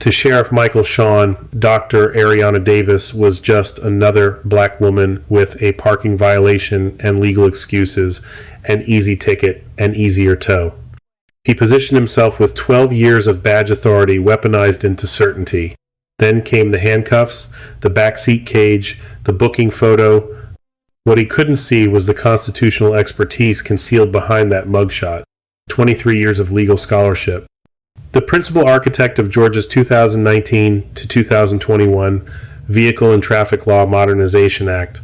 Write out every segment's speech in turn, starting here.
To Sheriff Michael Shawn, Dr. Ariana Davis was just another black woman with a parking violation and legal excuses, an easy ticket, and easier tow. He positioned himself with 12 years of badge authority weaponized into certainty. Then came the handcuffs, the backseat cage, the booking photo. What he couldn't see was the constitutional expertise concealed behind that mugshot. 23 years of legal scholarship. The principal architect of Georgia's 2019 to 2021 Vehicle and Traffic Law Modernization Act.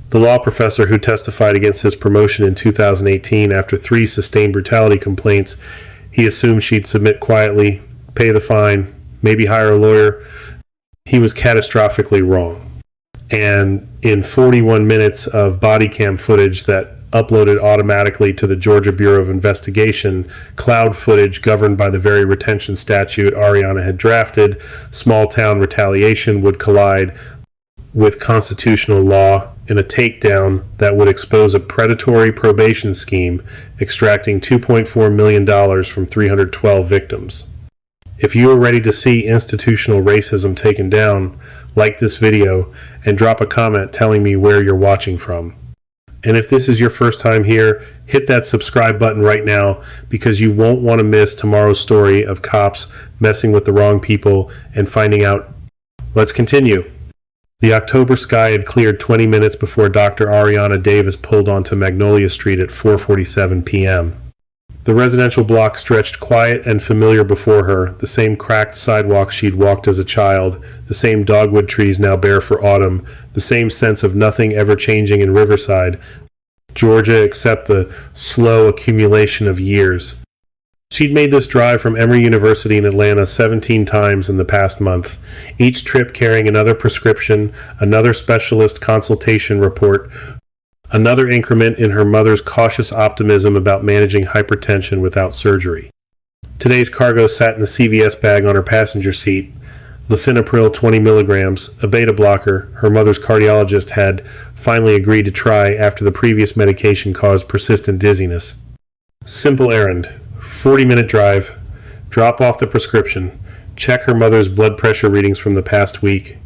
The law professor who testified against his promotion in 2018 after 3 sustained brutality complaints, he assumed she'd submit quietly, pay the fine, maybe hire a lawyer. He was catastrophically wrong. And in 41 minutes of body cam footage that uploaded automatically to the Georgia Bureau of Investigation, cloud footage governed by the very retention statute Ariana had drafted, small-town retaliation would collide with constitutional law in a takedown that would expose a predatory probation scheme extracting $2.4 million from 312 victims. If you are ready to see institutional racism taken down, like this video and drop a comment telling me where you're watching from. And if this is your first time here, hit that subscribe button right now because you won't want to miss tomorrow's story of cops messing with the wrong people and finding out. Let's continue. The October sky had cleared 20 minutes before Dr. Ariana Davis pulled onto Magnolia Street at 4:47 p.m. The residential block stretched quiet and familiar before her, the same cracked sidewalk she'd walked as a child, the same dogwood trees now bare for autumn, the same sense of nothing ever changing in Riverside, Georgia, except the slow accumulation of years. She'd made this drive from Emory University in Atlanta 17 times in the past month, each trip carrying another prescription, another specialist consultation report, another increment in her mother's cautious optimism about managing hypertension without surgery. Today's cargo sat in the CVS bag on her passenger seat. Lisinopril 20 milligrams, a beta blocker her mother's cardiologist had finally agreed to try after the previous medication caused persistent dizziness. Simple errand, 40-minute drive, drop off the prescription, check her mother's blood pressure readings from the past week,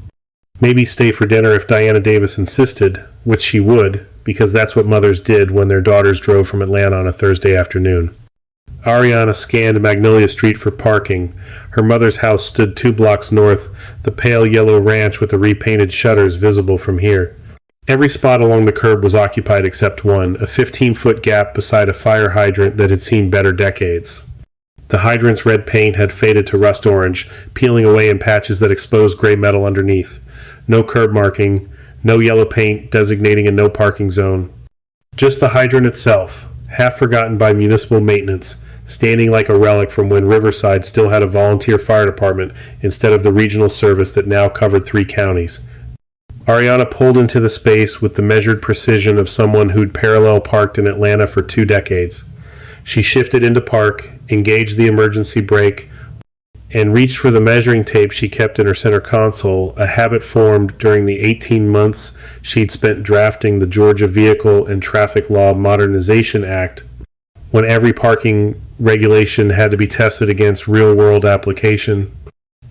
maybe stay for dinner if Diana Davis insisted, which she would, because that's what mothers did when their daughters drove from Atlanta on a Thursday afternoon. Ariana scanned Magnolia Street for parking. Her mother's house stood 2 blocks north, the pale yellow ranch with the repainted shutters visible from here. Every spot along the curb was occupied except one, a 15-foot gap beside a fire hydrant that had seen better decades. The hydrant's red paint had faded to rust orange, peeling away in patches that exposed gray metal underneath. No curb marking, no yellow paint designating a no parking zone. Just the hydrant itself, half forgotten by municipal maintenance, standing like a relic from when Riverside still had a volunteer fire department instead of the regional service that now covered 3 counties. Ariana pulled into the space with the measured precision of someone who'd parallel parked in Atlanta for 2 decades. She shifted into park, engaged the emergency brake, and reached for the measuring tape she kept in her center console, a habit formed during the 18 months she'd spent drafting the Georgia Vehicle and Traffic Law Modernization Act, when every parking regulation had to be tested against real-world application.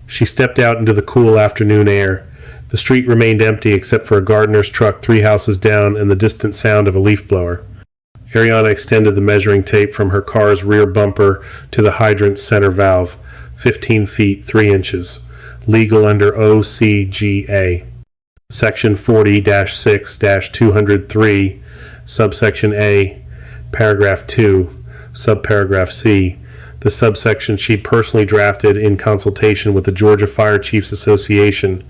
She stepped out into the cool afternoon air. The street remained empty except for a gardener's truck 3 houses down and the distant sound of a leaf blower. Ariana extended the measuring tape from her car's rear bumper to the hydrant's center valve, 15 feet 3 inches, legal under OCGA. Section 40-6-203, subsection A, paragraph 2, subparagraph C, the subsection she personally drafted in consultation with the Georgia Fire Chiefs Association,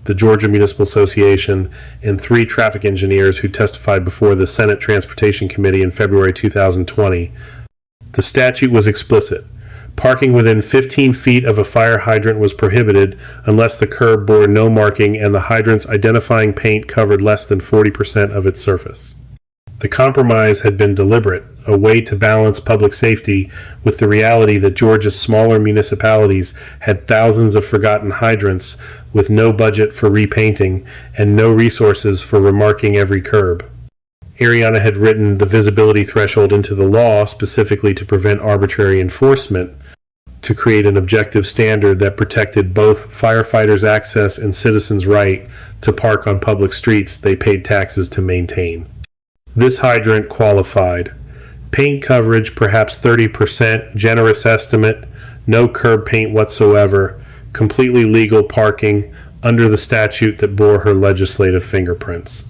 the Georgia Municipal Association, and 3 traffic engineers who testified before the Senate Transportation Committee in February 2020. The statute was explicit. Parking within 15 feet of a fire hydrant was prohibited unless the curb bore no marking and the hydrant's identifying paint covered less than 40% of its surface. The compromise had been deliberate, a way to balance public safety with the reality that Georgia's smaller municipalities had thousands of forgotten hydrants with no budget for repainting and no resources for remarking every curb. Ariana had written the visibility threshold into the law specifically to prevent arbitrary enforcement, to create an objective standard that protected both firefighters' access and citizens' right to park on public streets they paid taxes to maintain. This hydrant qualified. Paint coverage perhaps 30%, generous estimate, no curb paint whatsoever, completely legal parking under the statute that bore her legislative fingerprints.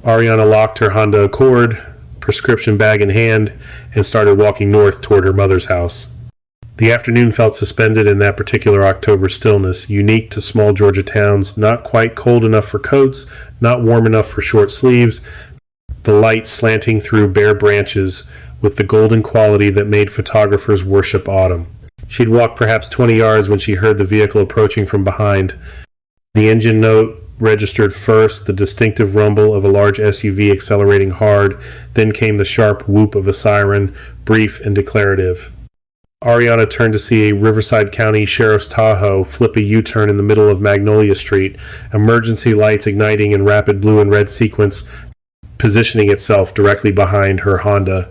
Ariana locked her Honda Accord, prescription bag in hand, and started walking north toward her mother's house. The afternoon felt suspended in that particular October stillness, unique to small Georgia towns, not quite cold enough for coats, not warm enough for short sleeves, the light slanting through bare branches with the golden quality that made photographers worship autumn. She'd walked perhaps 20 yards when she heard the vehicle approaching from behind. The engine note registered first, the distinctive rumble of a large SUV accelerating hard, then came the sharp whoop of a siren, brief and declarative. Ariana turned to see a Riverside County Sheriff's Tahoe flip a U-turn in the middle of Magnolia Street, emergency lights igniting in rapid blue and red sequence, positioning itself directly behind her Honda.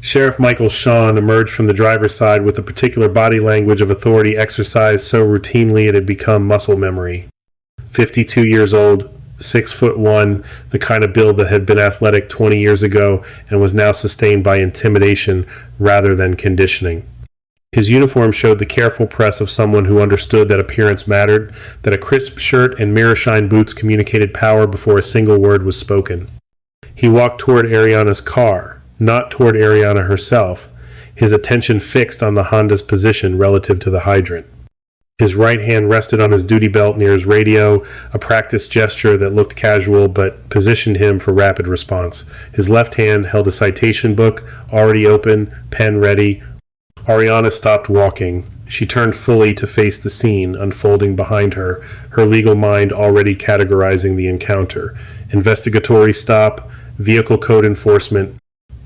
Sheriff Michael Shawn emerged from the driver's side with a particular body language of authority exercised so routinely it had become muscle memory. 52 years old, 6'1", the kind of build that had been athletic 20 years ago and was now sustained by intimidation rather than conditioning. His uniform showed the careful press of someone who understood that appearance mattered, that a crisp shirt and mirror-shine boots communicated power before a single word was spoken. He walked toward Ariana's car, not toward Ariana herself, his attention fixed on the Honda's position relative to the hydrant. His right hand rested on his duty belt near his radio, a practiced gesture that looked casual but positioned him for rapid response. His left hand held a citation book, already open, pen ready. Ariana stopped walking. She turned fully to face the scene unfolding behind her, her legal mind already categorizing the encounter. Investigatory stop, vehicle code enforcement,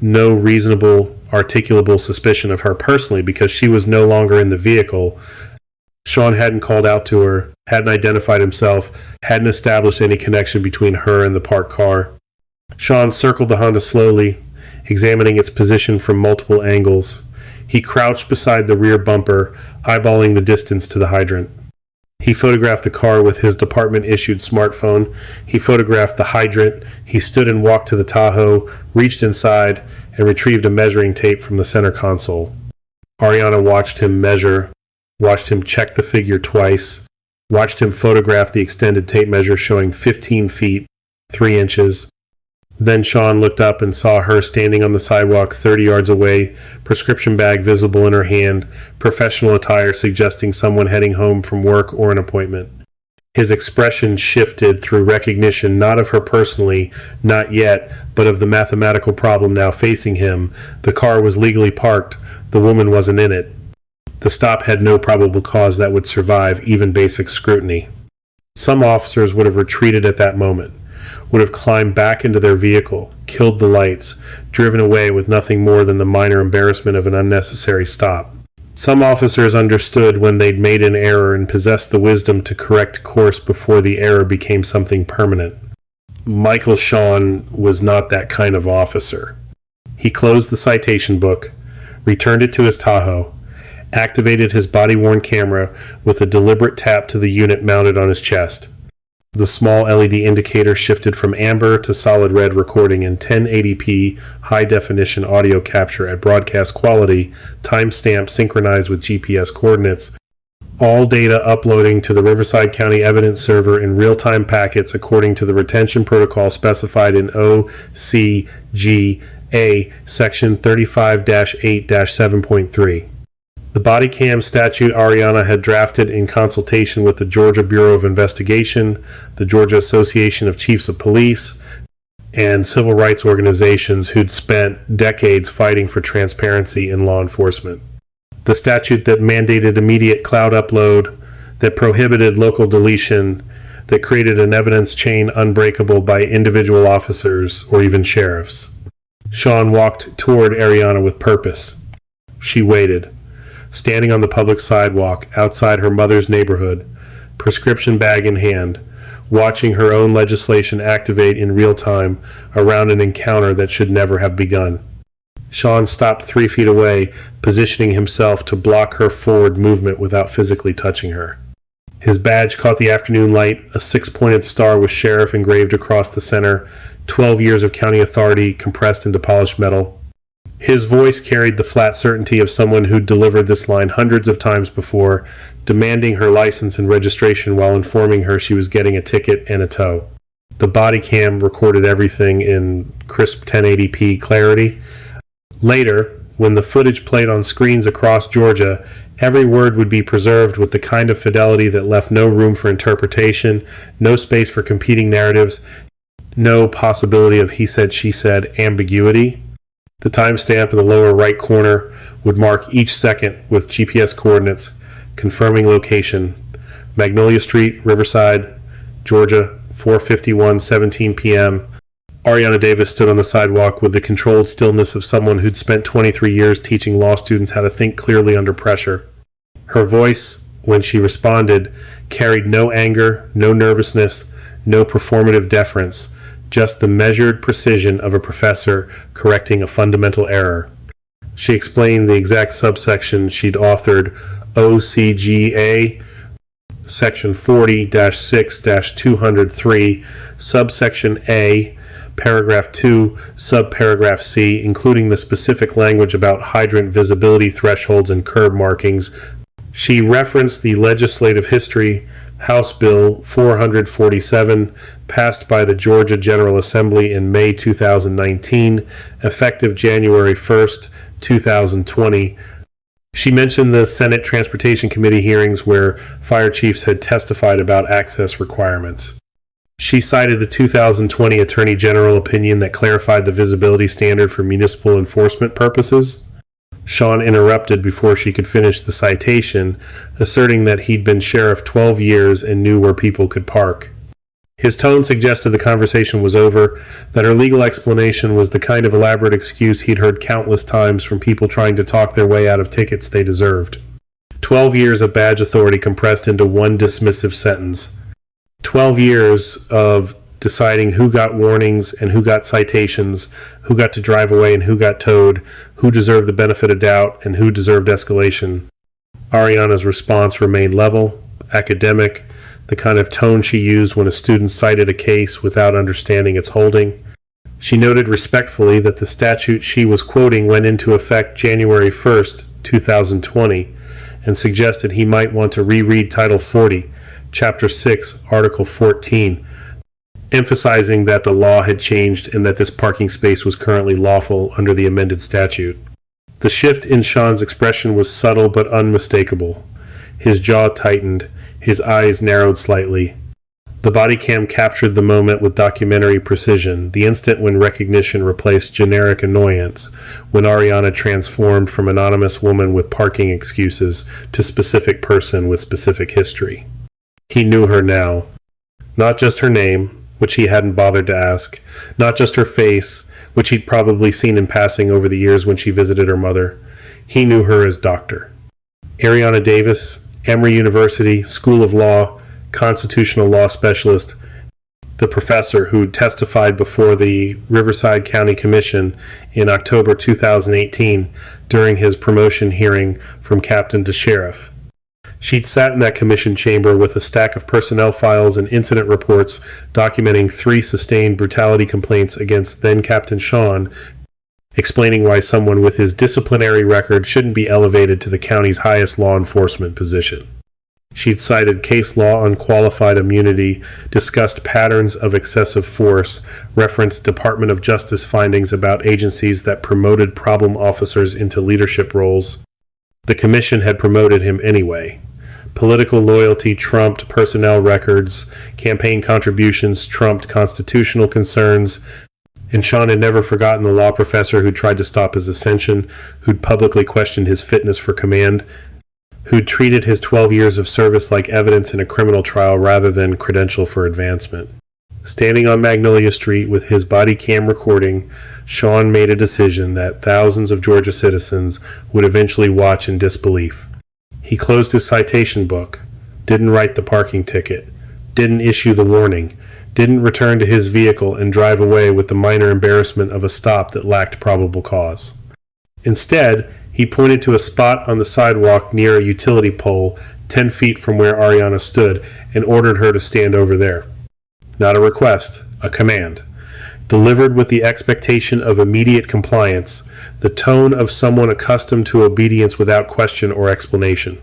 no reasonable, articulable suspicion of her personally because she was no longer in the vehicle. Shawn hadn't called out to her, hadn't identified himself, hadn't established any connection between her and the parked car. Shawn circled the Honda slowly, examining its position from multiple angles. He crouched beside the rear bumper, eyeballing the distance to the hydrant. He photographed the car with his department-issued smartphone. He photographed the hydrant. He stood and walked to the Tahoe, reached inside, and retrieved a measuring tape from the center console. Ariana watched him measure, watched him check the figure twice, watched him photograph the extended tape measure showing 15 feet, 3 inches. Then Shawn looked up and saw her standing on the sidewalk 30 yards away, prescription bag visible in her hand, professional attire suggesting someone heading home from work or an appointment. His expression shifted through recognition not of her personally, not yet, but of the mathematical problem now facing him. The car was legally parked, the woman wasn't in it. The stop had no probable cause that would survive even basic scrutiny. Some officers would have retreated at that moment, would have climbed back into their vehicle, killed the lights, driven away with nothing more than the minor embarrassment of an unnecessary stop. Some officers understood when they'd made an error and possessed the wisdom to correct course before the error became something permanent. Michael Shawn was not that kind of officer. He closed the citation book, returned it to his Tahoe, activated his body-worn camera with a deliberate tap to the unit mounted on his chest. The small LED indicator shifted from amber to solid red, recording in 1080p high-definition audio capture at broadcast quality, timestamp synchronized with GPS coordinates, all data uploading to the Riverside County Evidence Server in real-time packets according to the retention protocol specified in OCGA Section 35-8-7.3. The body cam statute Ariana had drafted in consultation with the Georgia Bureau of Investigation, the Georgia Association of Chiefs of Police, and civil rights organizations who'd spent decades fighting for transparency in law enforcement. The statute that mandated immediate cloud upload, that prohibited local deletion, that created an evidence chain unbreakable by individual officers or even sheriffs. Shawn walked toward Ariana with purpose. She waited, standing on the public sidewalk outside her mother's neighborhood, prescription bag in hand, watching her own legislation activate in real time around an encounter that should never have begun. Sean stopped 3 feet away, positioning himself to block her forward movement without physically touching her. His badge caught the afternoon light, a 6-pointed star with sheriff engraved across the center, 12 years of county authority compressed into polished metal. His voice carried the flat certainty of someone who'd delivered this line hundreds of times before, demanding her license and registration while informing her she was getting a ticket and a tow. The body cam recorded everything in crisp 1080p clarity. Later, when the footage played on screens across Georgia, every word would be preserved with the kind of fidelity that left no room for interpretation, no space for competing narratives, no possibility of he said, she said ambiguity. The timestamp in the lower right corner would mark each second with GPS coordinates, confirming location. Magnolia Street, Riverside, Georgia, 4:51:17 p.m. Ariana Davis stood on the sidewalk with the controlled stillness of someone who'd spent 23 years teaching law students how to think clearly under pressure. Her voice, when she responded, carried no anger, no nervousness, no performative deference, just the measured precision of a professor correcting a fundamental error. She explained the exact subsection she'd authored, OCGA, Section 40-6-203, Subsection A, Paragraph 2, Subparagraph C, including the specific language about hydrant visibility thresholds and curb markings. She referenced the legislative history, House Bill 447, passed by the Georgia General Assembly in May 2019, effective January 1st, 2020. She mentioned the Senate Transportation Committee hearings where fire chiefs had testified about access requirements. She cited the 2020 Attorney General opinion that clarified the visibility standard for municipal enforcement purposes. Sean interrupted before she could finish the citation, asserting that he'd been sheriff 12 years and knew where people could park. His tone suggested the conversation was over, that her legal explanation was the kind of elaborate excuse he'd heard countless times from people trying to talk their way out of tickets they deserved. 12 years of badge authority compressed into one dismissive sentence. 12 years of deciding who got warnings and who got citations, who got to drive away and who got towed, who deserved the benefit of doubt and who deserved escalation. Ariana's response remained level, academic, the kind of tone she used when a student cited a case without understanding its holding. She noted respectfully that the statute she was quoting went into effect January 1st, 2020, and suggested he might want to reread Title 40, Chapter 6, Article 14, emphasizing that the law had changed and that this parking space was currently lawful under the amended statute. The shift in Sean's expression was subtle but unmistakable. His jaw tightened, his eyes narrowed slightly. The body cam captured the moment with documentary precision, the instant when recognition replaced generic annoyance, when Ariana transformed from anonymous woman with parking excuses to specific person with specific history. He knew her now. Not just her name, which he hadn't bothered to ask, not just her face, which he'd probably seen in passing over the years when she visited her mother. He knew her as Dr. Ariana Davis, Emory University, School of Law, constitutional law specialist, the professor who testified before the Riverside County Commission in October 2018 during his promotion hearing from captain to sheriff. She'd sat in that commission chamber with a stack of personnel files and incident reports documenting 3 sustained brutality complaints against then-Captain Sean, explaining why someone with his disciplinary record shouldn't be elevated to the county's highest law enforcement position. She'd cited case law on qualified immunity, discussed patterns of excessive force, referenced Department of Justice findings about agencies that promoted problem officers into leadership roles. The commission had promoted him anyway. Political loyalty trumped personnel records, campaign contributions trumped constitutional concerns, and Sean had never forgotten the law professor who tried to stop his ascension, who'd publicly questioned his fitness for command, who'd treated his 12 years of service like evidence in a criminal trial rather than credential for advancement. Standing on Magnolia Street with his body cam recording, Sean made a decision that thousands of Georgia citizens would eventually watch in disbelief. He closed his citation book, didn't write the parking ticket, didn't issue the warning, didn't return to his vehicle and drive away with the minor embarrassment of a stop that lacked probable cause. Instead, he pointed to a spot on the sidewalk near a utility pole 10 feet from where Ariana stood and ordered her to stand over there. Not a request, a command. Delivered with the expectation of immediate compliance, the tone of someone accustomed to obedience without question or explanation.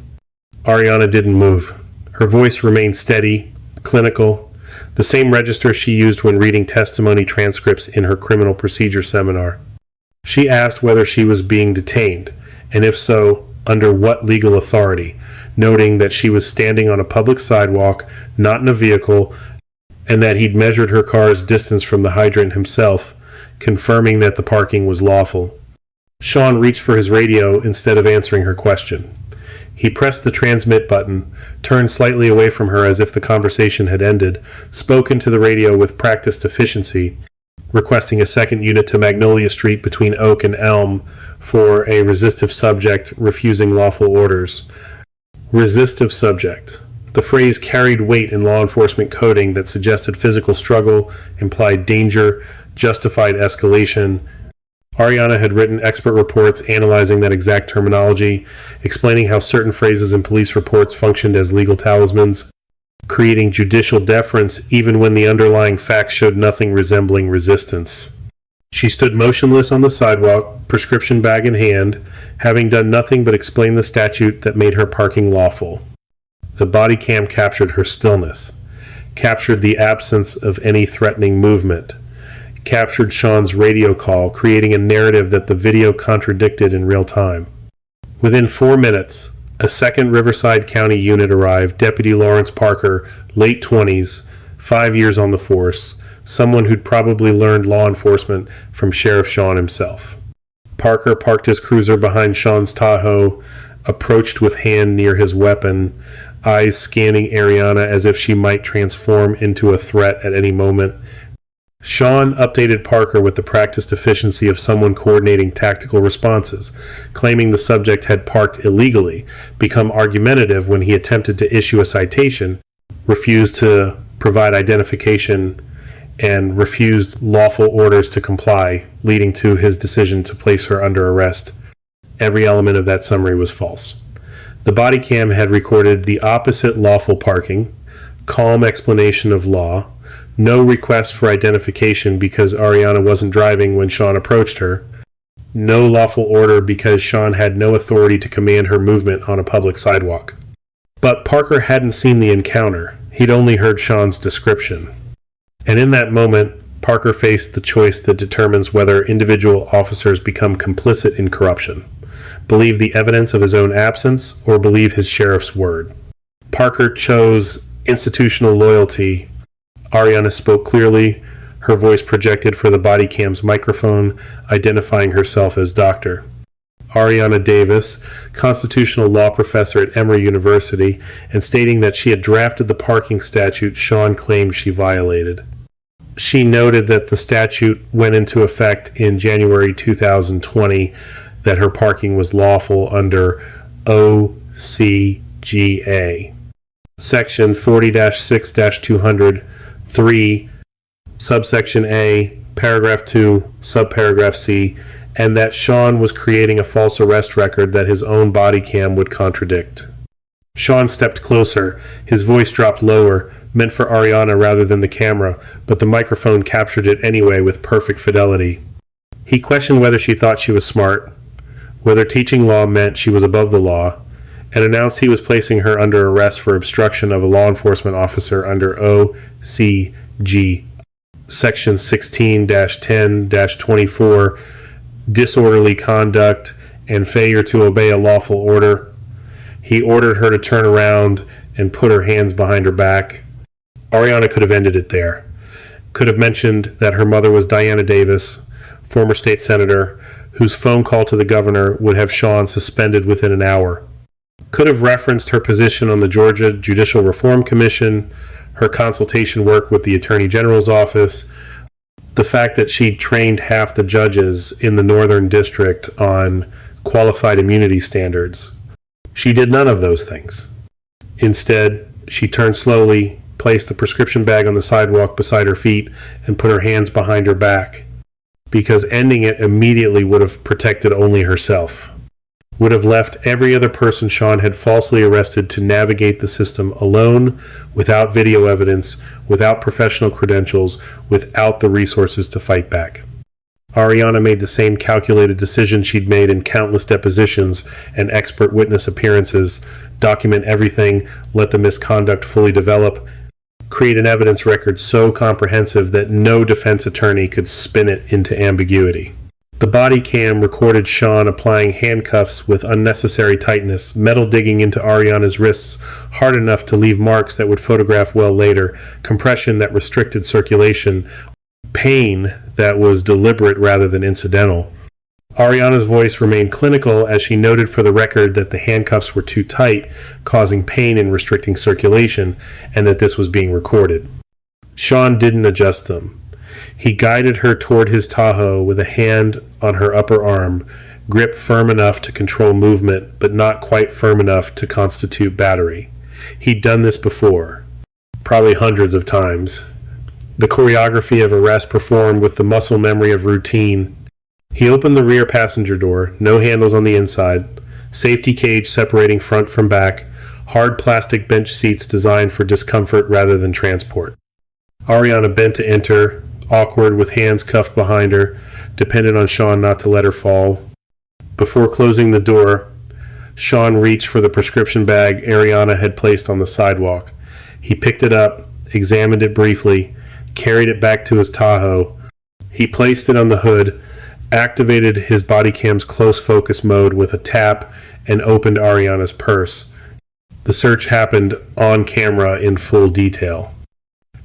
Ariana didn't move. Her voice remained steady, clinical, the same register she used when reading testimony transcripts in her criminal procedure seminar. She asked whether she was being detained, and if so, under what legal authority, noting that she was standing on a public sidewalk, not in a vehicle, and that he'd measured her car's distance from the hydrant himself, confirming that the parking was lawful. Sean reached for his radio instead of answering her question. He pressed the transmit button, turned slightly away from her as if the conversation had ended, spoke into the radio with practiced efficiency, requesting a second unit to Magnolia Street between Oak and Elm for a resistive subject refusing lawful orders. Resistive subject. The phrase carried weight in law enforcement coding that suggested physical struggle, implied danger, justified escalation. Ariana had written expert reports analyzing that exact terminology, explaining how certain phrases in police reports functioned as legal talismans, creating judicial deference even when the underlying facts showed nothing resembling resistance. She stood motionless on the sidewalk, prescription bag in hand, having done nothing but explain the statute that made her parking lawful. The body cam captured her stillness, captured the absence of any threatening movement, captured Sean's radio call, creating a narrative that the video contradicted in real time. Within 4 minutes, a second Riverside County unit arrived, Deputy Lawrence Parker, late 20s, 5 years on the force, someone who'd probably learned law enforcement from Sheriff Sean himself. Parker parked his cruiser behind Sean's Tahoe, approached with hand near his weapon, eyes scanning Ariana as if she might transform into a threat at any moment. Sean updated Parker with the practiced efficiency of someone coordinating tactical responses, claiming the subject had parked illegally, become argumentative when he attempted to issue a citation, refused to provide identification, and refused lawful orders to comply, leading to his decision to place her under arrest. Every element of that summary was false. The body cam had recorded the opposite lawful parking, calm explanation of law, no request for identification because Ariana wasn't driving when Sean approached her, no lawful order because Sean had no authority to command her movement on a public sidewalk. But Parker hadn't seen the encounter. He'd only heard Sean's description. And in that moment, Parker faced the choice that determines whether individual officers become complicit in corruption. Believe the evidence of his own absence, or believe his sheriff's word. Parker chose institutional loyalty. Ariana spoke clearly, her voice projected for the body cam's microphone, identifying herself as Dr. Ariana Davis, constitutional law professor at Emory University, and stating that she had drafted the parking statute Sean claimed she violated. She noted that the statute went into effect in January 2020, that her parking was lawful under OCGA. Section 40-6-200, 3, subsection A, paragraph 2, subparagraph C, and that Sean was creating a false arrest record that his own body cam would contradict. Sean stepped closer, his voice dropped lower, meant for Ariana rather than the camera, but the microphone captured it anyway with perfect fidelity. He questioned whether she thought she was smart, whether teaching law meant she was above the law, and announced he was placing her under arrest for obstruction of a law enforcement officer under OCG, Section 16-10-24, disorderly conduct and failure to obey a lawful order. He ordered her to turn around and put her hands behind her back. Ariana could have ended it there. Could have mentioned that her mother was Diana Davis, former state senator, whose phone call to the governor would have Sean suspended within an hour. Could have referenced her position on the Georgia Judicial Reform Commission, her consultation work with the Attorney General's office, the fact that she'd trained half the judges in the Northern District on qualified immunity standards. She did none of those things. Instead, she turned slowly, placed the prescription bag on the sidewalk beside her feet, and put her hands behind her back. because ending it immediately would have protected only herself. Would have left every other person Sean had falsely arrested to navigate the system alone, without video evidence, without professional credentials, without the resources to fight back. Ariana made the same calculated decision she'd made in countless depositions and expert witness appearances: document everything, let the misconduct fully develop, create an evidence record so comprehensive that no defense attorney could spin it into ambiguity. The body cam recorded Sean applying handcuffs with unnecessary tightness, metal digging into Ariana's wrists hard enough to leave marks that would photograph well later, compression that restricted circulation, pain that was deliberate rather than incidental. Ariana's voice remained clinical as she noted for the record that the handcuffs were too tight, causing pain and restricting circulation, and that this was being recorded. Sean didn't adjust them. He guided her toward his Tahoe with a hand on her upper arm, grip firm enough to control movement, but not quite firm enough to constitute battery. He'd done this before, probably hundreds of times. The choreography of arrest performed with the muscle memory of routine. He opened the rear passenger door, no handles on the inside, safety cage separating front from back, hard plastic bench seats designed for discomfort rather than transport. Ariana bent to enter, awkward with hands cuffed behind her, dependent on Sean not to let her fall. Before closing the door, Sean reached for the prescription bag Ariana had placed on the sidewalk. He picked it up, examined it briefly, carried it back to his Tahoe. He placed it on the hood, activated his body cam's close focus mode with a tap, and opened Ariana's purse. The search happened on camera in full detail.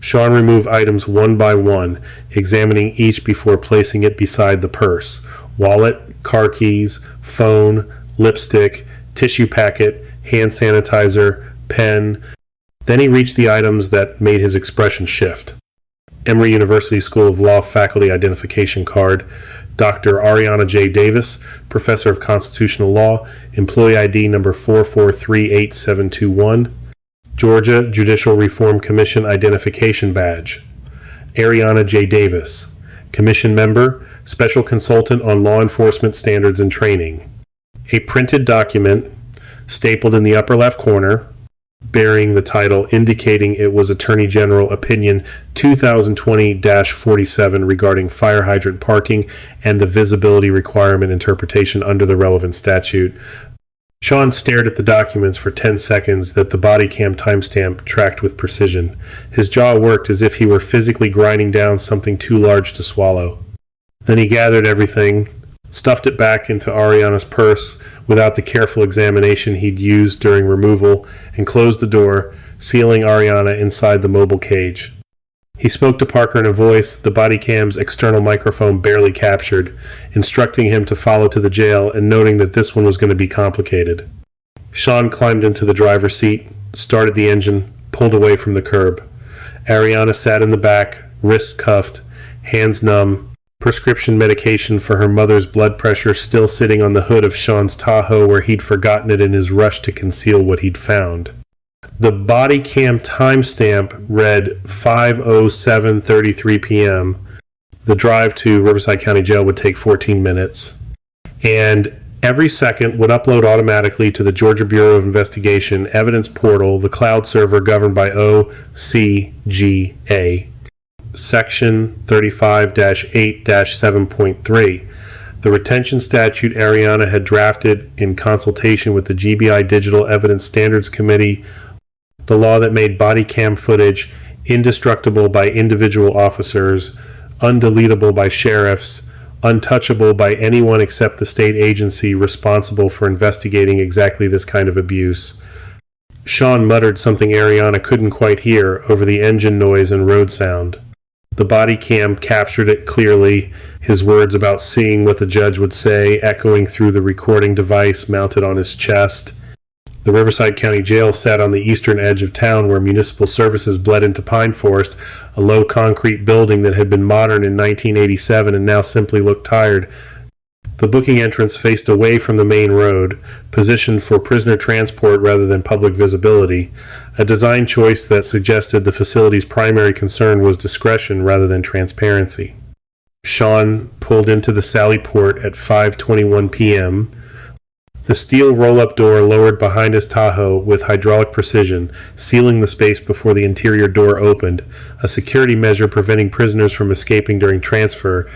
Sean removed items one by one, examining each before placing it beside the purse: wallet, car keys, phone, lipstick, tissue packet, hand sanitizer, pen. Then he reached the items that made his expression shift: Emory University School of Law faculty identification card, Dr. Ariana J. Davis, Professor of Constitutional Law, employee ID number 4438721, Georgia Judicial Reform Commission identification badge, Ariana J. Davis, Commission member, Special Consultant on Law Enforcement Standards and Training, a printed document stapled in the upper left corner, bearing the title indicating it was Attorney General Opinion 2020-47 regarding fire hydrant parking and the visibility requirement interpretation under the relevant statute. Sean stared at the documents for 10 seconds that the body cam timestamp tracked with precision. His jaw worked as if he were physically grinding down something too large to swallow. Then he gathered everything, stuffed it back into Ariana's purse without the careful examination he'd used during removal, and closed the door, sealing Ariana inside the mobile cage. He spoke to Parker in a voice the body cam's external microphone barely captured, instructing him to follow to the jail and noting that this one was going to be complicated. Sean climbed into the driver's seat, started the engine, pulled away from the curb. Ariana sat in the back, wrists cuffed, hands numb, prescription medication for her mother's blood pressure still sitting on the hood of Sean's Tahoe where he'd forgotten it in his rush to conceal what he'd found. The body cam timestamp read 5:07:33 p.m. The drive to Riverside County Jail would take 14 minutes. And every second would upload automatically to the Georgia Bureau of Investigation evidence portal, the cloud server governed by OCGA. Section 35-8-7.3. The retention statute Ariana had drafted in consultation with the GBI Digital Evidence Standards Committee, the law that made body cam footage indestructible by individual officers, undeletable by sheriffs, untouchable by anyone except the state agency responsible for investigating exactly this kind of abuse. Sean muttered something Ariana couldn't quite hear over the engine noise and road sound. The body cam captured it clearly, his words about seeing what the judge would say echoing through the recording device mounted on his chest. The Riverside County Jail sat on the eastern edge of town where municipal services bled into Pine Forest, a low concrete building that had been modern in 1987 and now simply looked tired. The booking entrance faced away from the main road, positioned for prisoner transport rather than public visibility, a design choice that suggested the facility's primary concern was discretion rather than transparency. Sean pulled into the Sally Port at 5:21 p.m. The steel roll-up door lowered behind his Tahoe with hydraulic precision, sealing the space before the interior door opened, a security measure preventing prisoners from escaping during transfer,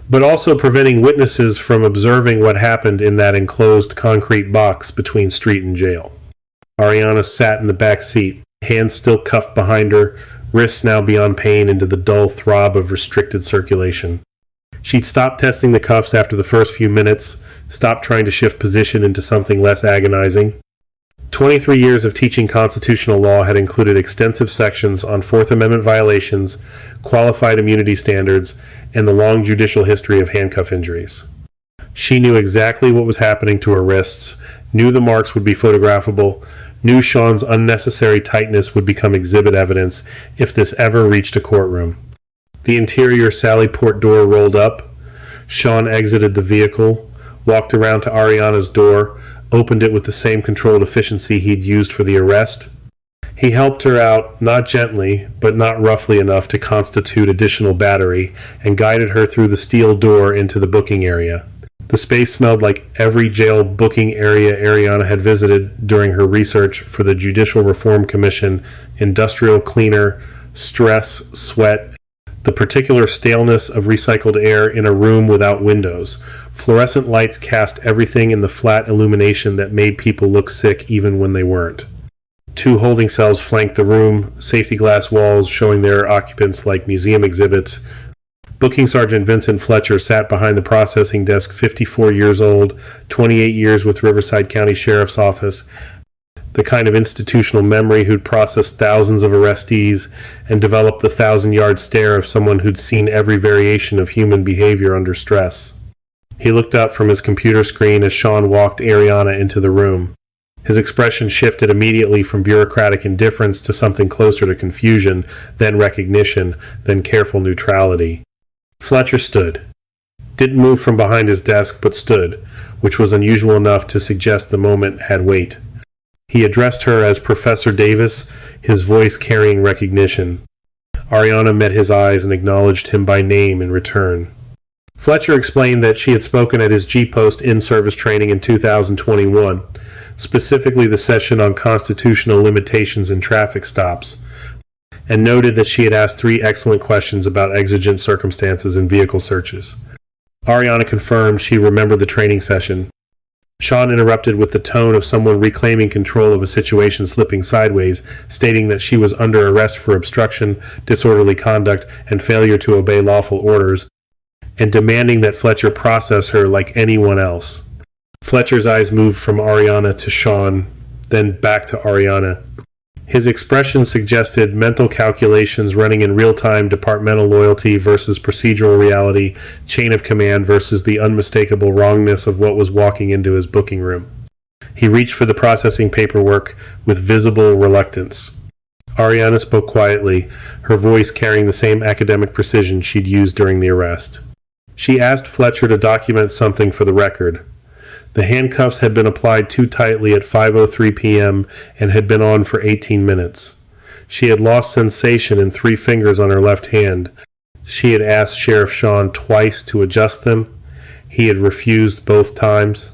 but also preventing witnesses from observing what happened in that enclosed concrete box between street and jail. Ariana sat in the back seat, hands still cuffed behind her, wrists now beyond pain into the dull throb of restricted circulation. She'd stopped testing the cuffs after the first few minutes, stopped trying to shift position into something less agonizing. 23 years of teaching constitutional law had included extensive sections on Fourth Amendment violations, qualified immunity standards, and the long judicial history of handcuff injuries. She knew exactly what was happening to her wrists, knew the marks would be photographable, knew Sean's unnecessary tightness would become exhibit evidence if this ever reached a courtroom. The interior Sally Port door rolled up. Sean exited the vehicle, walked around to Ariana's door, opened it with the same controlled efficiency he'd used for the arrest. He helped her out, not gently, but not roughly enough to constitute additional battery, and guided her through the steel door into the booking area. The space smelled like every jail booking area Ariana had visited during her research for the Judicial Reform Commission: industrial cleaner, stress, sweat, the particular staleness of recycled air in a room without windows. Fluorescent lights cast everything in the flat illumination that made people look sick even when they weren't. 2 holding cells flanked the room, safety glass walls showing their occupants like museum exhibits. Booking Sergeant Vincent Fletcher sat behind the processing desk, 54 years old, 28 years with Riverside County Sheriff's Office, the kind of institutional memory who'd processed thousands of arrestees and developed the 1,000-yard stare of someone who'd seen every variation of human behavior under stress. He looked up from his computer screen as Sean walked Ariana into the room. His expression shifted immediately from bureaucratic indifference to something closer to confusion, then recognition, then careful neutrality. Fletcher stood. Didn't move from behind his desk, but stood, which was unusual enough to suggest the moment had weight. He addressed her as Professor Davis, his voice carrying recognition. Ariana met his eyes and acknowledged him by name in return. Fletcher explained that she had spoken at his G-Post in-service training in 2021, specifically the session on constitutional limitations in traffic stops, and noted that she had asked 3 excellent questions about exigent circumstances in vehicle searches. Ariana confirmed she remembered the training session. Sean interrupted with the tone of someone reclaiming control of a situation slipping sideways, stating that she was under arrest for obstruction, disorderly conduct, and failure to obey lawful orders, and demanding that Fletcher process her like anyone else. Fletcher's eyes moved from Ariana to Sean, then back to Ariana. His expression suggested mental calculations running in real-time, departmental loyalty versus procedural reality, chain of command versus the unmistakable wrongness of what was walking into his booking room. He reached for the processing paperwork with visible reluctance. Ariana spoke quietly, her voice carrying the same academic precision she'd used during the arrest. She asked Fletcher to document something for the record. The handcuffs had been applied too tightly at 5:03 p.m. and had been on for 18 minutes. She had lost sensation in 3 fingers on her left hand. She had asked Sheriff Sean twice to adjust them. He had refused both times,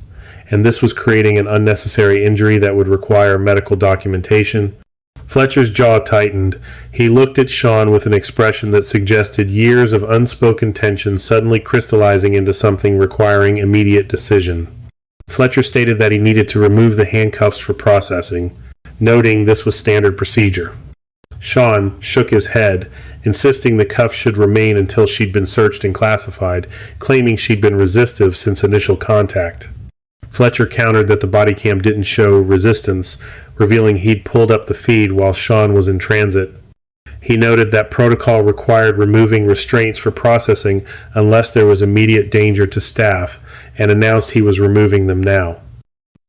and this was creating an unnecessary injury that would require medical documentation. Fletcher's jaw tightened. He looked at Sean with an expression that suggested years of unspoken tension suddenly crystallizing into something requiring immediate decision. Fletcher stated that he needed to remove the handcuffs for processing, noting this was standard procedure. Sean shook his head, insisting the cuffs should remain until she'd been searched and classified, claiming she'd been resistive since initial contact. Fletcher countered that the body cam didn't show resistance, revealing he'd pulled up the feed while Sean was in transit. He noted that protocol required removing restraints for processing unless there was immediate danger to staff, and announced he was removing them now.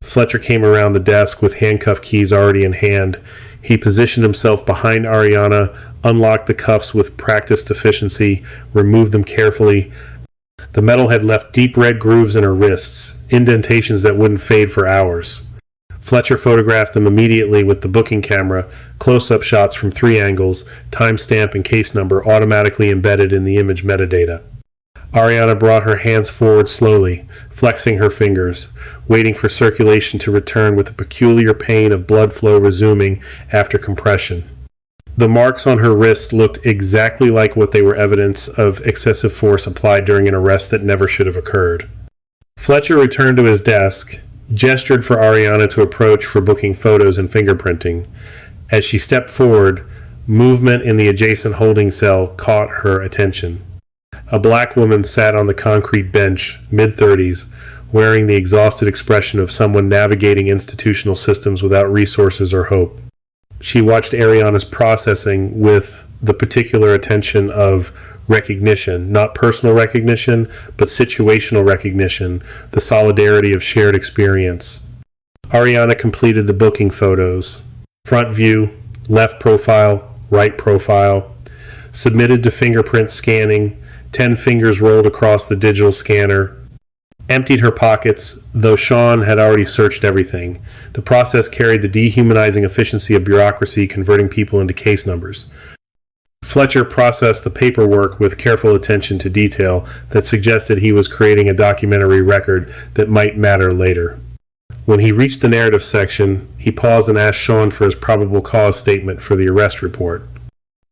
Fletcher came around the desk with handcuff keys already in hand. He positioned himself behind Ariana, unlocked the cuffs with practiced efficiency, removed them carefully. The metal had left deep red grooves in her wrists, indentations that wouldn't fade for hours. Fletcher photographed them immediately with the booking camera, close-up shots from 3 angles, timestamp and case number automatically embedded in the image metadata. Ariana brought her hands forward slowly, flexing her fingers, waiting for circulation to return with the peculiar pain of blood flow resuming after compression. The marks on her wrists looked exactly like what they were evidence of excessive force applied during an arrest that never should have occurred. Fletcher returned to his desk, gestured for Ariana to approach for booking photos and fingerprinting. As she stepped forward, movement in the adjacent holding cell caught her attention. A black woman sat on the concrete bench, mid-30s, wearing the exhausted expression of someone navigating institutional systems without resources or hope. She watched Ariana's processing with the particular attention of recognition, not personal recognition, but situational recognition, the solidarity of shared experience. Ariana completed the booking photos. Front view, left profile, right profile. Submitted to fingerprint scanning, 10 fingers rolled across the digital scanner. Emptied her pockets, though Sean had already searched everything. The process carried the dehumanizing efficiency of bureaucracy, converting people into case numbers. Fletcher processed the paperwork with careful attention to detail that suggested he was creating a documentary record that might matter later. When he reached the narrative section, he paused and asked Sean for his probable cause statement for the arrest report.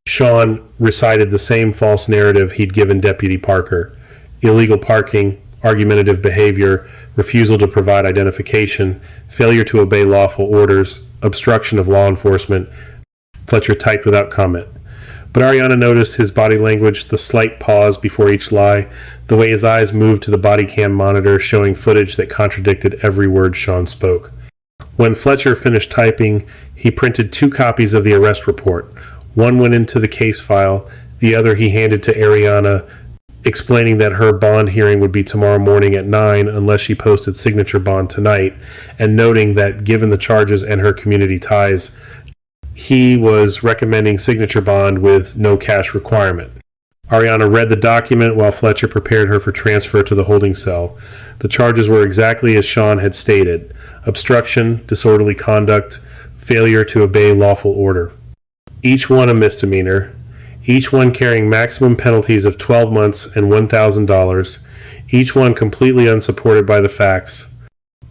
Sean recited the same false narrative he'd given Deputy Parker: illegal parking, argumentative behavior, refusal to provide identification, failure to obey lawful orders, obstruction of law enforcement. Fletcher typed without comment. But Ariana noticed his body language, the slight pause before each lie, the way his eyes moved to the body cam monitor showing footage that contradicted every word Sean spoke. When Fletcher finished typing, he printed 2 copies of the arrest report. One went into the case file, the other he handed to Ariana, explaining that her bond hearing would be tomorrow morning at 9 unless she posted signature bond tonight, and noting that given the charges and her community ties, he was recommending signature bond with no cash requirement. Ariana read the document while Fletcher prepared her for transfer to the holding cell. The charges were exactly as Sean had stated: obstruction, disorderly conduct, failure to obey lawful order. Each one a misdemeanor, each one carrying maximum penalties of 12 months and $1,000, each one completely unsupported by the facts.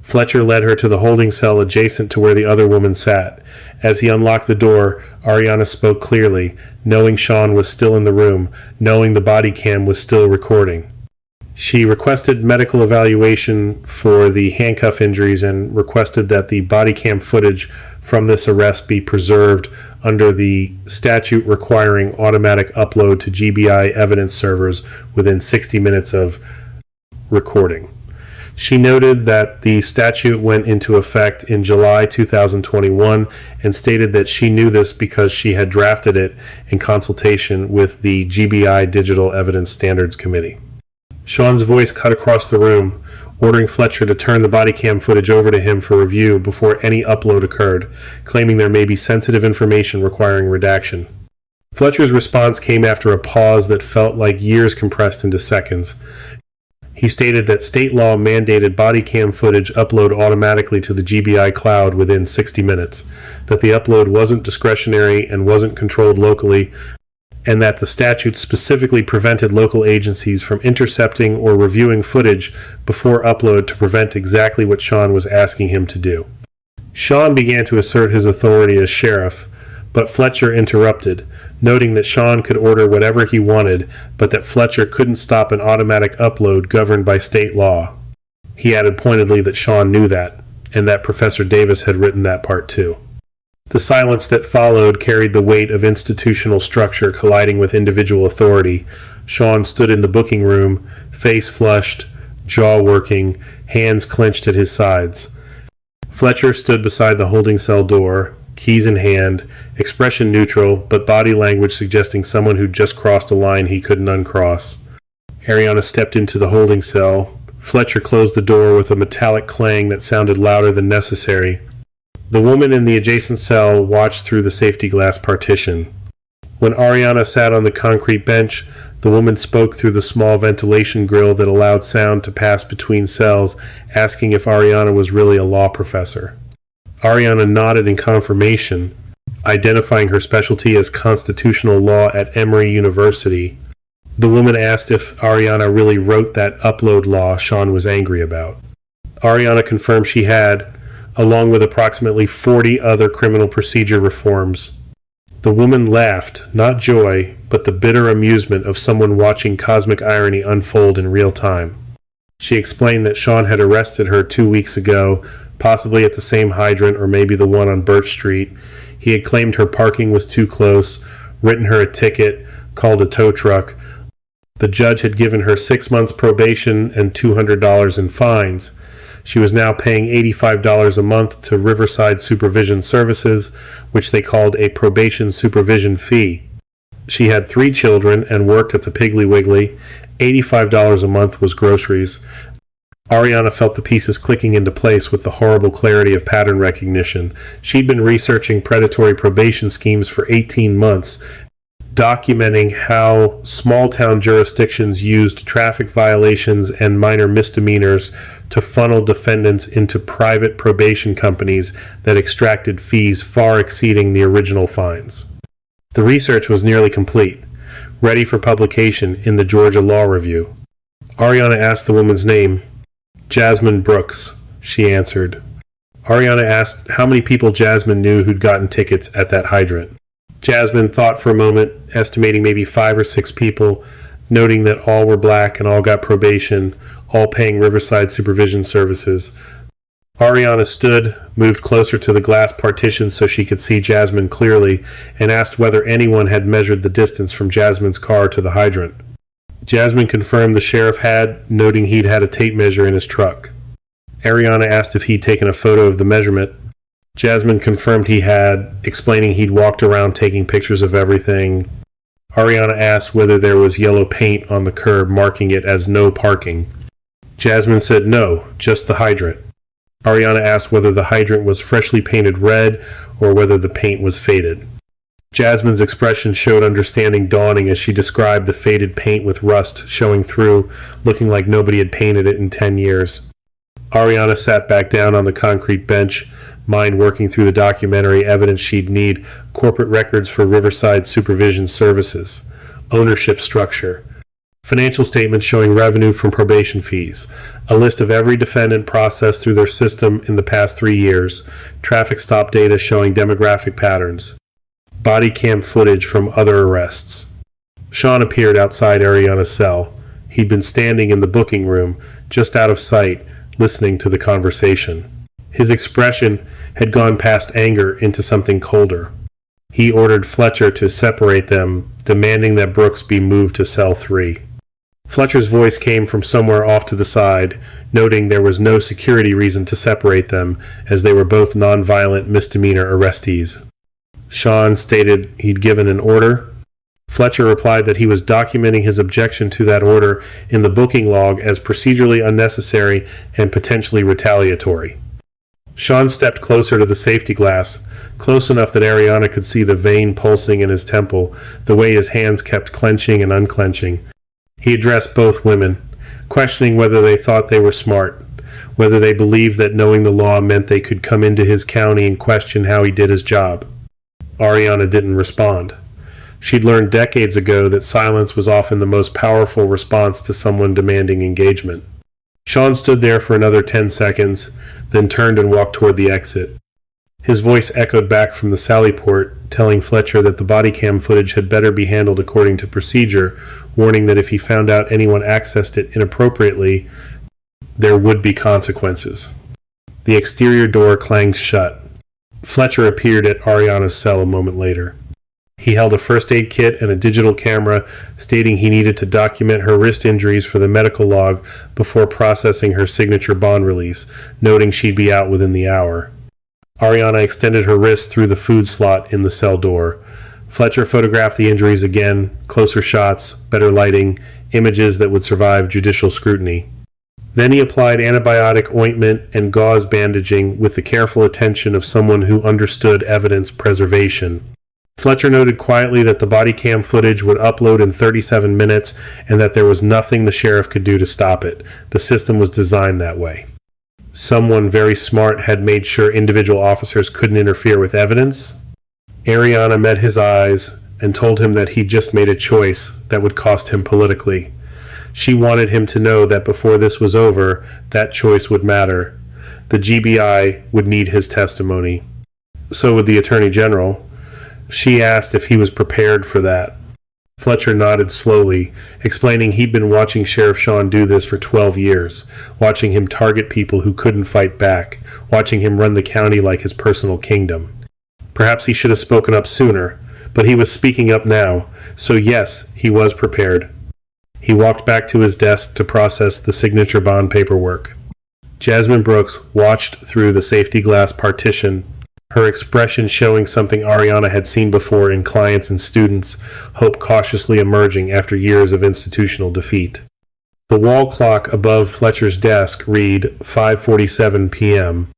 Fletcher led her to the holding cell adjacent to where the other woman sat. As he unlocked the door, Ariana spoke clearly, knowing Sean was still in the room, knowing the body cam was still recording. She requested medical evaluation for the handcuff injuries and requested that the body cam footage from this arrest be preserved under the statute requiring automatic upload to GBI evidence servers within 60 minutes of recording. She noted that the statute went into effect in July 2021 and stated that she knew this because she had drafted it in consultation with the GBI Digital Evidence Standards Committee. Sean's voice cut across the room, ordering Fletcher to turn the body cam footage over to him for review before any upload occurred, claiming there may be sensitive information requiring redaction. Fletcher's response came after a pause that felt like years compressed into seconds. He stated that state law mandated body cam footage upload automatically to the GBI cloud within 60 minutes, that the upload wasn't discretionary and wasn't controlled locally, and that the statute specifically prevented local agencies from intercepting or reviewing footage before upload to prevent exactly what Sean was asking him to do. Sean began to assert his authority as sheriff, but Fletcher interrupted, noting that Sean could order whatever he wanted, but that Fletcher couldn't stop an automatic upload governed by state law. He added pointedly that Sean knew that, and that Professor Davis had written that part too. The silence that followed carried the weight of institutional structure colliding with individual authority. Sean stood in the booking room, face flushed, jaw working, hands clenched at his sides. Fletcher stood beside the holding cell door, keys in hand, expression neutral, but body language suggesting someone who'd just crossed a line he couldn't uncross. Ariana stepped into the holding cell. Fletcher closed the door with a metallic clang that sounded louder than necessary. The woman in the adjacent cell watched through the safety glass partition. When Ariana sat on the concrete bench, the woman spoke through the small ventilation grill that allowed sound to pass between cells, asking if Ariana was really a law professor. Ariana nodded in confirmation, identifying her specialty as constitutional law at Emory University. The woman asked if Ariana really wrote that upload law Sean was angry about. Ariana confirmed she had, along with approximately 40 other criminal procedure reforms. The woman laughed, not joy, but the bitter amusement of someone watching cosmic irony unfold in real time. She explained that Sean had arrested her 2 weeks ago, possibly at the same hydrant or maybe the one on Birch Street. He had claimed her parking was too close, written her a ticket, called a tow truck. The judge had given her 6 months probation and $200 in fines. She was now paying $85 a month to Riverside Supervision Services, which they called a probation supervision fee. She had 3 children and worked at the Piggly Wiggly. $85 a month was groceries. Ariana felt the pieces clicking into place with the horrible clarity of pattern recognition. She'd been researching predatory probation schemes for 18 months, documenting how small-town jurisdictions used traffic violations and minor misdemeanors to funnel defendants into private probation companies that extracted fees far exceeding the original fines. The research was nearly complete, ready for publication in the Georgia Law Review. Ariana asked the woman's name. Jasmine Brooks, she answered. Ariana asked how many people Jasmine knew who'd gotten tickets at that hydrant. Jasmine thought for a moment, estimating maybe 5 or 6 people, noting that all were black and all got probation, all paying Riverside Supervision Services. Ariana stood, moved closer to the glass partition so she could see Jasmine clearly, and asked whether anyone had measured the distance from Jasmine's car to the hydrant. Jasmine confirmed the sheriff had, noting he'd had a tape measure in his truck. Ariana asked if he'd taken a photo of the measurement. Jasmine confirmed he had, explaining he'd walked around taking pictures of everything. Ariana asked whether there was yellow paint on the curb marking it as no parking. Jasmine said no, just the hydrant. Ariana asked whether the hydrant was freshly painted red or whether the paint was faded. Jasmine's expression showed understanding dawning as she described the faded paint with rust showing through, looking like nobody had painted it in 10 years. Ariana sat back down on the concrete bench, mind working through the documentary evidence she'd need: corporate records for Riverside Supervision Services, ownership structure, financial statements showing revenue from probation fees, a list of every defendant processed through their system in the past 3 years, traffic stop data showing demographic patterns, body cam footage from other arrests. Sean appeared outside Ariana's cell. He'd been standing in the booking room, just out of sight, listening to the conversation. His expression had gone past anger into something colder. He ordered Fletcher to separate them, demanding that Brooks be moved to cell 3. Fletcher's voice came from somewhere off to the side, noting there was no security reason to separate them, as they were both nonviolent misdemeanor arrestees. Sean stated he'd given an order. Fletcher replied that he was documenting his objection to that order in the booking log as procedurally unnecessary and potentially retaliatory. Sean stepped closer to the safety glass, close enough that Ariana could see the vein pulsing in his temple, the way his hands kept clenching and unclenching. He addressed both women, questioning whether they thought they were smart, whether they believed that knowing the law meant they could come into his county and question how he did his job. Ariana didn't respond. She'd learned decades ago that silence was often the most powerful response to someone demanding engagement. Sean stood there for another 10 seconds, then turned and walked toward the exit. His voice echoed back from the sally port, telling Fletcher that the body cam footage had better be handled according to procedure, warning that if he found out anyone accessed it inappropriately, there would be consequences. The exterior door clanged shut. Fletcher appeared at Ariana's cell a moment later. He held a first aid kit and a digital camera, stating he needed to document her wrist injuries for the medical log before processing her signature bond release, noting she'd be out within the hour. Ariana extended her wrist through the food slot in the cell door. Fletcher photographed the injuries again, closer shots, better lighting, images that would survive judicial scrutiny. Then he applied antibiotic ointment and gauze bandaging with the careful attention of someone who understood evidence preservation. Fletcher noted quietly that the body cam footage would upload in 37 minutes and that there was nothing the sheriff could do to stop it. The system was designed that way. Someone very smart had made sure individual officers couldn't interfere with evidence. Ariana met his eyes and told him that he just made a choice that would cost him politically. She wanted him to know that before this was over, that choice would matter. The GBI would need his testimony. So would the Attorney General. She asked if he was prepared for that. Fletcher nodded slowly, explaining he'd been watching Sheriff Shawn do this for 12 years, watching him target people who couldn't fight back, watching him run the county like his personal kingdom. Perhaps he should have spoken up sooner, but he was speaking up now, so yes, he was prepared. He walked back to his desk to process the signature bond paperwork. Jasmine Brooks watched through the safety glass partition, her expression showing something Ariana had seen before in clients and students, hope cautiously emerging after years of institutional defeat. The wall clock above Fletcher's desk read 5:47 p.m.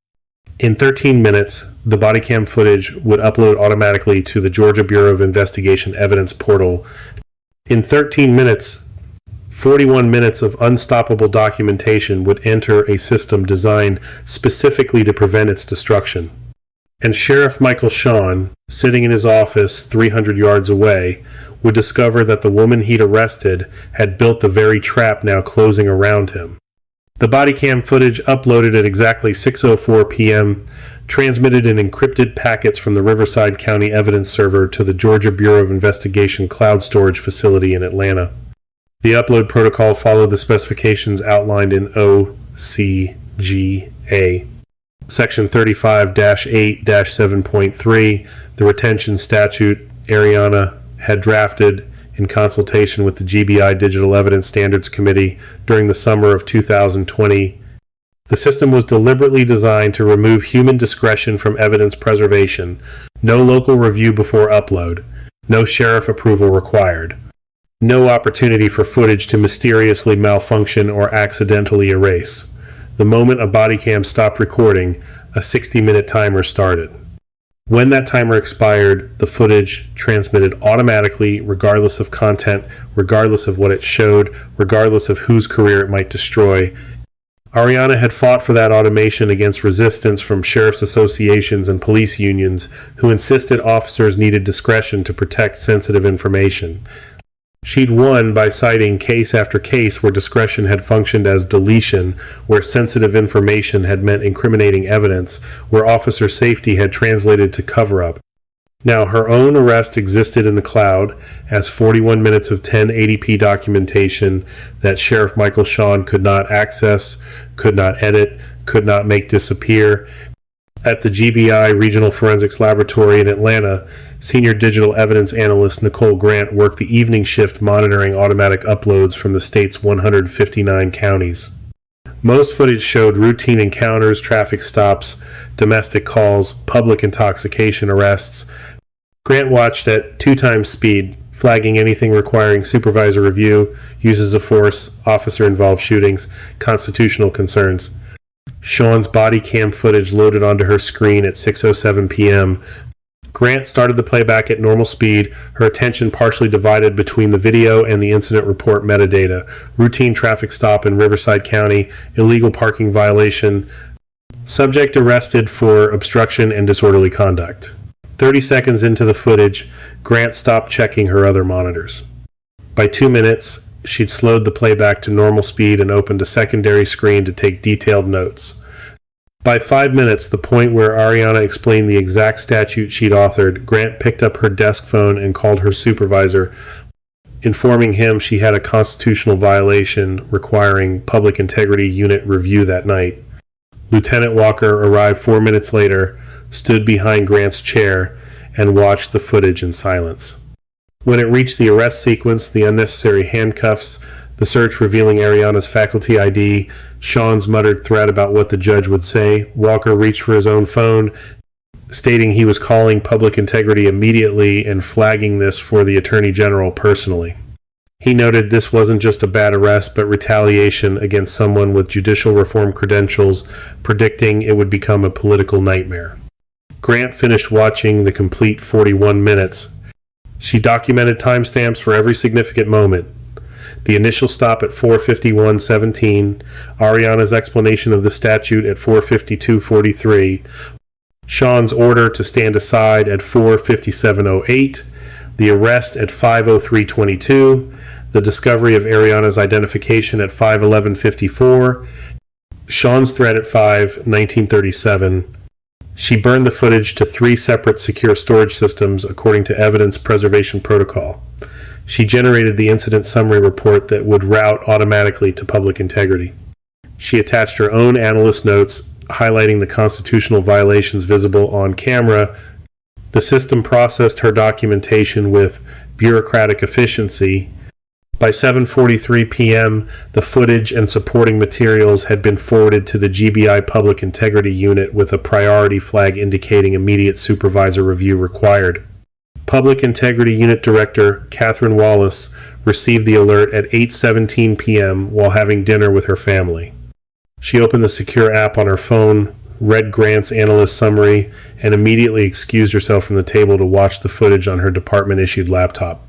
In 13 minutes, the body cam footage would upload automatically to the Georgia Bureau of Investigation evidence portal. In 13 minutes, 41 minutes of unstoppable documentation would enter a system designed specifically to prevent its destruction. And Sheriff Michael Shawn, sitting in his office 300 yards away, would discover that the woman he'd arrested had built the very trap now closing around him. The body cam footage uploaded at exactly 6:04 p.m. transmitted in encrypted packets from the Riverside County evidence server to the Georgia Bureau of Investigation cloud storage facility in Atlanta. The upload protocol followed the specifications outlined in OCGA. Section 35-8-7.3, the retention statute Ariana had drafted in consultation with the GBI Digital Evidence Standards Committee during the summer of 2020. The system was deliberately designed to remove human discretion from evidence preservation, no local review before upload, no sheriff approval required, no opportunity for footage to mysteriously malfunction or accidentally erase. The moment a body cam stopped recording, a 60-minute timer started. When that timer expired, the footage transmitted automatically, regardless of content, regardless of what it showed, regardless of whose career it might destroy. Ariana had fought for that automation against resistance from sheriff's associations and police unions who insisted officers needed discretion to protect sensitive information. She'd won by citing case after case where discretion had functioned as deletion, where sensitive information had meant incriminating evidence, where officer safety had translated to cover-up. Now, her own arrest existed in the cloud as 41 minutes of 1080p documentation that Sheriff Michael Shawn could not access, could not edit, could not make disappear. At the GBI Regional Forensics Laboratory in Atlanta, Senior Digital Evidence Analyst Nicole Grant worked the evening shift monitoring automatic uploads from the state's 159 counties. Most footage showed routine encounters, traffic stops, domestic calls, public intoxication arrests. Grant watched at 2 times speed, flagging anything requiring supervisor review, uses of force, officer-involved shootings, constitutional concerns. Shawn's body cam footage loaded onto her screen at 6:07 p.m. Grant started the playback at normal speed, her attention partially divided between the video and the incident report metadata. Routine traffic stop in Riverside County, illegal parking violation, subject arrested for obstruction and disorderly conduct. 30 seconds into the footage, Grant stopped checking her other monitors. By 2 minutes, she'd slowed the playback to normal speed and opened a secondary screen to take detailed notes. By 5 minutes, the point where Ariana explained the exact statute she'd authored, Grant picked up her desk phone and called her supervisor, informing him she had a constitutional violation requiring public integrity unit review that night. Lieutenant Walker arrived 4 minutes later, stood behind Grant's chair, and watched the footage in silence. When it reached the arrest sequence, the unnecessary handcuffs, the search revealing Ariana's faculty ID, Shawn's muttered threat about what the judge would say, Walker reached for his own phone, stating he was calling public integrity immediately and flagging this for the Attorney General personally. He noted this wasn't just a bad arrest, but retaliation against someone with judicial reform credentials, predicting it would become a political nightmare. Grant finished watching the complete 41 minutes. She documented timestamps for every significant moment. The initial stop at 4:51:17, Ariana's explanation of the statute at 4:52:43, Shawn's order to stand aside at 4:57:08, the arrest at 5:03:22, the discovery of Ariana's identification at 5:11:54, Sean's threat at 5:19:37. She burned the footage to 3 separate secure storage systems according to evidence preservation protocol. She generated the incident summary report that would route automatically to public integrity. She attached her own analyst notes highlighting the constitutional violations visible on camera. The system processed her documentation with bureaucratic efficiency. By 7:43 p.m., the footage and supporting materials had been forwarded to the GBI Public Integrity Unit with a priority flag indicating immediate supervisor review required. Public Integrity Unit Director Catherine Wallace received the alert at 8:17 p.m. while having dinner with her family. She opened the secure app on her phone, read Grant's analyst summary, and immediately excused herself from the table to watch the footage on her department-issued laptop.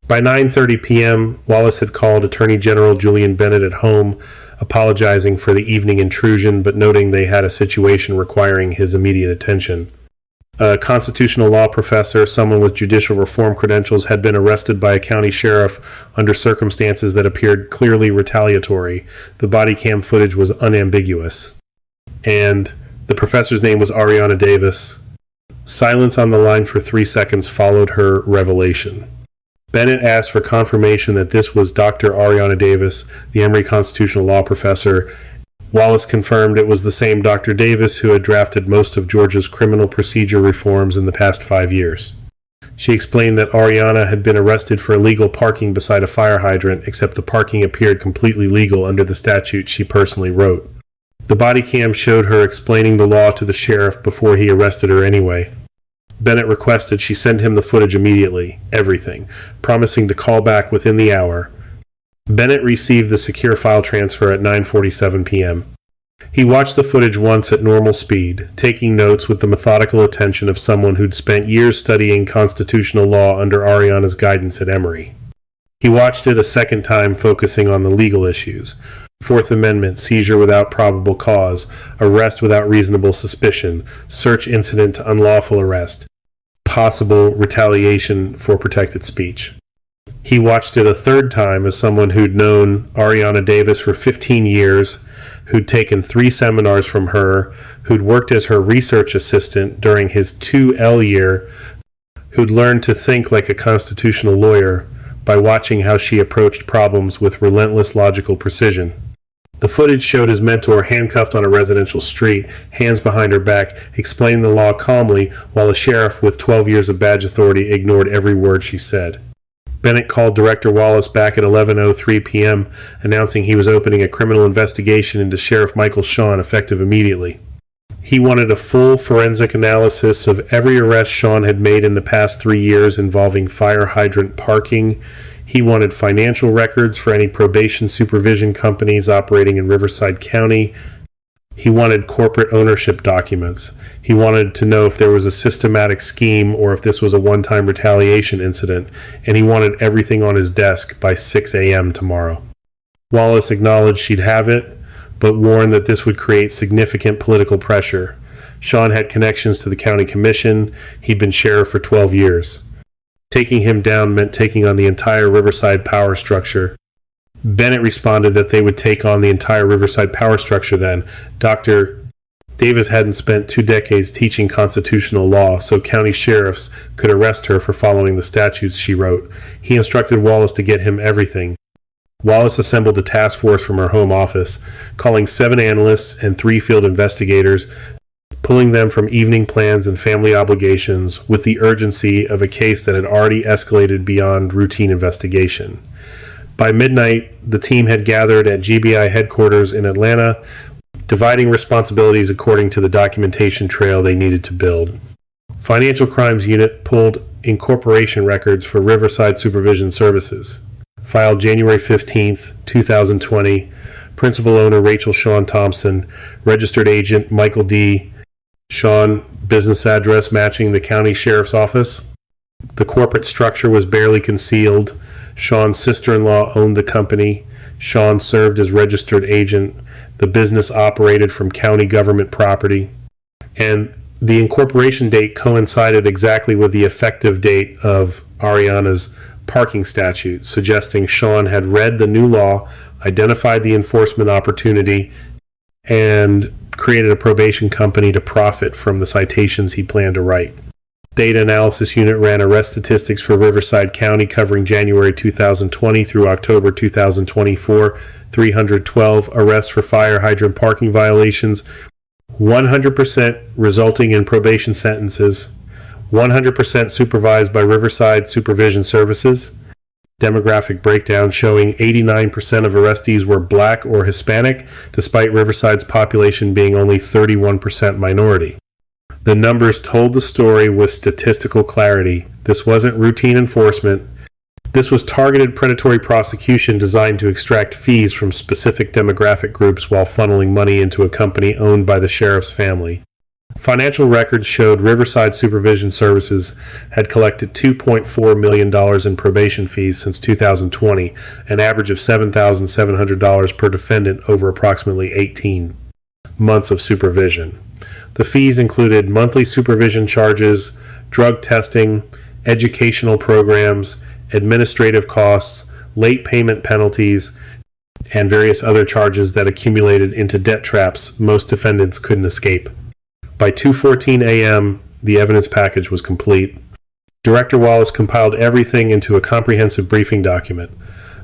By 9:30 p.m., Wallace had called Attorney General Julian Bennett at home, apologizing for the evening intrusion but noting they had a situation requiring his immediate attention. A constitutional law professor, someone with judicial reform credentials, had been arrested by a county sheriff under circumstances that appeared clearly retaliatory. The body cam footage was unambiguous. And the professor's name was Ariana Davis. Silence on the line for 3 seconds followed her revelation. Bennett asked for confirmation that this was Dr. Ariana Davis, the Emory constitutional law professor. Wallace confirmed it was the same Dr. Davis who had drafted most of Georgia's criminal procedure reforms in the past 5 years. She explained that Ariana had been arrested for illegal parking beside a fire hydrant, except the parking appeared completely legal under the statute she personally wrote. The body cam showed her explaining the law to the sheriff before he arrested her anyway. Bennett requested she send him the footage immediately, everything, promising to call back within the hour. Bennett received the secure file transfer at 9:47 p.m. He watched the footage once at normal speed, taking notes with the methodical attention of someone who'd spent years studying constitutional law under Ariana's guidance at Emory. He watched it a second time, focusing on the legal issues. Fourth Amendment, seizure without probable cause, arrest without reasonable suspicion, search incident to unlawful arrest, possible retaliation for protected speech. He watched it a third time as someone who'd known Ariana Davis for 15 years, who'd taken 3 seminars from her, who'd worked as her research assistant during his 2L year, who'd learned to think like a constitutional lawyer by watching how she approached problems with relentless logical precision. The footage showed his mentor handcuffed on a residential street, hands behind her back, explaining the law calmly, while a sheriff with 12 years of badge authority ignored every word she said. Bennett called Director Wallace back at 11:03 p.m., announcing he was opening a criminal investigation into Sheriff Michael Sean effective immediately. He wanted a full forensic analysis of every arrest Sean had made in the past 3 years involving fire hydrant parking. He wanted financial records for any probation supervision companies operating in Riverside County. He wanted corporate ownership documents. He wanted to know if there was a systematic scheme or if this was a one-time retaliation incident, and he wanted everything on his desk by 6 a.m. tomorrow. Wallace acknowledged she'd have it, but warned that this would create significant political pressure. Sean had connections to the county commission. He'd been sheriff for 12 years. Taking him down meant taking on the entire Riverside power structure. Bennett responded that they would take on the entire Riverside power structure then. Dr. Davis hadn't spent 2 decades teaching constitutional law, so county sheriffs could arrest her for following the statutes she wrote. He instructed Wallace to get him everything. Wallace assembled a task force from her home office, calling 7 analysts and 3 field investigators, pulling them from evening plans and family obligations with the urgency of a case that had already escalated beyond routine investigation. By midnight, the team had gathered at GBI headquarters in Atlanta, dividing responsibilities according to the documentation trail they needed to build. Financial Crimes Unit pulled incorporation records for Riverside Supervision Services. Filed January 15, 2020. Principal owner Rachel Sean Thompson. Registered agent Michael D. Sean, business address matching the county sheriff's office. The corporate structure was barely concealed. Sean's sister-in-law owned the company. Sean served as registered agent. The business operated from county government property. And the incorporation date coincided exactly with the effective date of Ariana's parking statute, suggesting Sean had read the new law, identified the enforcement opportunity, and created a probation company to profit from the citations he planned to write. Data Analysis Unit ran arrest statistics for Riverside County covering January 2020 through October 2024, 312 arrests for fire hydrant parking violations, 100% resulting in probation sentences, 100% supervised by Riverside Supervision Services. Demographic breakdown showing 89% of arrestees were black or Hispanic, despite Riverside's population being only 31% minority. The numbers told the story with statistical clarity. This wasn't routine enforcement. This was targeted predatory prosecution designed to extract fees from specific demographic groups while funneling money into a company owned by the sheriff's family. Financial records showed Riverside Supervision Services had collected $2.4 million in probation fees since 2020, an average of $7,700 per defendant over approximately 18 months of supervision. The fees included monthly supervision charges, drug testing, educational programs, administrative costs, late payment penalties, and various other charges that accumulated into debt traps most defendants couldn't escape. By 2:14 a.m., the evidence package was complete. Director Wallace compiled everything into a comprehensive briefing document.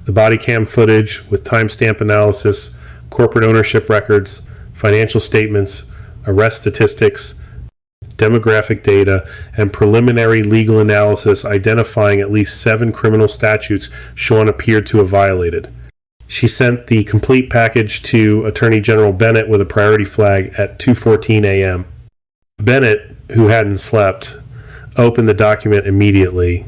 The body cam footage with timestamp analysis, corporate ownership records, financial statements, arrest statistics, demographic data, and preliminary legal analysis identifying at least 7 criminal statutes Sean appeared to have violated. She sent the complete package to Attorney General Bennett with a priority flag at 2:14 a.m. Bennett, who hadn't slept, opened the document immediately.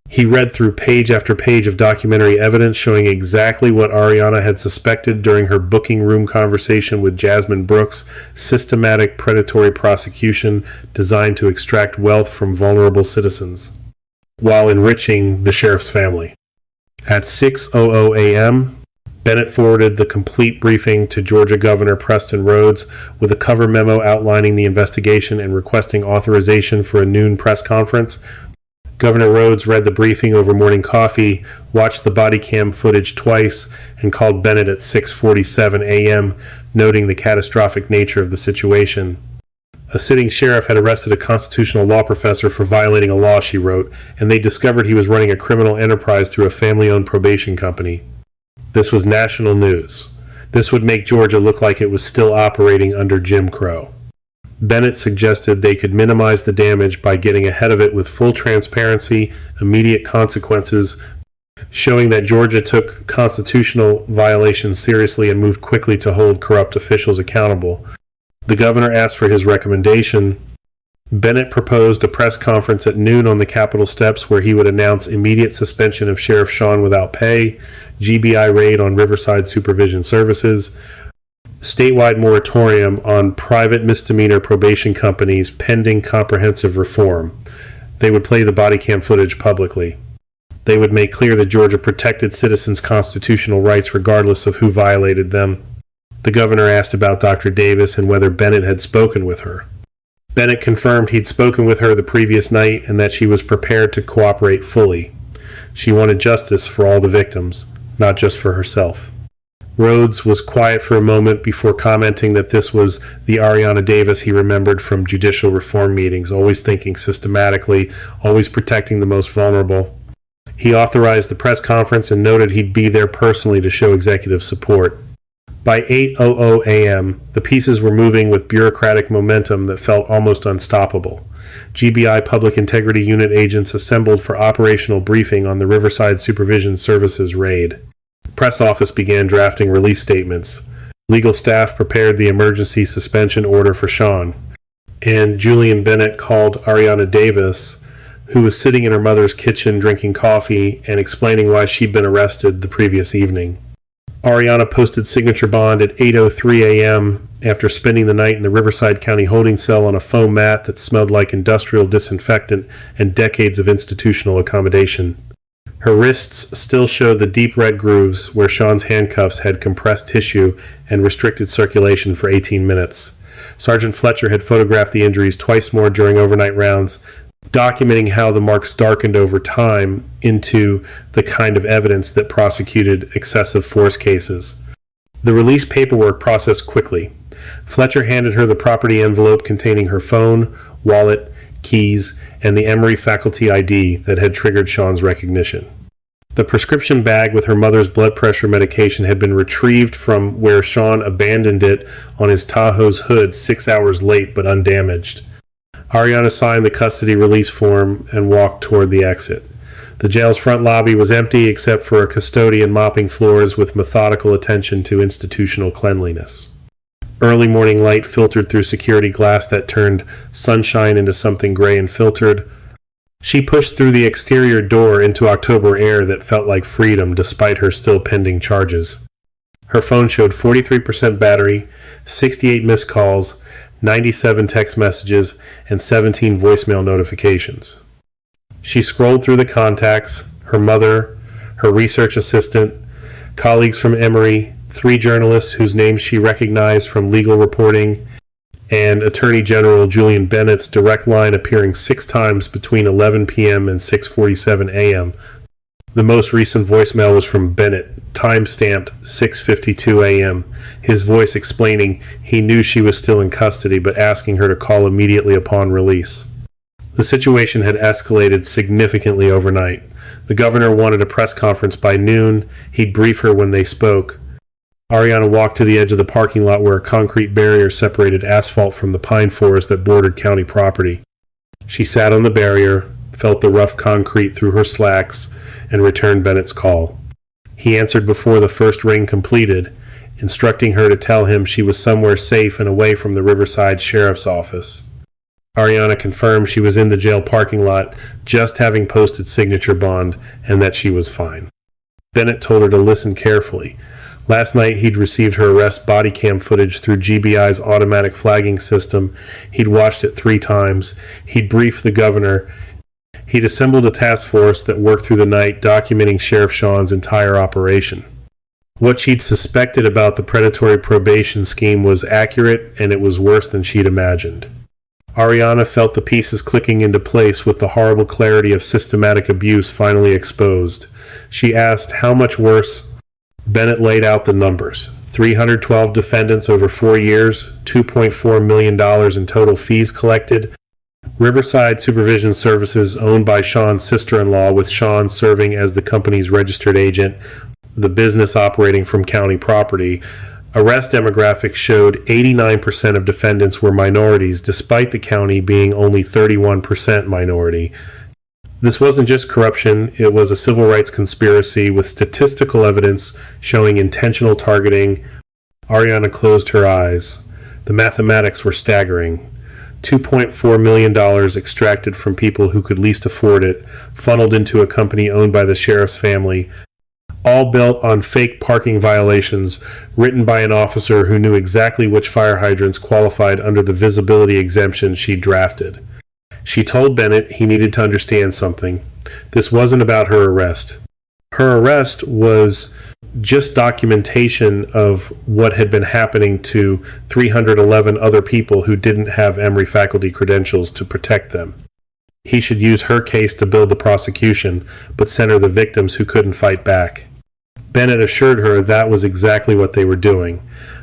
He read through page after page of documentary evidence showing exactly what Ariana had suspected during her booking room conversation with Jasmine Brooks: systematic predatory prosecution designed to extract wealth from vulnerable citizens, while enriching the sheriff's family. At 6:00 a.m., Bennett forwarded the complete briefing to Georgia Governor Preston Rhodes with a cover memo outlining the investigation and requesting authorization for a noon press conference. Governor Rhodes read the briefing over morning coffee, watched the body cam footage twice, and called Bennett at 6:47 a.m., noting the catastrophic nature of the situation. A sitting sheriff had arrested a constitutional law professor for violating a law, she wrote, and they discovered he was running a criminal enterprise through a family-owned probation company. This was national news. This would make Georgia look like it was still operating under Jim Crow. Bennett suggested they could minimize the damage by getting ahead of it with full transparency, immediate consequences, showing that Georgia took constitutional violations seriously and moved quickly to hold corrupt officials accountable. The governor asked for his recommendation. Bennett proposed a press conference at noon on the Capitol steps where he would announce immediate suspension of Sheriff Sean without pay, GBI raid on Riverside Supervision Services, statewide moratorium on private misdemeanor probation companies pending comprehensive reform. They would play the body cam footage publicly. They would make clear that Georgia protected citizens' constitutional rights regardless of who violated them. The governor asked about Dr. Davis and whether Bennett had spoken with her. Bennett confirmed he'd spoken with her the previous night and that she was prepared to cooperate fully. She wanted justice for all the victims, not just for herself. Rhodes was quiet for a moment before commenting that this was the Ariana Davis he remembered from judicial reform meetings, always thinking systematically, always protecting the most vulnerable. He authorized the press conference and noted he'd be there personally to show executive support. By 8:00 a.m., the pieces were moving with bureaucratic momentum that felt almost unstoppable. GBI Public Integrity Unit agents assembled for operational briefing on the Riverside Supervision Services raid. The press office began drafting release statements. Legal staff prepared the emergency suspension order for Sean. And Julian Bennett called Ariana Davis, who was sitting in her mother's kitchen drinking coffee and explaining why she'd been arrested the previous evening. Ariana posted signature bond at 8:03 a.m. after spending the night in the Riverside County holding cell on a foam mat that smelled like industrial disinfectant and decades of institutional accommodation. Her wrists still showed the deep red grooves where Sean's handcuffs had compressed tissue and restricted circulation for 18 minutes. Sergeant Fletcher had photographed the injuries twice more during overnight rounds. documenting how the marks darkened over time into the kind of evidence that prosecuted excessive force cases. The release paperwork processed quickly. Fletcher handed her the property envelope containing her phone, wallet, keys, and the Emory faculty ID that had triggered Sean's recognition. The prescription bag with her mother's blood pressure medication had been retrieved from where Sean abandoned it on his Tahoe's hood 6 hours late but undamaged. Ariana signed the custody release form and walked toward the exit. The jail's front lobby was empty except for a custodian mopping floors with methodical attention to institutional cleanliness. Early morning light filtered through security glass that turned sunshine into something gray and filtered. She pushed through the exterior door into October air that felt like freedom despite her still pending charges. Her phone showed 43% battery, 68 missed calls, 97 text messages, and 17 voicemail notifications. She scrolled through the contacts: her mother, her research assistant, colleagues from Emory, 3 journalists whose names she recognized from legal reporting, and Attorney General Julian Bennett's direct line appearing 6 times between 11 p.m. and 6:47 a.m. The most recent voicemail was from Bennett, time-stamped 6:52 a.m., his voice explaining he knew she was still in custody but asking her to call immediately upon release. The situation had escalated significantly overnight. The governor wanted a press conference by noon. He'd brief her when they spoke. Ariana walked to the edge of the parking lot where a concrete barrier separated asphalt from the pine forest that bordered county property. She sat on the barrier, felt the rough concrete through her slacks, and returned Bennett's call. He answered before the first ring completed, instructing her to tell him she was somewhere safe and away from the Riverside Sheriff's Office. Ariana confirmed she was in the jail parking lot, just having posted signature bond, and that she was fine. Bennett told her to listen carefully. Last night he'd received her arrest body cam footage through GBI's automatic flagging system. He'd watched it 3 times. He'd briefed the governor. He'd assembled a task force that worked through the night documenting Sheriff Sean's entire operation. What she'd suspected about the predatory probation scheme was accurate, and it was worse than she'd imagined. Ariana felt the pieces clicking into place with the horrible clarity of systematic abuse finally exposed. She asked how much worse. Bennett laid out the numbers. 312 defendants over 4 years, $2.4 million in total fees collected. Riverside Supervision Services, owned by Sean's sister-in-law, with Sean serving as the company's registered agent, the business operating from county property. Arrest demographics showed 89% of defendants were minorities, despite the county being only 31% minority. This wasn't just corruption, it was a civil rights conspiracy with statistical evidence showing intentional targeting. Ariana closed her eyes. The mathematics were staggering. $2.4 million extracted from people who could least afford it, funneled into a company owned by the sheriff's family, all built on fake parking violations written by an officer who knew exactly which fire hydrants qualified under the visibility exemption she drafted. She told Bennett he needed to understand something. This wasn't about her arrest. Her arrest was just documentation of what had been happening to 311 other people who didn't have Emory faculty credentials to protect them. He should use her case to build the prosecution, but center the victims who couldn't fight back. Bennett assured her that was exactly what they were doing.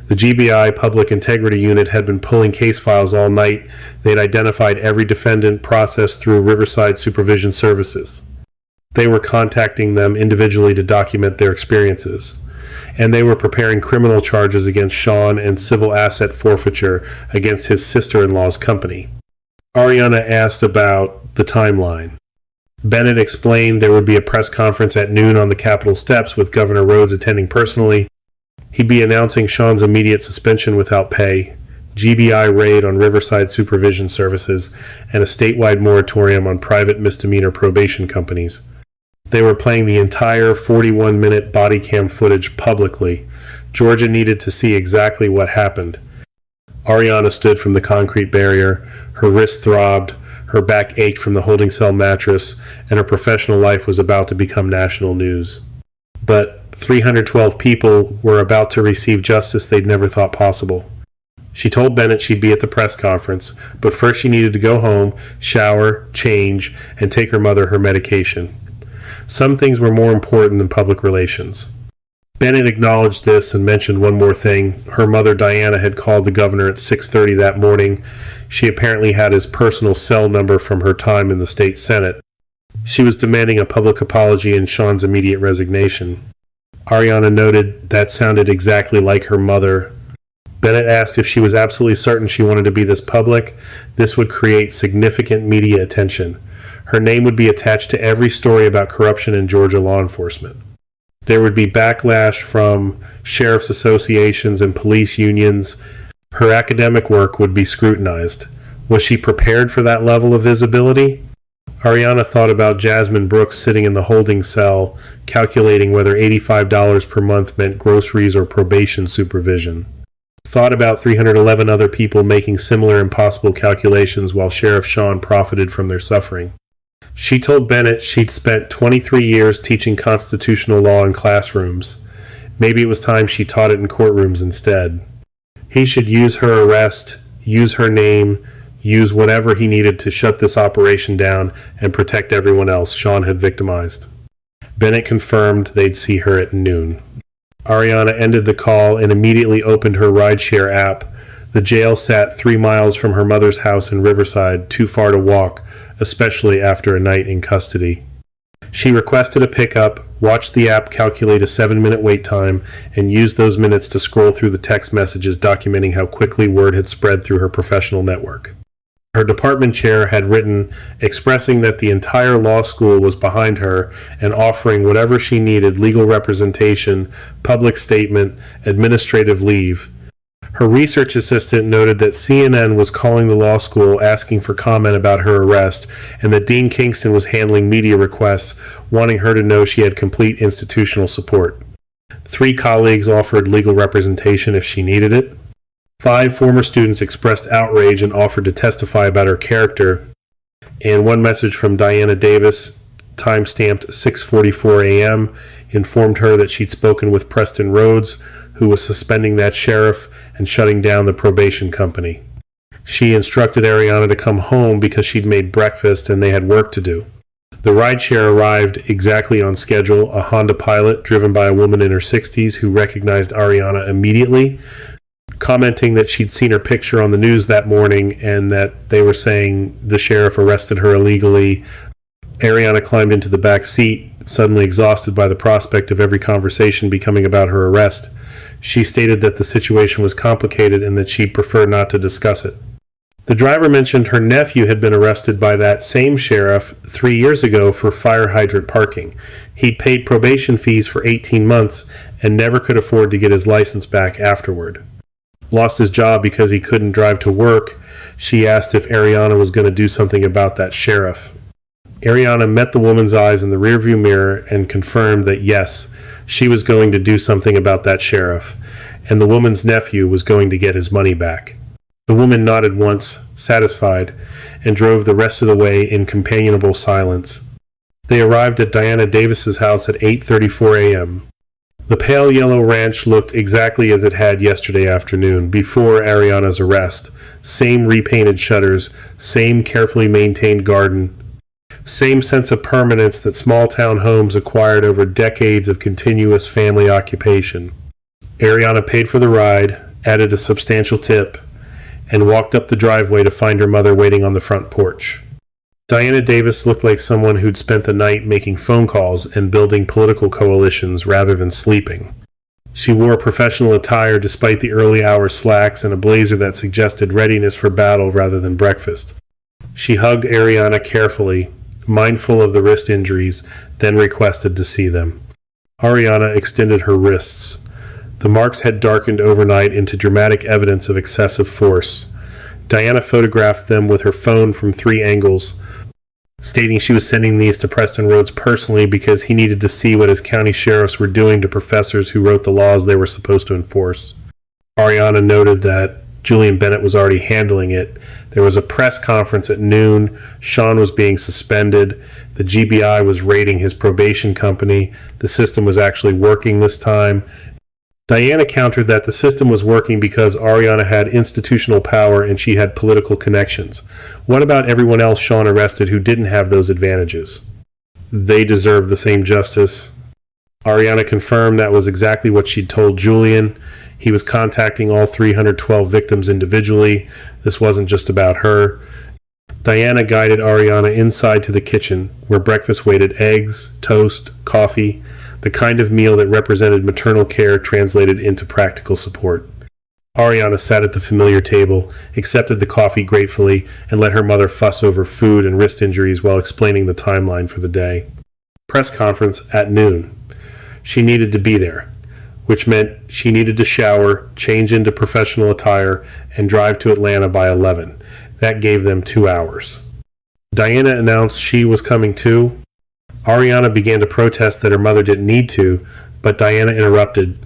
The GBI Public Integrity Unit had been pulling case files all night. They'd identified every defendant processed through Riverside Supervision Services. They were contacting them individually to document their experiences. And they were preparing criminal charges against Sean and civil asset forfeiture against his sister-in-law's company. Ariana asked about the timeline. Bennett explained there would be a press conference at noon on the Capitol steps with Governor Rhodes attending personally. He'd be announcing Sean's immediate suspension without pay, GBI raid on Riverside Supervision Services, and a statewide moratorium on private misdemeanor probation companies. They were playing the entire 41-minute body cam footage publicly. Georgia needed to see exactly what happened. Ariana stood from the concrete barrier. Her wrist throbbed. Her back ached from the holding cell mattress, and her professional life was about to become national news. But 312 people were about to receive justice they'd never thought possible. She told Bennett she'd be at the press conference, but first she needed to go home, shower, change, and take her mother her medication. Some things were more important than public relations. Bennett acknowledged this and mentioned one more thing. Her mother, Diana, had called the governor at 6:30 that morning. She apparently had his personal cell number from her time in the state senate. She was demanding a public apology and Sean's immediate resignation. Ariana noted that sounded exactly like her mother. Bennett asked if she was absolutely certain she wanted to be this public. This would create significant media attention. Her name would be attached to every story about corruption in Georgia law enforcement. There would be backlash from sheriff's associations and police unions. Her academic work would be scrutinized. Was she prepared for that level of visibility? Ariana thought about Jasmine Brooks sitting in the holding cell, calculating whether $85 per month meant groceries or probation supervision. Thought about 311 other people making similar impossible calculations while Sheriff Sean profited from their suffering. She told Bennett she'd spent 23 years teaching constitutional law in classrooms. Maybe it was time she taught it in courtrooms instead. He should use her arrest, use her name, use whatever he needed to shut this operation down and protect everyone else Sean had victimized. Bennett confirmed they'd see her at noon. Ariana ended the call and immediately opened her rideshare app. The jail sat 3 miles from her mother's house in Riverside, too far to walk, especially after a night in custody. She requested a pickup, watched the app calculate a 7-minute wait time, and used those minutes to scroll through the text messages documenting how quickly word had spread through her professional network. Her department chair had written, expressing that the entire law school was behind her and offering whatever she needed: legal representation, public statement, administrative leave. Her research assistant noted that CNN was calling the law school asking for comment about her arrest, and that Dean Kingston was handling media requests, wanting her to know she had complete institutional support. 3 colleagues offered legal representation if she needed it. 5 former students expressed outrage and offered to testify about her character. And one message from Diana Davis, time-stamped 6:44 a.m., informed her that she'd spoken with Preston Rhodes, who was suspending that sheriff and shutting down the probation company. She instructed Ariana to come home because she'd made breakfast and they had work to do. The rideshare arrived exactly on schedule, a Honda Pilot driven by a woman in her 60s who recognized Ariana immediately, commenting that she'd seen her picture on the news that morning and that they were saying the sheriff arrested her illegally. Ariana climbed into the back seat, suddenly exhausted by the prospect of every conversation becoming about her arrest. She stated that the situation was complicated and that she'd prefer not to discuss it. The driver mentioned her nephew had been arrested by that same sheriff 3 years ago for fire hydrant parking. He'd paid probation fees for 18 months and never could afford to get his license back afterward. Lost his job because he couldn't drive to work. She asked if Ariana was going to do something about that sheriff. Ariana met the woman's eyes in the rearview mirror and confirmed that yes, she was going to do something about that sheriff, and the woman's nephew was going to get his money back. The woman nodded once, satisfied, and drove the rest of the way in companionable silence. They arrived at Diana Davis's house at 8:34 a.m. The pale yellow ranch looked exactly as it had yesterday afternoon, before Ariana's arrest. Same repainted shutters, same carefully maintained garden, same sense of permanence that small-town homes acquired over decades of continuous family occupation. Ariana paid for the ride, added a substantial tip, and walked up the driveway to find her mother waiting on the front porch. Diana Davis looked like someone who'd spent the night making phone calls and building political coalitions rather than sleeping. She wore professional attire despite the early hour slacks and a blazer that suggested readiness for battle rather than breakfast. She hugged Ariana carefully, mindful of the wrist injuries, then requested to see them. Ariana extended her wrists. The marks had darkened overnight into dramatic evidence of excessive force. Diana photographed them with her phone from 3 angles, stating she was sending these to Preston Rhodes personally because he needed to see what his county sheriffs were doing to professors who wrote the laws they were supposed to enforce. Ariana noted that Julian Bennett was already handling it. There was a press conference at noon. Sean was being suspended. The GBI was raiding his probation company. The system was actually working this time. Diana countered that the system was working because Ariana had institutional power and she had political connections. What about everyone else Sean arrested who didn't have those advantages? They deserve the same justice. Ariana confirmed that was exactly what she'd told Julian. He was contacting all 312 victims individually. This wasn't just about her. Diana guided Ariana inside to the kitchen, where breakfast waited: eggs, toast, coffee, the kind of meal that represented maternal care translated into practical support. Ariana sat at the familiar table, accepted the coffee gratefully, and let her mother fuss over food and wrist injuries while explaining the timeline for the day. Press conference at noon. She needed to be there, which meant she needed to shower, change into professional attire, and drive to Atlanta by 11. That gave them 2 hours. Diana announced she was coming too. Ariana began to protest that her mother didn't need to, but Diana interrupted.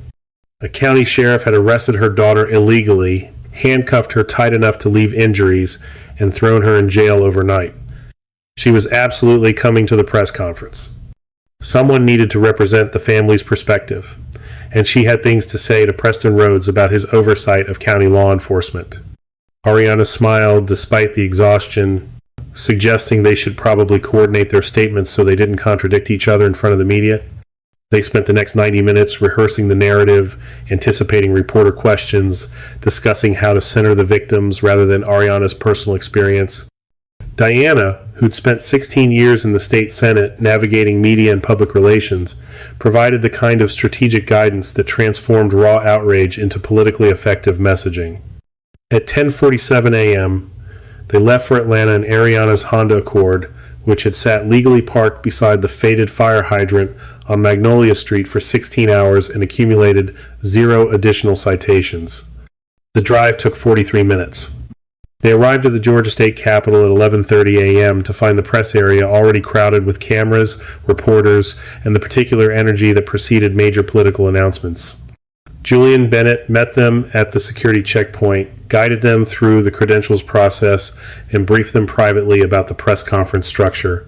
A county sheriff had arrested her daughter illegally, handcuffed her tight enough to leave injuries, and thrown her in jail overnight. She was absolutely coming to the press conference. Someone needed to represent the family's perspective, and she had things to say to Preston Rhodes about his oversight of county law enforcement. Ariana smiled despite the exhaustion, suggesting they should probably coordinate their statements so they didn't contradict each other in front of the media. They spent the next 90 minutes rehearsing the narrative, anticipating reporter questions, discussing how to center the victims rather than Ariana's personal experience. Diana, who'd spent 16 years in the state Senate navigating media and public relations, provided the kind of strategic guidance that transformed raw outrage into politically effective messaging. At 10:47 a.m., they left for Atlanta in Ariana's Honda Accord, which had sat legally parked beside the faded fire hydrant on Magnolia Street for 16 hours and accumulated 0 additional citations. The drive took 43 minutes. They arrived at the Georgia State Capitol at 11:30 a.m. to find the press area already crowded with cameras, reporters, and the particular energy that preceded major political announcements. Julian Bennett met them at the security checkpoint, guided them through the credentials process, and briefed them privately about the press conference structure.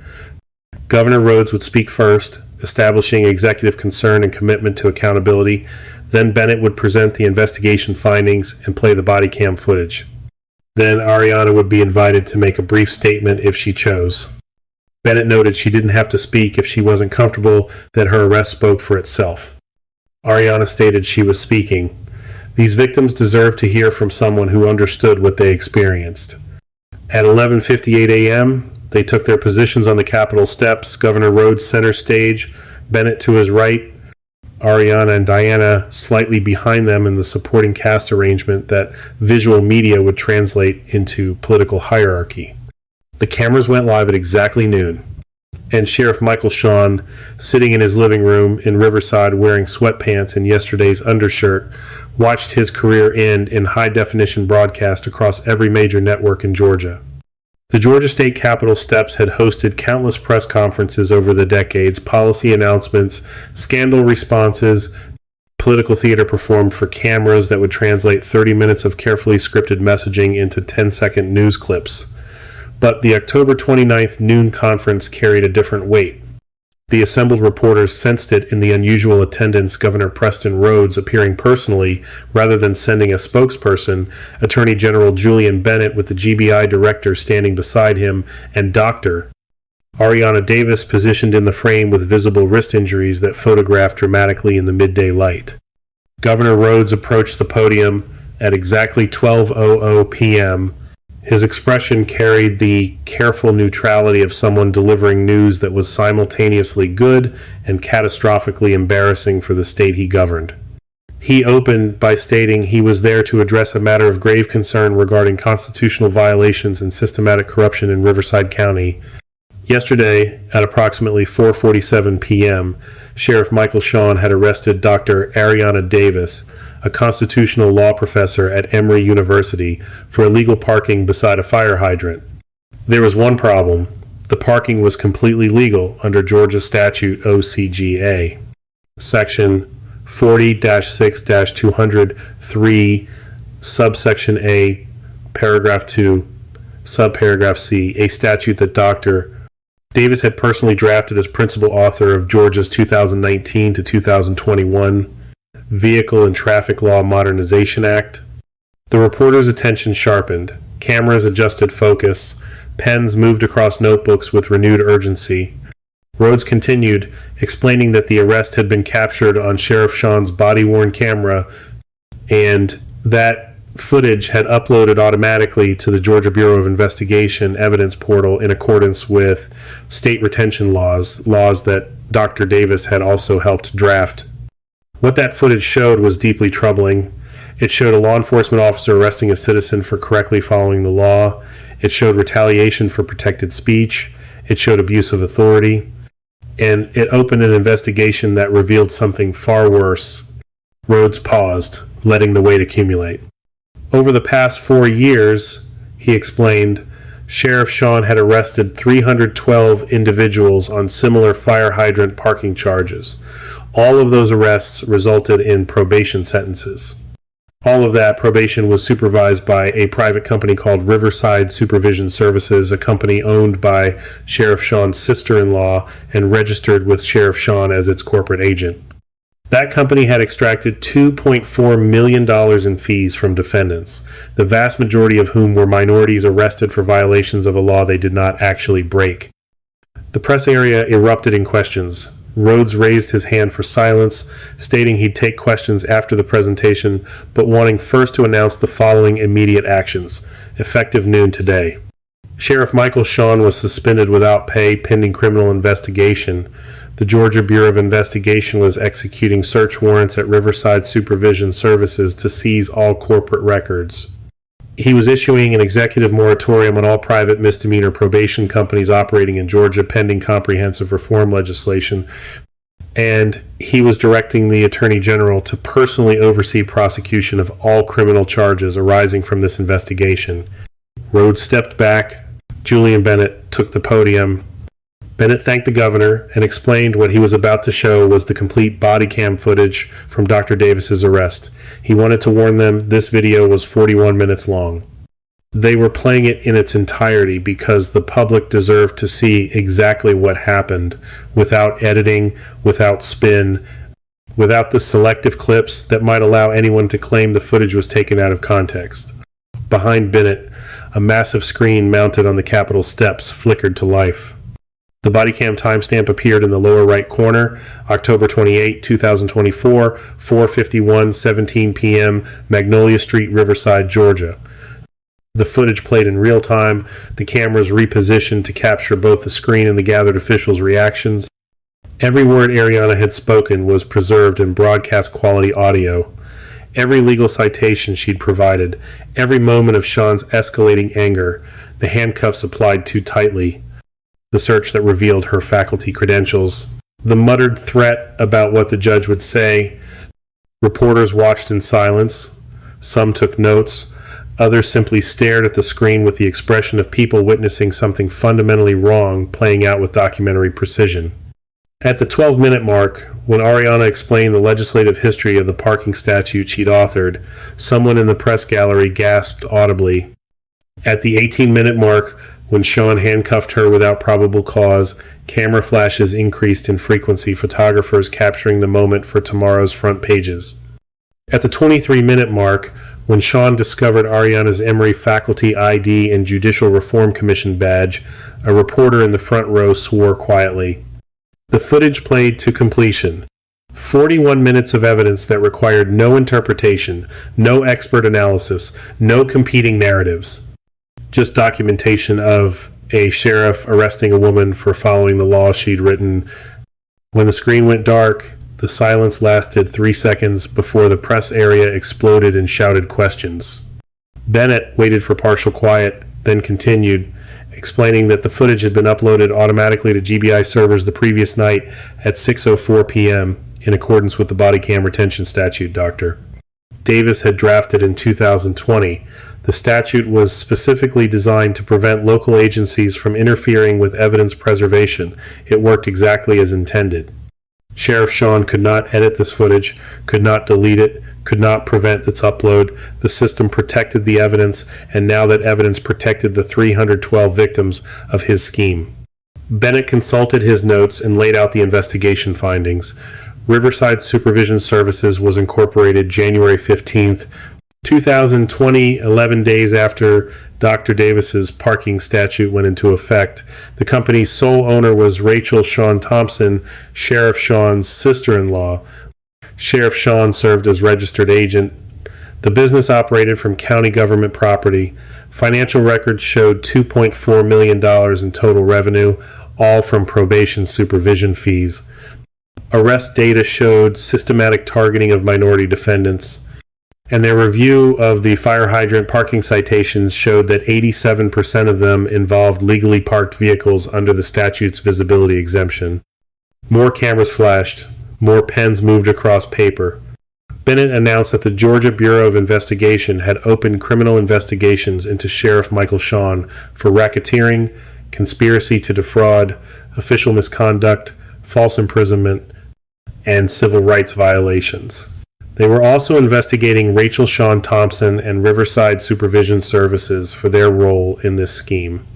Governor Rhodes would speak first, establishing executive concern and commitment to accountability. Then Bennett would present the investigation findings and play the body cam footage. Then Ariana would be invited to make a brief statement if she chose. Bennett noted she didn't have to speak if she wasn't comfortable, that her arrest spoke for itself. Ariana stated she was speaking. These victims deserved to hear from someone who understood what they experienced. At 11:58 a.m., they took their positions on the Capitol steps, Governor Rhodes center stage, Bennett to his right, Ariana and Diana slightly behind them in the supporting cast arrangement that visual media would translate into political hierarchy. The cameras went live at exactly noon, and Sheriff Michael Shawn, sitting in his living room in Riverside wearing sweatpants and yesterday's undershirt, watched his career end in high-definition broadcast across every major network in Georgia. The Georgia State Capitol steps had hosted countless press conferences over the decades, policy announcements, scandal responses, political theater performed for cameras that would translate 30 minutes of carefully scripted messaging into 10-second news clips. But the October 29th noon conference carried a different weight. The assembled reporters sensed it in the unusual attendance, Governor Preston Rhodes appearing personally rather than sending a spokesperson, Attorney General Julian Bennett with the GBI director standing beside him, and Dr. Ariana Davis positioned in the frame with visible wrist injuries that photographed dramatically in the midday light. Governor Rhodes approached the podium at exactly 12:00 p.m., His expression carried the careful neutrality of someone delivering news that was simultaneously good and catastrophically embarrassing for the state he governed. He opened by stating he was there to address a matter of grave concern regarding constitutional violations and systematic corruption in Riverside County. Yesterday, at approximately 4:47 p.m., Sheriff Michael Shawn had arrested Dr. Ariana Davis, a constitutional law professor at Emory University, for illegal parking beside a fire hydrant. There was one problem. The parking was completely legal under Georgia Statute OCGA. Section 40-6-203, subsection A, paragraph 2, subparagraph C, a statute that Dr. Davis had personally drafted as principal author of Georgia's 2019 to 2021 Vehicle and Traffic Law Modernization Act. The reporter's attention sharpened. Cameras adjusted focus. Pens moved across notebooks with renewed urgency. Rhodes continued, explaining that the arrest had been captured on Sheriff Sean's body-worn camera and that footage had uploaded automatically to the Georgia Bureau of Investigation evidence portal in accordance with state retention laws that Dr. Davis had also helped draft. What that footage showed was deeply troubling. It showed a law enforcement officer arresting a citizen for correctly following the law. It showed retaliation for protected speech. It showed abuse of authority. And it opened an investigation that revealed something far worse. Rhodes paused, letting the weight accumulate. Over the past 4 years, he explained, Sheriff Sean had arrested 312 individuals on similar fire hydrant parking charges. All of those arrests resulted in probation sentences. All of that probation was supervised by a private company called Riverside Supervision Services, a company owned by Sheriff Sean's sister-in-law and registered with Sheriff Sean as its corporate agent. That company had extracted $2.4 million in fees from defendants, the vast majority of whom were minorities arrested for violations of a law they did not actually break. The press area erupted in questions. Rhodes raised his hand for silence, stating he'd take questions after the presentation, but wanting first to announce the following immediate actions, effective noon today. Sheriff Michael Sean was suspended without pay pending criminal investigation. The Georgia Bureau of Investigation was executing search warrants at Riverside Supervision Services to seize all corporate records. He was issuing an executive moratorium on all private misdemeanor probation companies operating in Georgia pending comprehensive reform legislation, and he was directing the Attorney General to personally oversee prosecution of all criminal charges arising from this investigation. Rhodes stepped back. Julian Bennett took the podium. Bennett thanked the governor and explained what he was about to show was the complete body cam footage from Dr. Davis's arrest. He wanted to warn them this video was 41 minutes long. They were playing it in its entirety because the public deserved to see exactly what happened without editing, without spin, without the selective clips that might allow anyone to claim the footage was taken out of context. Behind Bennett, a massive screen mounted on the Capitol steps flickered to life. The bodycam timestamp appeared in the lower right corner, October 28, 2024, 4:51:17 p.m., Magnolia Street, Riverside, Georgia. The footage played in real time, the cameras repositioned to capture both the screen and the gathered officials' reactions. Every word Ariana had spoken was preserved in broadcast quality audio. Every legal citation she'd provided, every moment of Sean's escalating anger, the handcuffs applied too tightly, the search that revealed her faculty credentials, the muttered threat about what the judge would say. Reporters watched in silence. Some took notes. Others simply stared at the screen with the expression of people witnessing something fundamentally wrong playing out with documentary precision. At the 12-minute mark, when Ariana explained the legislative history of the parking statute she'd authored, someone in the press gallery gasped audibly. At the 18-minute mark, when Sean handcuffed her without probable cause, camera flashes increased in frequency, photographers capturing the moment for tomorrow's front pages. At the 23-minute mark, when Sean discovered Ariana's Emory Faculty ID and Judicial Reform Commission badge, a reporter in the front row swore quietly. The footage played to completion. 41 minutes of evidence that required no interpretation, no expert analysis, no competing narratives. Just documentation of a sheriff arresting a woman for following the law she'd written. When the screen went dark, the silence lasted 3 seconds before the press area exploded in shouted questions. Bennett waited for partial quiet, then continued, explaining that the footage had been uploaded automatically to GBI servers the previous night at 6:04 p.m. in accordance with the body cam retention statute, Doctor. Davis had drafted in 2020. The statute was specifically designed to prevent local agencies from interfering with evidence preservation. It worked exactly as intended. Sheriff Sean could not edit this footage, could not delete it, could not prevent its upload. The system protected the evidence, and now that evidence protected the 312 victims of his scheme. Bennett consulted his notes and laid out the investigation findings. Riverside Supervision Services was incorporated January 15th, 2020, 11 days after Dr. Davis's parking statute went into effect. The company's sole owner was Rachel Shawn Thompson, Sheriff Shawn's sister-in-law. Sheriff Shawn served as registered agent. The business operated from county government property. Financial records showed $2.4 million in total revenue, all from probation supervision fees. Arrest data showed systematic targeting of minority defendants. And their review of the fire hydrant parking citations showed that 87% of them involved legally parked vehicles under the statute's visibility exemption. More cameras flashed. More pens moved across paper. Bennett announced that the Georgia Bureau of Investigation had opened criminal investigations into Sheriff Michael Shawn for racketeering, conspiracy to defraud, official misconduct, false imprisonment, and civil rights violations. They were also investigating Rachel Shawn Thompson and Riverside Supervision Services for their role in this scheme.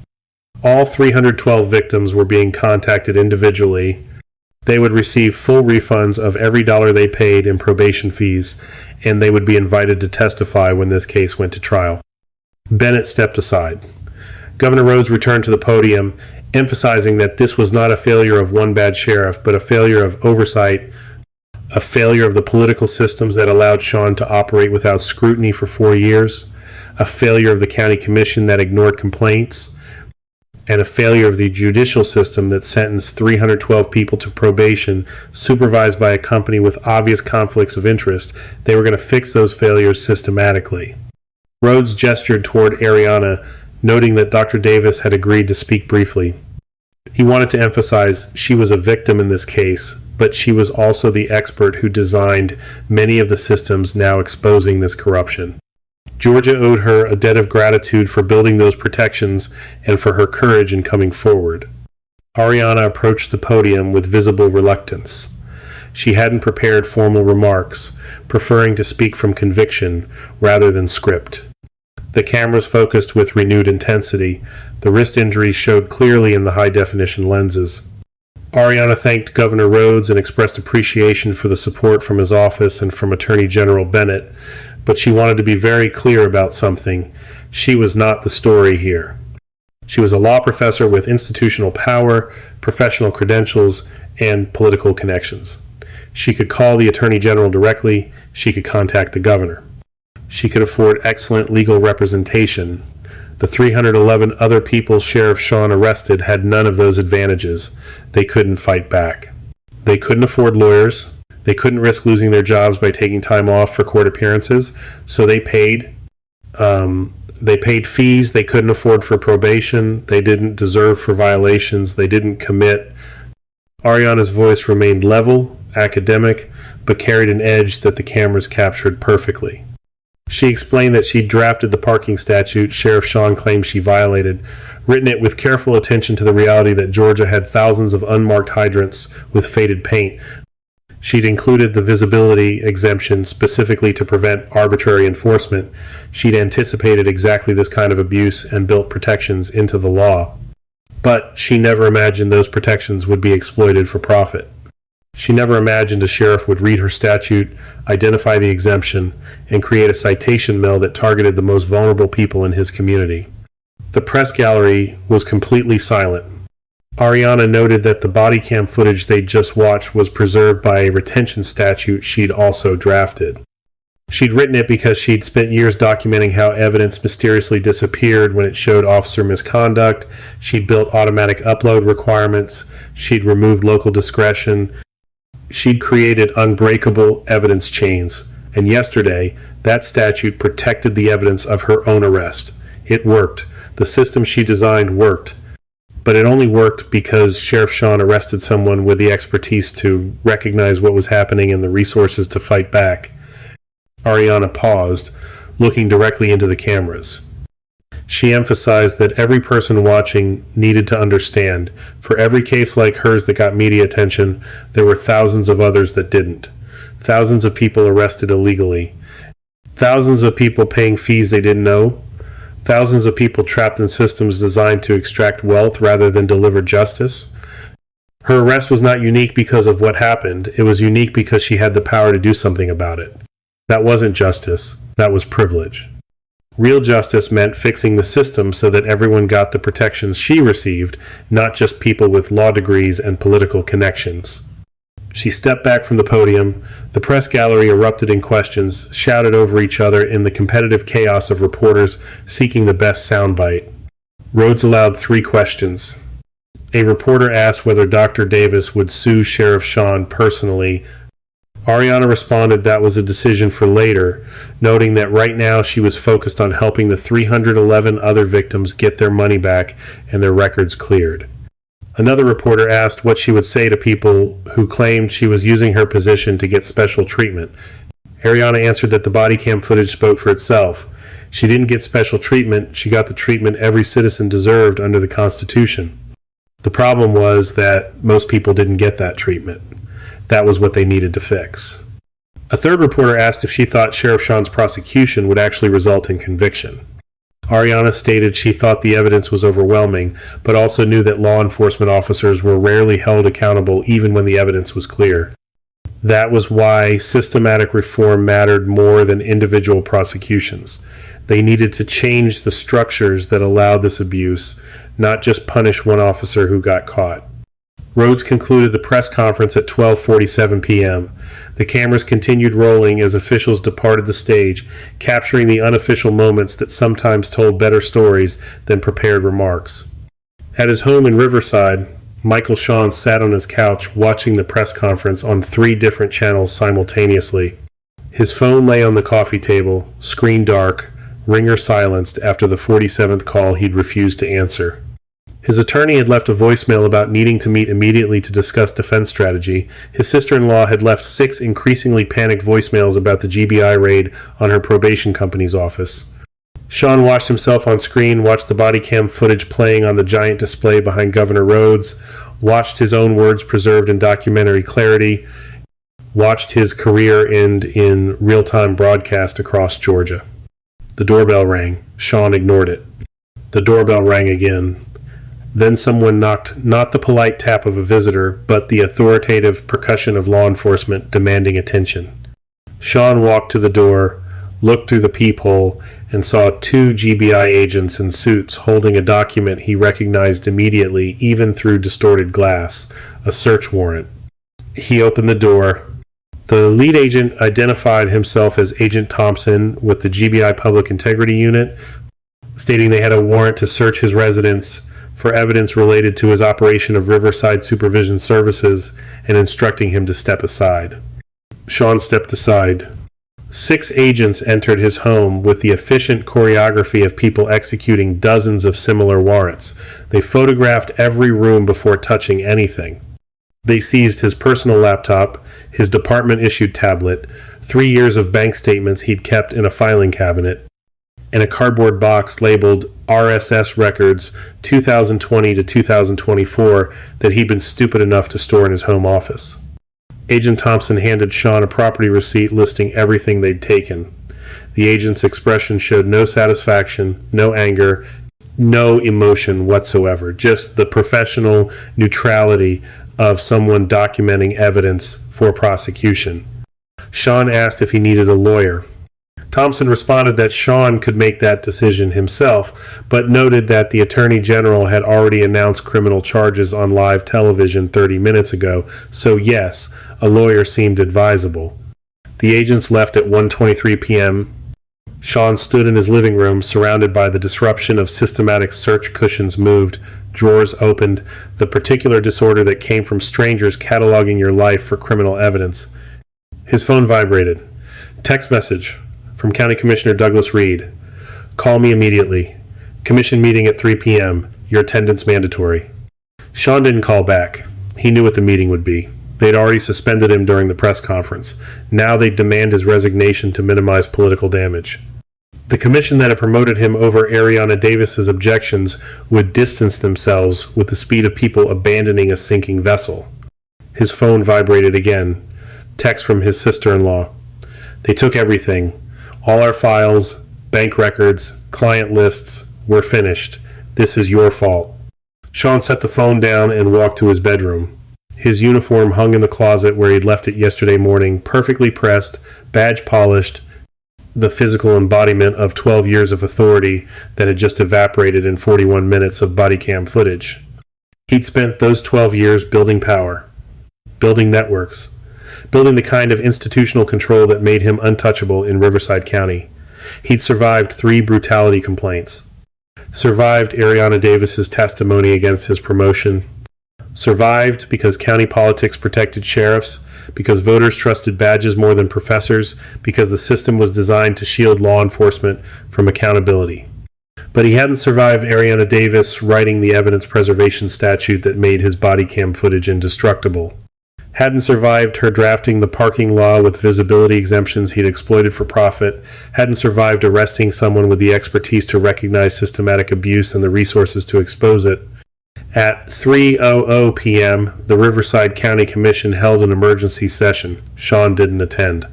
All 312 victims were being contacted individually. They would receive full refunds of every dollar they paid in probation fees, and they would be invited to testify when this case went to trial. Bennett stepped aside. Governor Rhodes returned to the podium, emphasizing that this was not a failure of one bad sheriff, but a failure of oversight, a failure of the political systems that allowed Shawn to operate without scrutiny for 4 years, a failure of the county commission that ignored complaints, and a failure of the judicial system that sentenced 312 people to probation supervised by a company with obvious conflicts of interest. They were going to fix those failures systematically. Rhodes gestured toward Ariana, noting that Dr. Davis had agreed to speak briefly. He wanted to emphasize she was a victim in this case, but she was also the expert who designed many of the systems now exposing this corruption. Georgia owed her a debt of gratitude for building those protections and for her courage in coming forward. Ariana approached the podium with visible reluctance. She hadn't prepared formal remarks, preferring to speak from conviction rather than script. The cameras focused with renewed intensity. The wrist injuries showed clearly in the high-definition lenses. Ariana thanked Governor Rhodes and expressed appreciation for the support from his office and from Attorney General Bennett, but she wanted to be very clear about something. She was not the story here. She was a law professor with institutional power, professional credentials, and political connections. She could call the Attorney General directly. She could contact the governor. She could afford excellent legal representation. The 311 other people Sheriff Shawn arrested had none of those advantages. They couldn't fight back. They couldn't afford lawyers. They couldn't risk losing their jobs by taking time off for court appearances, so they paid fees they couldn't afford for probation. They didn't deserve for violations. They didn't commit. Ariana's voice remained level, academic, but carried an edge that the cameras captured perfectly. She explained that she'd drafted the parking statute Sheriff Shawn claimed she violated, written it with careful attention to the reality that Georgia had thousands of unmarked hydrants with faded paint. She'd included the visibility exemption specifically to prevent arbitrary enforcement. She'd anticipated exactly this kind of abuse and built protections into the law. But she never imagined those protections would be exploited for profit. She never imagined a sheriff would read her statute, identify the exemption, and create a citation mill that targeted the most vulnerable people in his community. The press gallery was completely silent. Ariana noted that the body cam footage they'd just watched was preserved by a retention statute she'd also drafted. She'd written it because she'd spent years documenting how evidence mysteriously disappeared when it showed officer misconduct. She'd built automatic upload requirements. She'd removed local discretion. She'd created unbreakable evidence chains. And yesterday, that statute protected the evidence of her own arrest. It worked. The system she designed worked. But it only worked because Sheriff Shawn arrested someone with the expertise to recognize what was happening and the resources to fight back. Ariana paused, looking directly into the cameras. She emphasized that every person watching needed to understand. For every case like hers that got media attention, there were thousands of others that didn't. Thousands of people arrested illegally. Thousands of people paying fees they didn't know. Thousands of people trapped in systems designed to extract wealth rather than deliver justice. Her arrest was not unique because of what happened. It was unique because she had the power to do something about it. That wasn't justice. That was privilege. Real justice meant fixing the system so that everyone got the protections she received, not just people with law degrees and political connections. She stepped back from the podium. The press gallery erupted in questions, shouted over each other in the competitive chaos of reporters seeking the best soundbite. Rhodes allowed 3 questions. A reporter asked whether Dr. Davis would sue Sheriff Sean personally. Ariana responded that was a decision for later, noting that right now she was focused on helping the 311 other victims get their money back and their records cleared. Another reporter asked what she would say to people who claimed she was using her position to get special treatment. Ariana answered that the body cam footage spoke for itself. She didn't get special treatment, she got the treatment every citizen deserved under the Constitution. The problem was that most people didn't get that treatment. That was what they needed to fix. A third reporter asked if she thought Sheriff Sean's prosecution would actually result in conviction. Ariana stated she thought the evidence was overwhelming, but also knew that law enforcement officers were rarely held accountable even when the evidence was clear. That was why systematic reform mattered more than individual prosecutions. They needed to change the structures that allowed this abuse, not just punish one officer who got caught. Rhodes concluded the press conference at 12:47 p.m. The cameras continued rolling as officials departed the stage, capturing the unofficial moments that sometimes told better stories than prepared remarks. At his home in Riverside, Michael Sean sat on his couch watching the press conference on 3 different channels simultaneously. His phone lay on the coffee table, screen dark, ringer silenced after the 47th call he'd refused to answer. His attorney had left a voicemail about needing to meet immediately to discuss defense strategy. His sister-in-law had left 6 increasingly panicked voicemails about the GBI raid on her probation company's office. Sean watched himself on screen, watched the body cam footage playing on the giant display behind Governor Rhodes, watched his own words preserved in documentary clarity, watched his career end in real-time broadcast across Georgia. The doorbell rang. Sean ignored it. The doorbell rang again. Then someone knocked, not the polite tap of a visitor, but the authoritative percussion of law enforcement demanding attention. Sean walked to the door, looked through the peephole, and saw 2 GBI agents in suits holding a document he recognized immediately, even through distorted glass, a search warrant. He opened the door. The lead agent identified himself as Agent Thompson with the GBI Public Integrity Unit, stating they had a warrant to search his residence for evidence related to his operation of Riverside Supervision Services and instructing him to step aside. Sean stepped aside. 6 agents entered his home with the efficient choreography of people executing dozens of similar warrants. They photographed every room before touching anything. They seized his personal laptop, his department-issued tablet, 3 years of bank statements he'd kept in a filing cabinet, and a cardboard box labeled RSS Records 2020 to 2024 that he'd been stupid enough to store in his home office. Agent Thompson handed Sean a property receipt listing everything they'd taken. The agent's expression showed no satisfaction, no anger, no emotion whatsoever, just the professional neutrality of someone documenting evidence for prosecution. Sean asked if he needed a lawyer. Thompson responded that Sean could make that decision himself, but noted that the Attorney General had already announced criminal charges on live television 30 minutes ago, so yes, a lawyer seemed advisable. The agents left at 1:23 p.m. Sean stood in his living room, surrounded by the disruption of systematic search. Cushions moved, drawers opened, the particular disorder that came from strangers cataloging your life for criminal evidence. His phone vibrated. Text message from County Commissioner Douglas Reed. Call me immediately. Commission meeting at 3 p.m. Your attendance mandatory. Sean didn't call back. He knew what the meeting would be. They'd already suspended him during the press conference. Now they'd demand his resignation to minimize political damage. The commission that had promoted him over Ariana Davis's objections would distance themselves with the speed of people abandoning a sinking vessel. His phone vibrated again. Text from his sister-in-law. They took everything. All our files, bank records, client lists, we're finished. This is your fault. Sean set the phone down and walked to his bedroom. His uniform hung in the closet where he'd left it yesterday morning, perfectly pressed, badge polished, the physical embodiment of 12 years of authority that had just evaporated in 41 minutes of body cam footage. He'd spent those 12 years building power, building networks, building the kind of institutional control that made him untouchable in Riverside County. He'd survived 3 brutality complaints, survived Ariana Davis's testimony against his promotion, survived because county politics protected sheriffs, because voters trusted badges more than professors, because the system was designed to shield law enforcement from accountability. But he hadn't survived Ariana Davis writing the evidence preservation statute that made his body cam footage indestructible. Hadn't survived her drafting the parking law with visibility exemptions he'd exploited for profit. Hadn't survived arresting someone with the expertise to recognize systematic abuse and the resources to expose it. At 3:00 p.m., the Riverside County Commission held an emergency session. Sean didn't attend.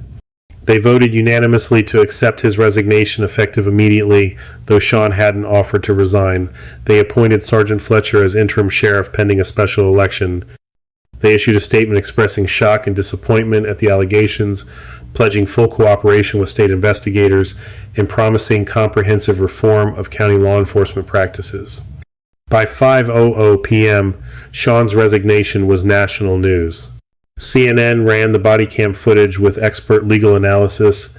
They voted unanimously to accept his resignation effective immediately, though Sean hadn't offered to resign. They appointed Sergeant Fletcher as interim sheriff pending a special election. They issued a statement expressing shock and disappointment at the allegations, pledging full cooperation with state investigators, and promising comprehensive reform of county law enforcement practices. By 5:00 p.m., Sean's resignation was national news. CNN ran the body cam footage with expert legal analysis.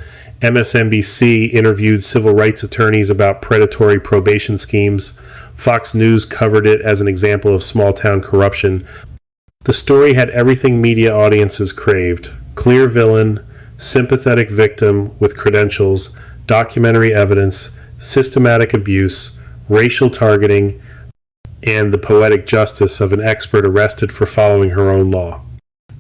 MSNBC interviewed civil rights attorneys about predatory probation schemes. Fox News covered it as an example of small-town corruption. The story had everything media audiences craved: clear villain, sympathetic victim with credentials, documentary evidence, systematic abuse, racial targeting, and the poetic justice of an expert arrested for following her own law.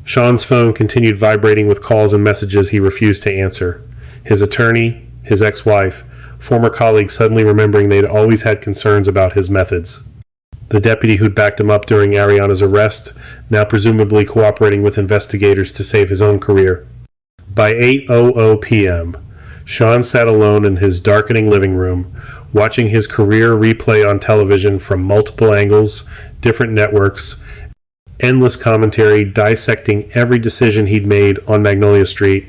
Sean's phone continued vibrating with calls and messages he refused to answer. His attorney, his ex-wife, former colleagues suddenly remembering they'd always had concerns about his methods. The deputy who'd backed him up during Ariana's arrest, now presumably cooperating with investigators to save his own career. By 8:00 p.m., Sean sat alone in his darkening living room, watching his career replay on television from multiple angles, different networks, endless commentary dissecting every decision he'd made on Magnolia Street.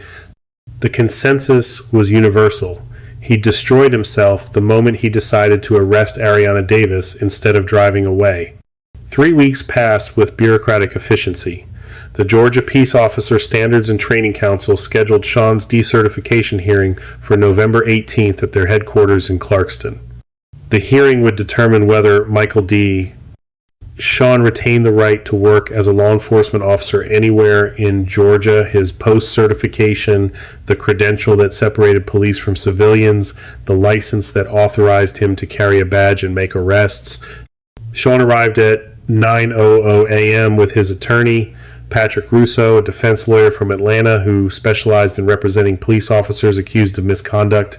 The consensus was universal. He destroyed himself the moment he decided to arrest Ariana Davis instead of driving away. 3 weeks passed with bureaucratic efficiency. The Georgia Peace Officer Standards and Training Council scheduled Sean's decertification hearing for November 18th at their headquarters in Clarkston. The hearing would determine whether Sean retained the right to work as a law enforcement officer anywhere in Georgia, his post-certification, the credential that separated police from civilians, the license that authorized him to carry a badge and make arrests. Sean arrived at 9:00 a.m. with his attorney, Patrick Russo, a defense lawyer from Atlanta who specialized in representing police officers accused of misconduct.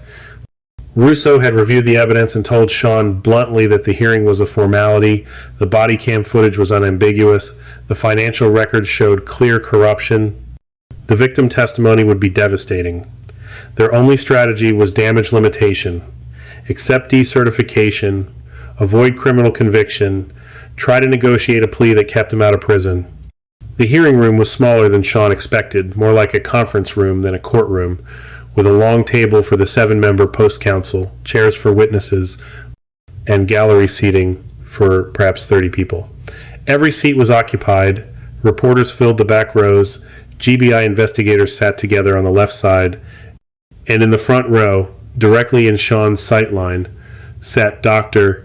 Russo had reviewed the evidence and told Sean bluntly that the hearing was a formality. The body cam footage was unambiguous. The financial records showed clear corruption. The victim testimony would be devastating. Their only strategy was damage limitation. Accept decertification, avoid criminal conviction, try to negotiate a plea that kept him out of prison. The hearing room was smaller than Sean expected, more like a conference room than a courtroom, with a long table for the 7-member post-council, chairs for witnesses, and gallery seating for perhaps 30 people. Every seat was occupied. Reporters filled the back rows. GBI investigators sat together on the left side. And in the front row, directly in Sean's sightline, sat Dr.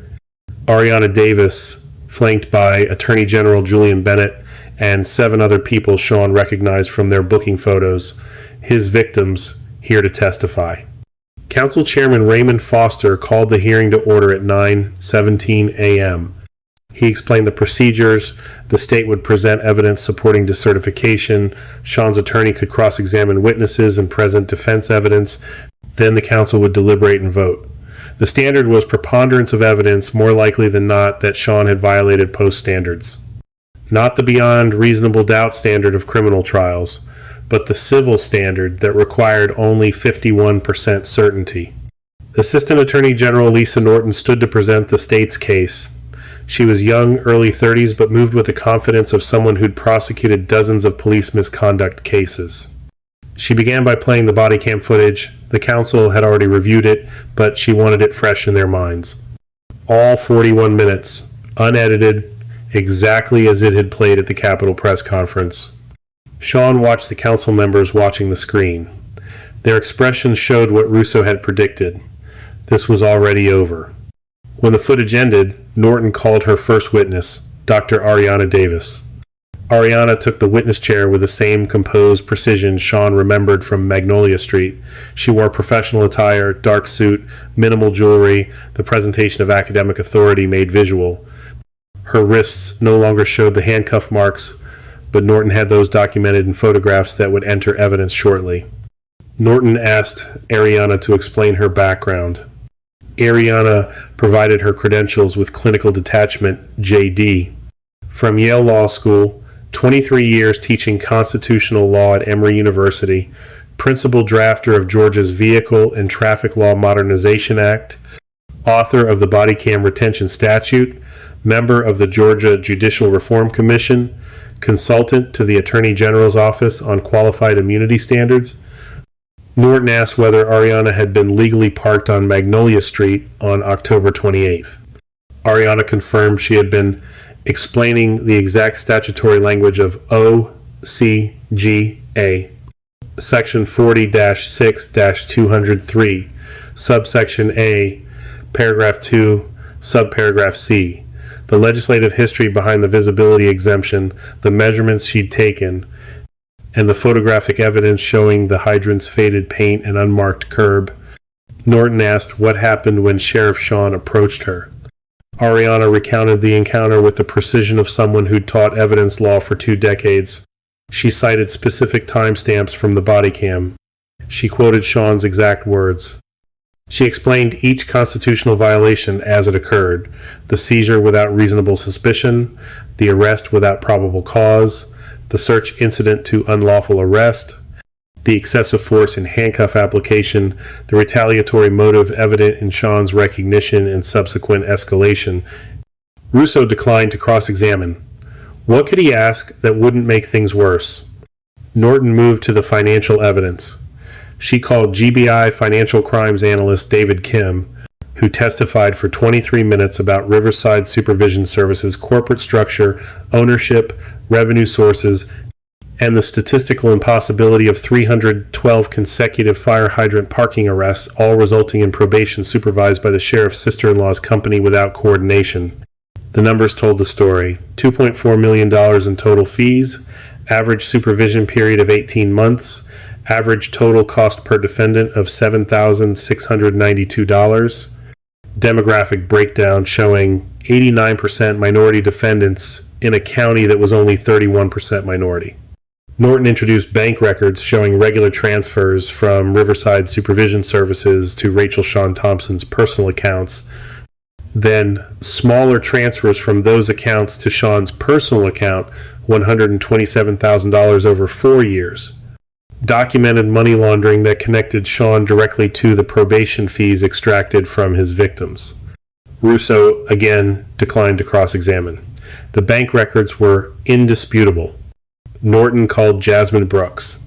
Ariana Davis, flanked by Attorney General Julian Bennett and 7 other people Sean recognized from their booking photos, his victims here to testify. Council Chairman Raymond Foster called the hearing to order at 9:17 a.m. He explained the procedures. The state would present evidence supporting decertification. Sean's attorney could cross-examine witnesses and present defense evidence. Then the council would deliberate and vote. The standard was preponderance of evidence, more likely than not that Sean had violated post standards. Not the beyond reasonable doubt standard of criminal trials, but the civil standard that required only 51% certainty. Assistant Attorney General Lisa Norton stood to present the state's case. She was young, early 30s, but moved with the confidence of someone who'd prosecuted dozens of police misconduct cases. She began by playing the body cam footage. The council had already reviewed it, but she wanted it fresh in their minds. All 41 minutes, unedited, exactly as it had played at the Capitol press conference. Sean watched the council members watching the screen. Their expressions showed what Russo had predicted. This was already over. When the footage ended, Norton called her first witness, Dr. Ariana Davis. Ariana took the witness chair with the same composed precision Sean remembered from Magnolia Street. She wore professional attire, dark suit, minimal jewelry, the presentation of academic authority made visual. Her wrists no longer showed the handcuff marks, but Norton had those documented in photographs that would enter evidence shortly. Norton asked Ariana to explain her background. Ariana provided her credentials with clinical detachment, JD. From Yale Law School, 23 years teaching constitutional law at Emory University, principal drafter of Georgia's Vehicle and Traffic Law Modernization Act, author of the Body Cam Retention Statute, member of the Georgia Judicial Reform Commission, consultant to the Attorney General's Office on Qualified Immunity Standards. Norton asked whether Ariana had been legally parked on Magnolia Street on October 28th. Ariana confirmed she had been explaining the exact statutory language of OCGA, Section 40-6-203, Subsection A, Paragraph 2, Subparagraph C, the legislative history behind the visibility exemption, the measurements she'd taken, and the photographic evidence showing the hydrant's faded paint and unmarked curb. Norton asked what happened when Sheriff Sean approached her. Ariana recounted the encounter with the precision of someone who'd taught evidence law for 2 decades. She cited specific timestamps from the body cam. She quoted Sean's exact words. She explained each constitutional violation as it occurred: the seizure without reasonable suspicion, the arrest without probable cause, the search incident to unlawful arrest, the excessive force and handcuff application, the retaliatory motive evident in Sean's recognition and subsequent escalation. Russo declined to cross-examine. What could he ask that wouldn't make things worse? Norton moved to the financial evidence. She called GBI financial crimes analyst David Kim, who testified for 23 minutes about Riverside Supervision Services' corporate structure, ownership, revenue sources, and the statistical impossibility of 312 consecutive fire hydrant parking arrests, all resulting in probation supervised by the sheriff's sister-in-law's company without coordination. The numbers told the story. $2.4 million in total fees, average supervision period of 18 months, average total cost per defendant of $7,692, demographic breakdown showing 89% minority defendants in a county that was only 31% minority. Norton introduced bank records showing regular transfers from Riverside Supervision Services to Rachel Shawn Thompson's personal accounts, then smaller transfers from those accounts to Shawn's personal account, $127,000 over 4 years. Documented money laundering that connected Shawn directly to the probation fees extracted from his victims. Russo, again, declined to cross-examine. The bank records were indisputable. Norton called Jasmine Brooks.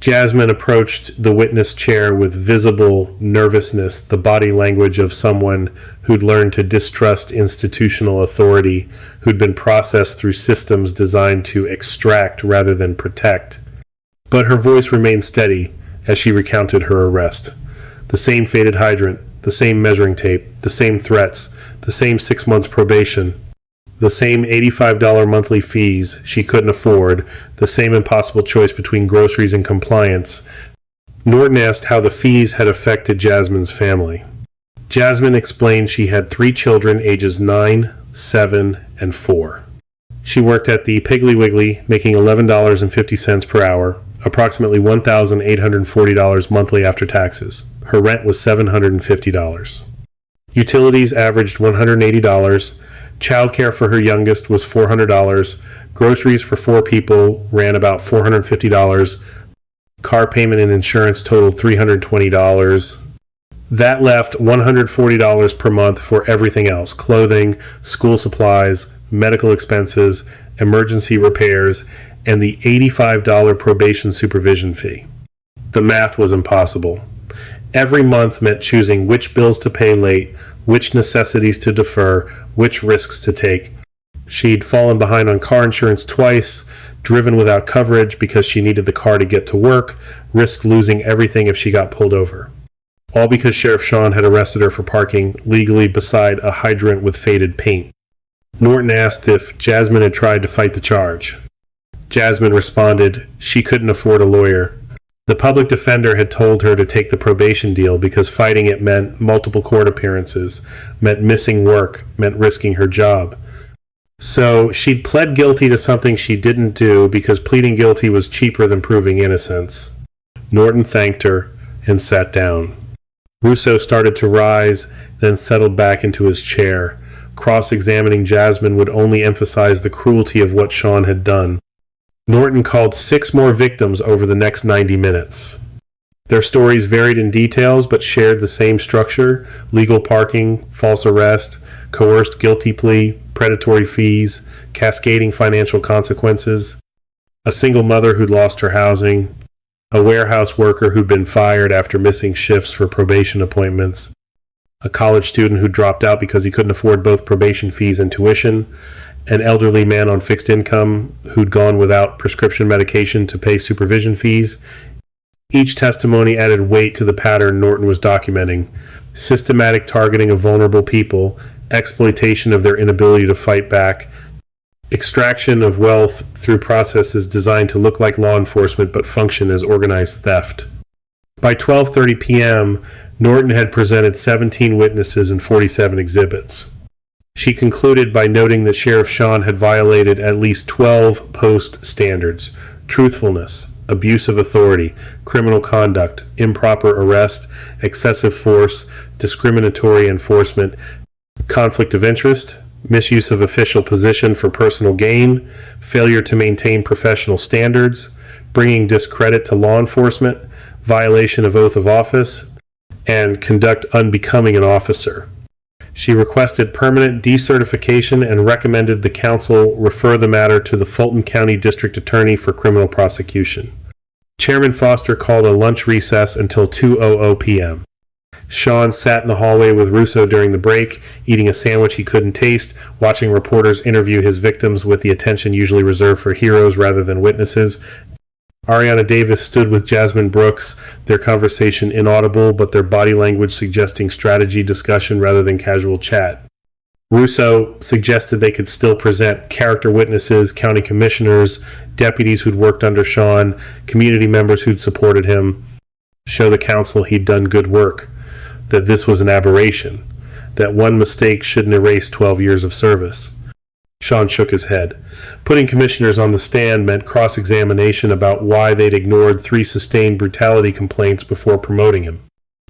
Jasmine approached the witness chair with visible nervousness, the body language of someone who'd learned to distrust institutional authority, who'd been processed through systems designed to extract rather than protect. But her voice remained steady as she recounted her arrest. The same faded hydrant, the same measuring tape, the same threats, the same 6 months probation, the same $85 monthly fees she couldn't afford, the same impossible choice between groceries and compliance. Norton asked how the fees had affected Jasmine's family. Jasmine explained she had 3 children ages 9, 7, and 4. She worked at the Piggly Wiggly, making $11.50 per hour, approximately $1,840 monthly after taxes. Her rent was $750. Utilities averaged $180. Childcare for her youngest was $400. Groceries for 4 people ran about $450. Car payment and insurance totaled $320. That left $140 per month for everything else: clothing, school supplies, medical expenses, emergency repairs, and the $85 probation supervision fee. The math was impossible. Every month meant choosing which bills to pay late, which necessities to defer, which risks to take. She'd fallen behind on car insurance twice, driven without coverage because she needed the car to get to work, risked losing everything if she got pulled over. All because Sheriff Sean had arrested her for parking legally beside a hydrant with faded paint. Norton asked if Jasmine had tried to fight the charge. Jasmine responded she couldn't afford a lawyer. The public defender had told her to take the probation deal because fighting it meant multiple court appearances, meant missing work, meant risking her job. So she'd pled guilty to something she didn't do because pleading guilty was cheaper than proving innocence. Norton thanked her and sat down. Russo started to rise, then settled back into his chair. Cross-examining Jasmine would only emphasize the cruelty of what Sean had done. Norton called 6 more victims over the next 90 minutes. Their stories varied in details but shared the same structure: legal parking, false arrest, coerced guilty plea, predatory fees, cascading financial consequences, a single mother who'd lost her housing, a warehouse worker who'd been fired after missing shifts for probation appointments, a college student who dropped out because he couldn't afford both probation fees and tuition, an elderly man on fixed income who'd gone without prescription medication to pay supervision fees. Each testimony added weight to the pattern Norton was documenting: systematic targeting of vulnerable people, exploitation of their inability to fight back, extraction of wealth through processes designed to look like law enforcement but function as organized theft. By 12:30 p.m., Norton had presented 17 witnesses and 47 exhibits. She concluded by noting that Sheriff Sean had violated at least 12 post standards: truthfulness, abuse of authority, criminal conduct, improper arrest, excessive force, discriminatory enforcement, conflict of interest, misuse of official position for personal gain, failure to maintain professional standards, bringing discredit to law enforcement, violation of oath of office, and conduct unbecoming an officer. She requested permanent decertification and recommended the council refer the matter to the Fulton County District Attorney for criminal prosecution. Chairman Foster called a lunch recess until 2:00 p.m. Sean sat in the hallway with Russo during the break, eating a sandwich he couldn't taste, watching reporters interview his victims with the attention usually reserved for heroes rather than witnesses. Ariana Davis stood with Jasmine Brooks, their conversation inaudible, but their body language suggesting strategy discussion rather than casual chat. Russo suggested they could still present character witnesses, county commissioners, deputies who'd worked under Sean, community members who'd supported him, show the council he'd done good work, that this was an aberration, that one mistake shouldn't erase 12 years of service. Sean shook his head. Putting commissioners on the stand meant cross-examination about why they'd ignored 3 sustained brutality complaints before promoting him.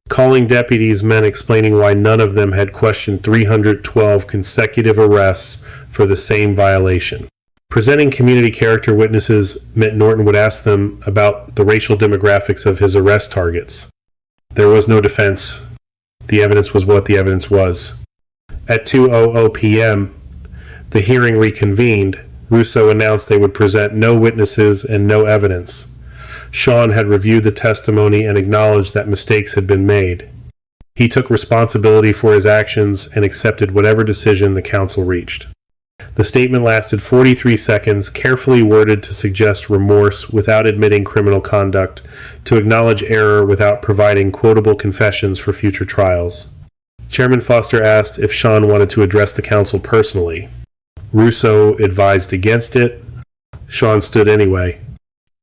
Calling deputies meant explaining why none of them had questioned 312 consecutive arrests for the same violation. Presenting community character witnesses meant Norton would ask them about the racial demographics of his arrest targets. There was no defense. The evidence was what the evidence was. At 2:00 p.m., the hearing reconvened. Russo announced they would present no witnesses and no evidence. Sean had reviewed the testimony and acknowledged that mistakes had been made. He took responsibility for his actions and accepted whatever decision the council reached. The statement lasted 43 seconds, carefully worded to suggest remorse without admitting criminal conduct, to acknowledge error without providing quotable confessions for future trials. Chairman Foster asked if Sean wanted to address the council personally. Russo advised against it. Sean stood anyway.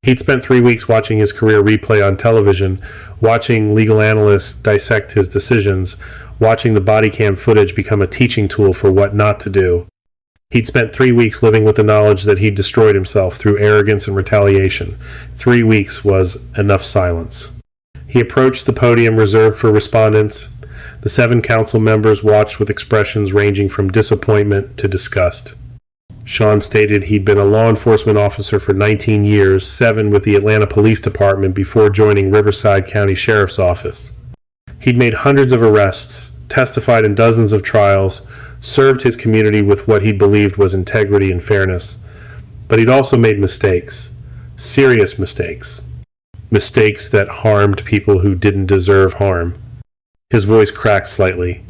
He'd spent 3 weeks watching his career replay on television, watching legal analysts dissect his decisions, watching the body cam footage become a teaching tool for what not to do. He'd spent 3 weeks living with the knowledge that he'd destroyed himself through arrogance and retaliation. 3 weeks was enough silence. He approached the podium reserved for respondents. The 7 council members watched with expressions ranging from disappointment to disgust. Sean stated he'd been a law enforcement officer for 19 years, 7 with the Atlanta Police Department before joining Riverside County Sheriff's Office. He'd made hundreds of arrests, testified in dozens of trials, served his community with what he believed was integrity and fairness. But he'd also made mistakes, serious mistakes, mistakes that harmed people who didn't deserve harm. His voice cracked slightly.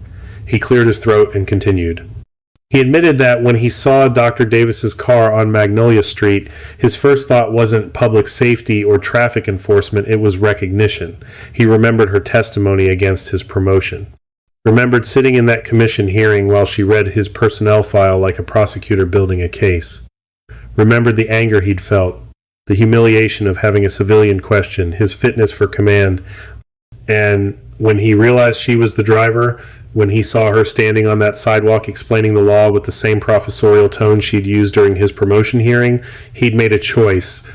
He cleared his throat and continued. He admitted that when he saw Dr. Davis's car on Magnolia Street, his first thought wasn't public safety or traffic enforcement, it was recognition. He remembered her testimony against his promotion. Remembered sitting in that commission hearing while she read his personnel file like a prosecutor building a case. Remembered the anger he'd felt, the humiliation of having a civilian question, his fitness for command, and when he realized she was the driver, when he saw her standing on that sidewalk explaining the law with the same professorial tone she'd used during his promotion hearing, he'd made a choice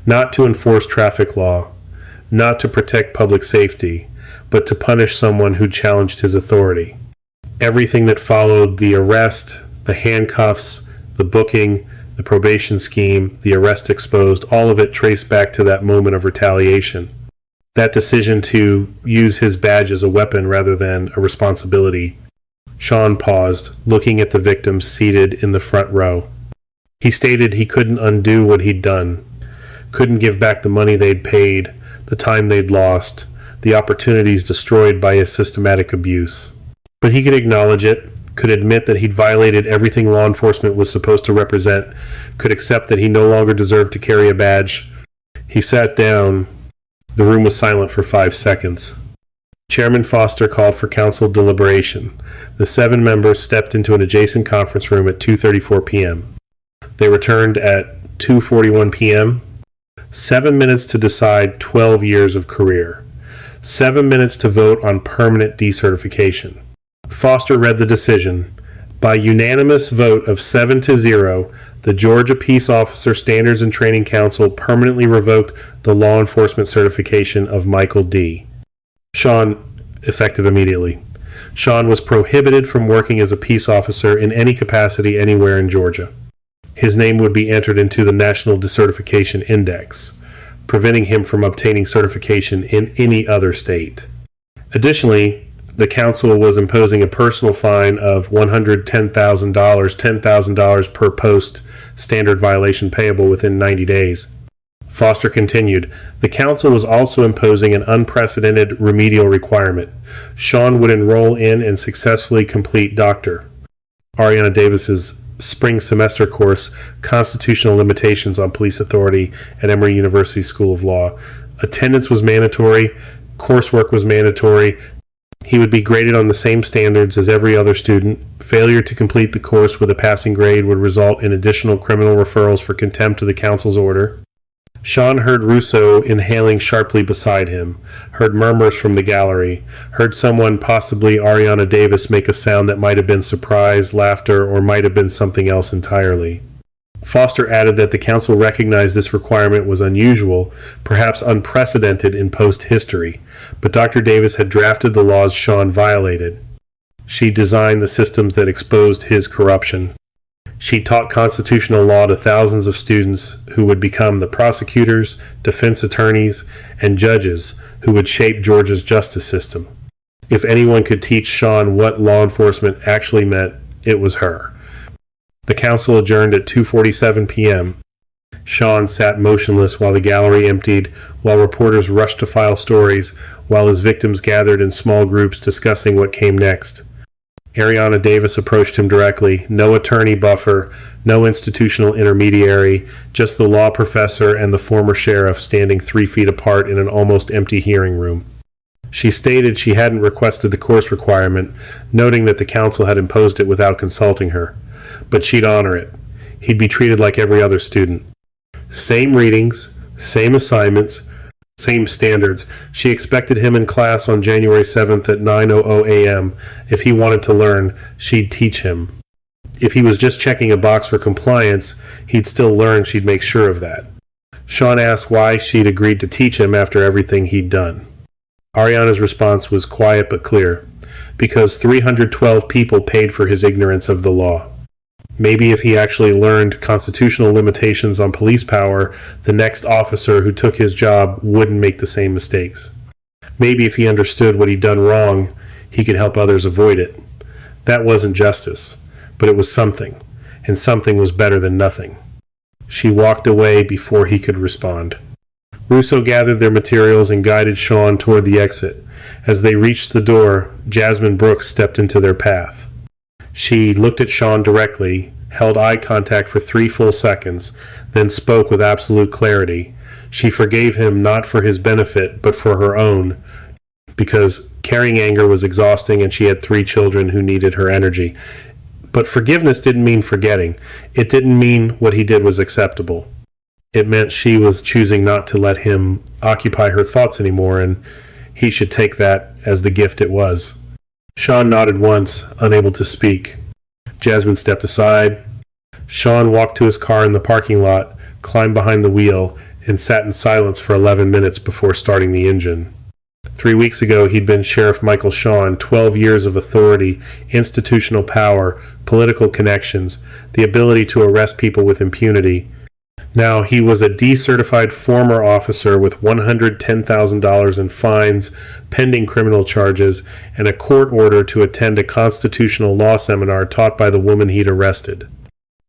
not to enforce traffic law, not to protect public safety, but to punish someone who challenged his authority. Everything that followed the arrest, the handcuffs, the booking, the probation scheme, the arrest exposed, all of it traced back to that moment of retaliation. That decision to use his badge as a weapon rather than a responsibility. Sean paused, looking at the victims seated in the front row. He stated he couldn't undo what he'd done, couldn't give back the money they'd paid, the time they'd lost, the opportunities destroyed by his systematic abuse. But he could acknowledge it, could admit that he'd violated everything law enforcement was supposed to represent, could accept that he no longer deserved to carry a badge. He sat down. The room was silent for 5 seconds. Chairman Foster called for council deliberation. The 7 members stepped into an adjacent conference room at 2:34 p.m. They returned at 2:41 p.m. 7 minutes to decide 12 years of career. 7 minutes to vote on permanent decertification. Foster read the decision. By unanimous vote of 7-0, the Georgia Peace Officer Standards and Training Council permanently revoked the law enforcement certification of Michael D. Sean, effective immediately. Sean was prohibited from working as a peace officer in any capacity anywhere in Georgia. His name would be entered into the National Decertification Index, preventing him from obtaining certification in any other state. Additionally, the council was imposing a personal fine of $110,000, $10,000 per post standard violation payable within 90 days. Foster continued, the council was also imposing an unprecedented remedial requirement. Sean would enroll in and successfully complete Dr. Ariana Davis's spring semester course, Constitutional Limitations on Police Authority at Emory University School of Law. Attendance was mandatory, coursework was mandatory. He would be graded on the same standards as every other student. Failure to complete the course with a passing grade would result in additional criminal referrals for contempt of the council's order. Sean heard Russo inhaling sharply beside him, heard murmurs from the gallery, heard someone, possibly Ariana Davis, make a sound that might have been surprise, laughter, or might have been something else entirely. Foster added that the council recognized this requirement was unusual, perhaps unprecedented in post-history, but Dr. Davis had drafted the laws Sean violated. She designed the systems that exposed his corruption. She taught constitutional law to thousands of students who would become the prosecutors, defense attorneys, and judges who would shape Georgia's justice system. If anyone could teach Sean what law enforcement actually meant, it was her. The council adjourned at 2:47 p.m. Sean sat motionless while the gallery emptied, while reporters rushed to file stories, while his victims gathered in small groups discussing what came next. Ariana Davis approached him directly, no attorney buffer, no institutional intermediary, just the law professor and the former sheriff standing 3 feet apart in an almost empty hearing room. She stated she hadn't requested the course requirement, noting that the council had imposed it without consulting her. But she'd honor it. He'd be treated like every other student. Same readings, same assignments, same standards. She expected him in class on January 7th at 9:00 a.m. If he wanted to learn, she'd teach him. If he was just checking a box for compliance, he'd still learn. She'd make sure of that. Sean asked why she'd agreed to teach him after everything he'd done. Ariana's response was quiet but clear. Because 312 people paid for his ignorance of the law. Maybe if he actually learned constitutional limitations on police power, the next officer who took his job wouldn't make the same mistakes. Maybe if he understood what he'd done wrong, he could help others avoid it. That wasn't justice, but it was something, and something was better than nothing. She walked away before he could respond. Russo gathered their materials and guided Sean toward the exit. As they reached the door, Jasmine Brooks stepped into their path. She looked at Sean directly, held eye contact for 3 full seconds, then spoke with absolute clarity. She forgave him not for his benefit, but for her own, because carrying anger was exhausting and she had 3 children who needed her energy. But forgiveness didn't mean forgetting. It didn't mean what he did was acceptable. It meant she was choosing not to let him occupy her thoughts anymore, and he should take that as the gift it was. Sean nodded once, unable to speak. Jasmine stepped aside. Sean walked to his car in the parking lot, climbed behind the wheel, and sat in silence for 11 minutes before starting the engine. 3 weeks ago, he'd been Sheriff Michael Sean, 12 years of authority, institutional power, political connections, the ability to arrest people with impunity. Now he was a decertified former officer with $110,000 in fines, pending criminal charges, and a court order to attend a constitutional law seminar taught by the woman he'd arrested.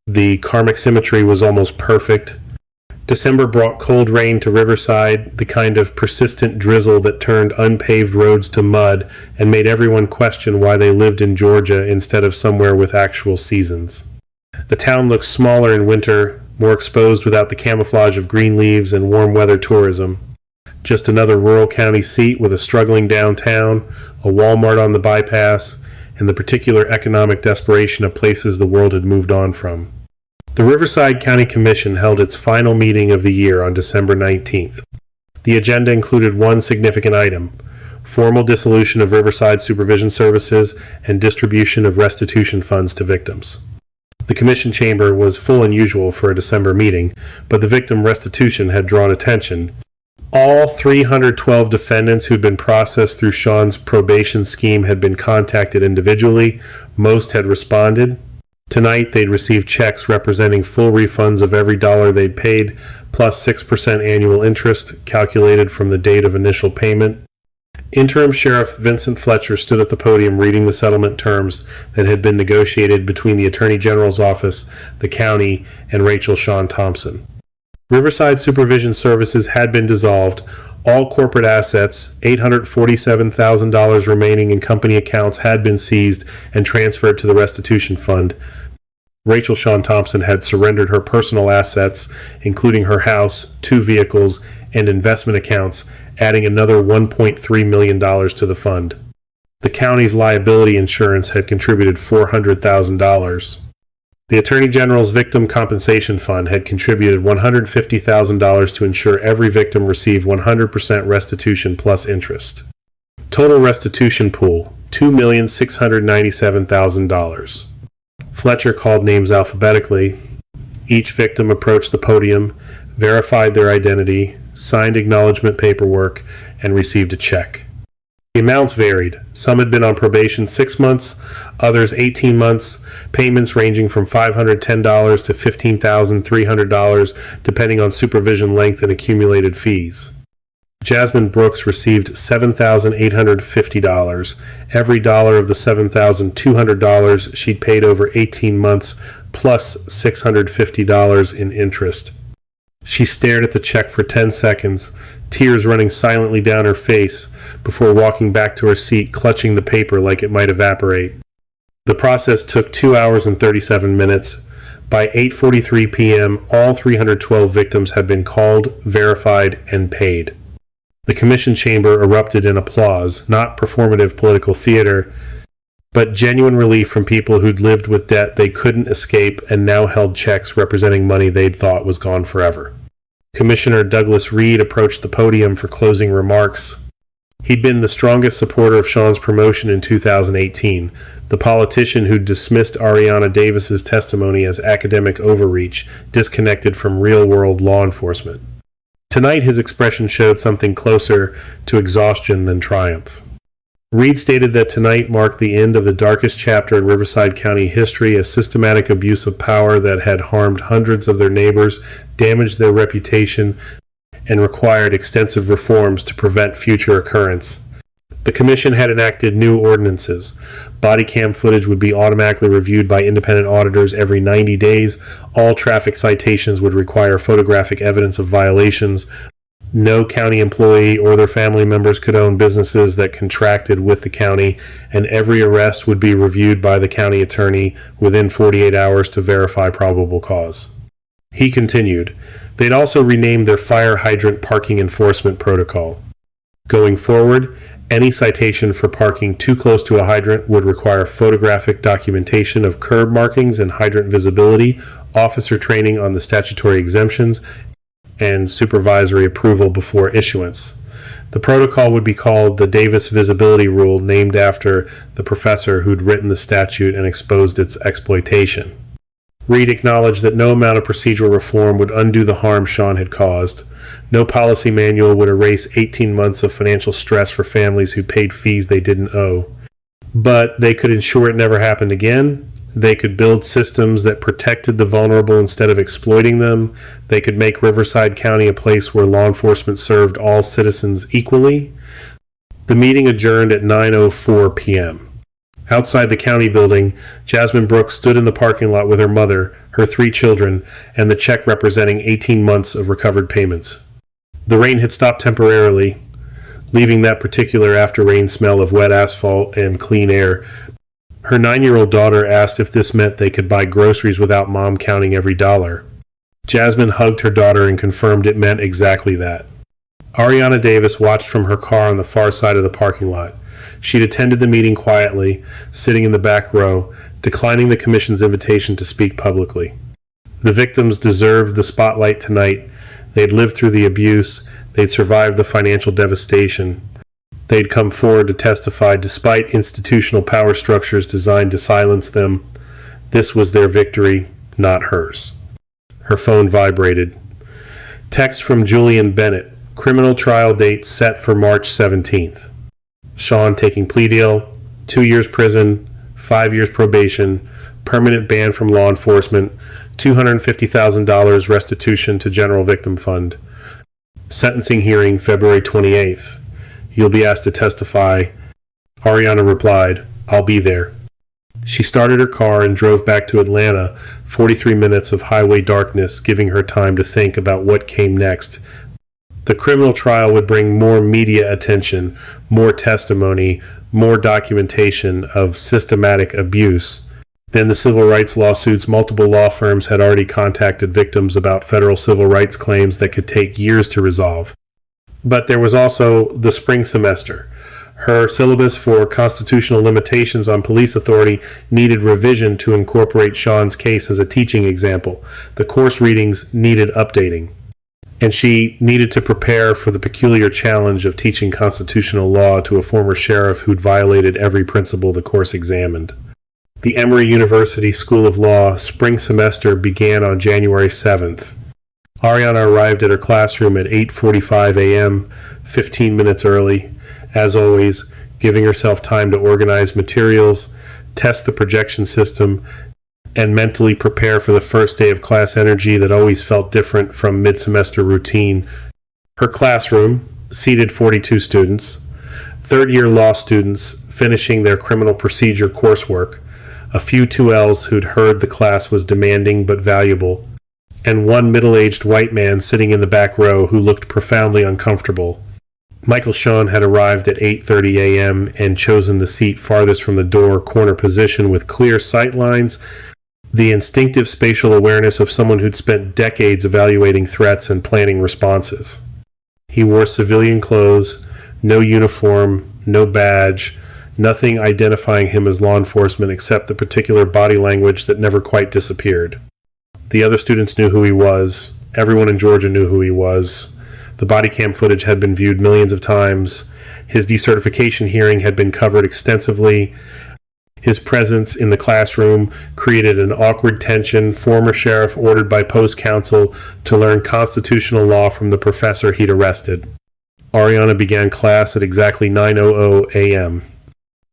The karmic symmetry was almost perfect. December brought cold rain to Riverside, the kind of persistent drizzle that turned unpaved roads to mud and made everyone question why they lived in Georgia instead of somewhere with actual seasons. The town looked smaller in winter, more exposed without the camouflage of green leaves and warm weather tourism. Just another rural county seat with a struggling downtown, a Walmart on the bypass, and the particular economic desperation of places the world had moved on from. The Riverside County Commission held its final meeting of the year on December 19th. The agenda included one significant item: formal dissolution of Riverside Supervision Services and distribution of restitution funds to victims. The commission chamber was full and usual for a December meeting, but the victim restitution had drawn attention. All 312 defendants who'd been processed through Sean's probation scheme had been contacted individually. Most had responded. Tonight, they'd received checks representing full refunds of every dollar they'd paid, plus 6% annual interest, calculated from the date of initial payment. Interim Sheriff Vincent Fletcher stood at the podium reading the settlement terms that had been negotiated between the Attorney General's office, the county, and Rachel Shawn Thompson. Riverside Supervision Services had been dissolved. All corporate assets, $847,000 remaining in company accounts, had been seized and transferred to the restitution fund. Rachel Shawn Thompson had surrendered her personal assets, including her house, 2 vehicles, and investment accounts, adding another $1.3 million to the fund. The county's liability insurance had contributed $400,000. The Attorney General's Victim Compensation Fund had contributed $150,000 to ensure every victim received 100% restitution plus interest. Total restitution pool, $2,697,000. Fletcher called names alphabetically. Each victim approached the podium, verified their identity, signed acknowledgement paperwork, and received a check. The amounts varied. Some had been on probation 6 months, others 18 months, payments ranging from $510 to $15,300, depending on supervision length and accumulated fees. Jasmine Brooks received $7,850. Every dollar of the $7,200 she'd paid over 18 months, plus $650 in interest. She stared at the check for 10 seconds, tears running silently down her face, before walking back to her seat, clutching the paper like it might evaporate. The process took 2 hours and 37 minutes. By 8:43 p.m., all 312 victims had been called, verified, and paid. The commission chamber erupted in applause, not performative political theater, but genuine relief from people who'd lived with debt they couldn't escape and now held checks representing money they'd thought was gone forever. Commissioner Douglas Reed approached the podium for closing remarks. He'd been the strongest supporter of Sean's promotion in 2018, the politician who'd dismissed Ariana Davis's testimony as academic overreach, disconnected from real-world law enforcement. Tonight, his expression showed something closer to exhaustion than triumph. Reed stated that tonight marked the end of the darkest chapter in Riverside County history, a systematic abuse of power that had harmed hundreds of their neighbors, damaged their reputation, and required extensive reforms to prevent future occurrence. The Commission had enacted new ordinances. Body cam footage would be automatically reviewed by independent auditors every 90 days. All traffic citations would require photographic evidence of violations. No county employee or their family members could own businesses that contracted with the county, and every arrest would be reviewed by the county attorney within 48 hours to verify probable cause. He continued, they'd also renamed their fire hydrant parking enforcement protocol. Going forward, any citation for parking too close to a hydrant would require photographic documentation of curb markings and hydrant visibility, officer training on the statutory exemptions, and supervisory approval before issuance. The protocol would be called the Davis Visibility Rule, named after the professor who'd written the statute and exposed its exploitation. Reed acknowledged that no amount of procedural reform would undo the harm Sean had caused. No policy manual would erase 18 months of financial stress for families who paid fees they didn't owe. But they could ensure it never happened again. They could build systems that protected the vulnerable instead of exploiting them. They could make Riverside County a place where law enforcement served all citizens equally. The meeting adjourned at 9:04 p.m. Outside the county building, Jasmine Brooks stood in the parking lot with her mother, her 3 children, and the check representing 18 months of recovered payments. The rain had stopped temporarily, leaving that particular after-rain smell of wet asphalt and clean air. Her 9-year-old daughter asked if this meant they could buy groceries without Mom counting every dollar. Jasmine hugged her daughter and confirmed it meant exactly that. Ariana Davis watched from her car on the far side of the parking lot. She'd attended the meeting quietly, sitting in the back row, declining the Commission's invitation to speak publicly. The victims deserved the spotlight tonight. They'd lived through the abuse. They'd survived the financial devastation. They'd come forward to testify despite institutional power structures designed to silence them. This was their victory, not hers. Her phone vibrated. Text from Julian Bennett. Criminal trial date set for March 17th. Sean taking plea deal, 2 years prison, 5 years probation, permanent ban from law enforcement, $250,000 restitution to General Victim Fund. Sentencing hearing February 28th. You'll be asked to testify. Ariana replied, I'll be there. She started her car and drove back to Atlanta, 43 minutes of highway darkness, giving her time to think about what came next. The criminal trial would bring more media attention, more testimony, more documentation of systematic abuse. Then the civil rights lawsuits. Multiple law firms had already contacted victims about federal civil rights claims that could take years to resolve. But there was also the spring semester. Her syllabus for constitutional limitations on police authority needed revision to incorporate Sean's case as a teaching example. The course readings needed updating. And she needed to prepare for the peculiar challenge of teaching constitutional law to a former sheriff who'd violated every principle the course examined. The Emory University School of Law spring semester began on January 7th. Ariana arrived at her classroom at 8:45 a.m., 15 minutes early, as always, giving herself time to organize materials, test the projection system, and mentally prepare for the first day of class energy that always felt different from mid-semester routine. Her classroom seated 42 students, third-year law students finishing their criminal procedure coursework, a few 2Ls who'd heard the class was demanding but valuable, and one middle-aged white man sitting in the back row who looked profoundly uncomfortable. Michael Sean had arrived at 8:30 a.m. and chosen the seat farthest from the door, corner position with clear sight lines, the instinctive spatial awareness of someone who'd spent decades evaluating threats and planning responses. He wore civilian clothes, no uniform, no badge, nothing identifying him as law enforcement except the particular body language that never quite disappeared. The other students knew who he was. Everyone in Georgia knew who he was. The body cam footage had been viewed millions of times. His decertification hearing had been covered extensively. His presence in the classroom created an awkward tension. Former sheriff ordered by post counsel to learn constitutional law from the professor he'd arrested. Ariana began class at exactly 9:00 a.m.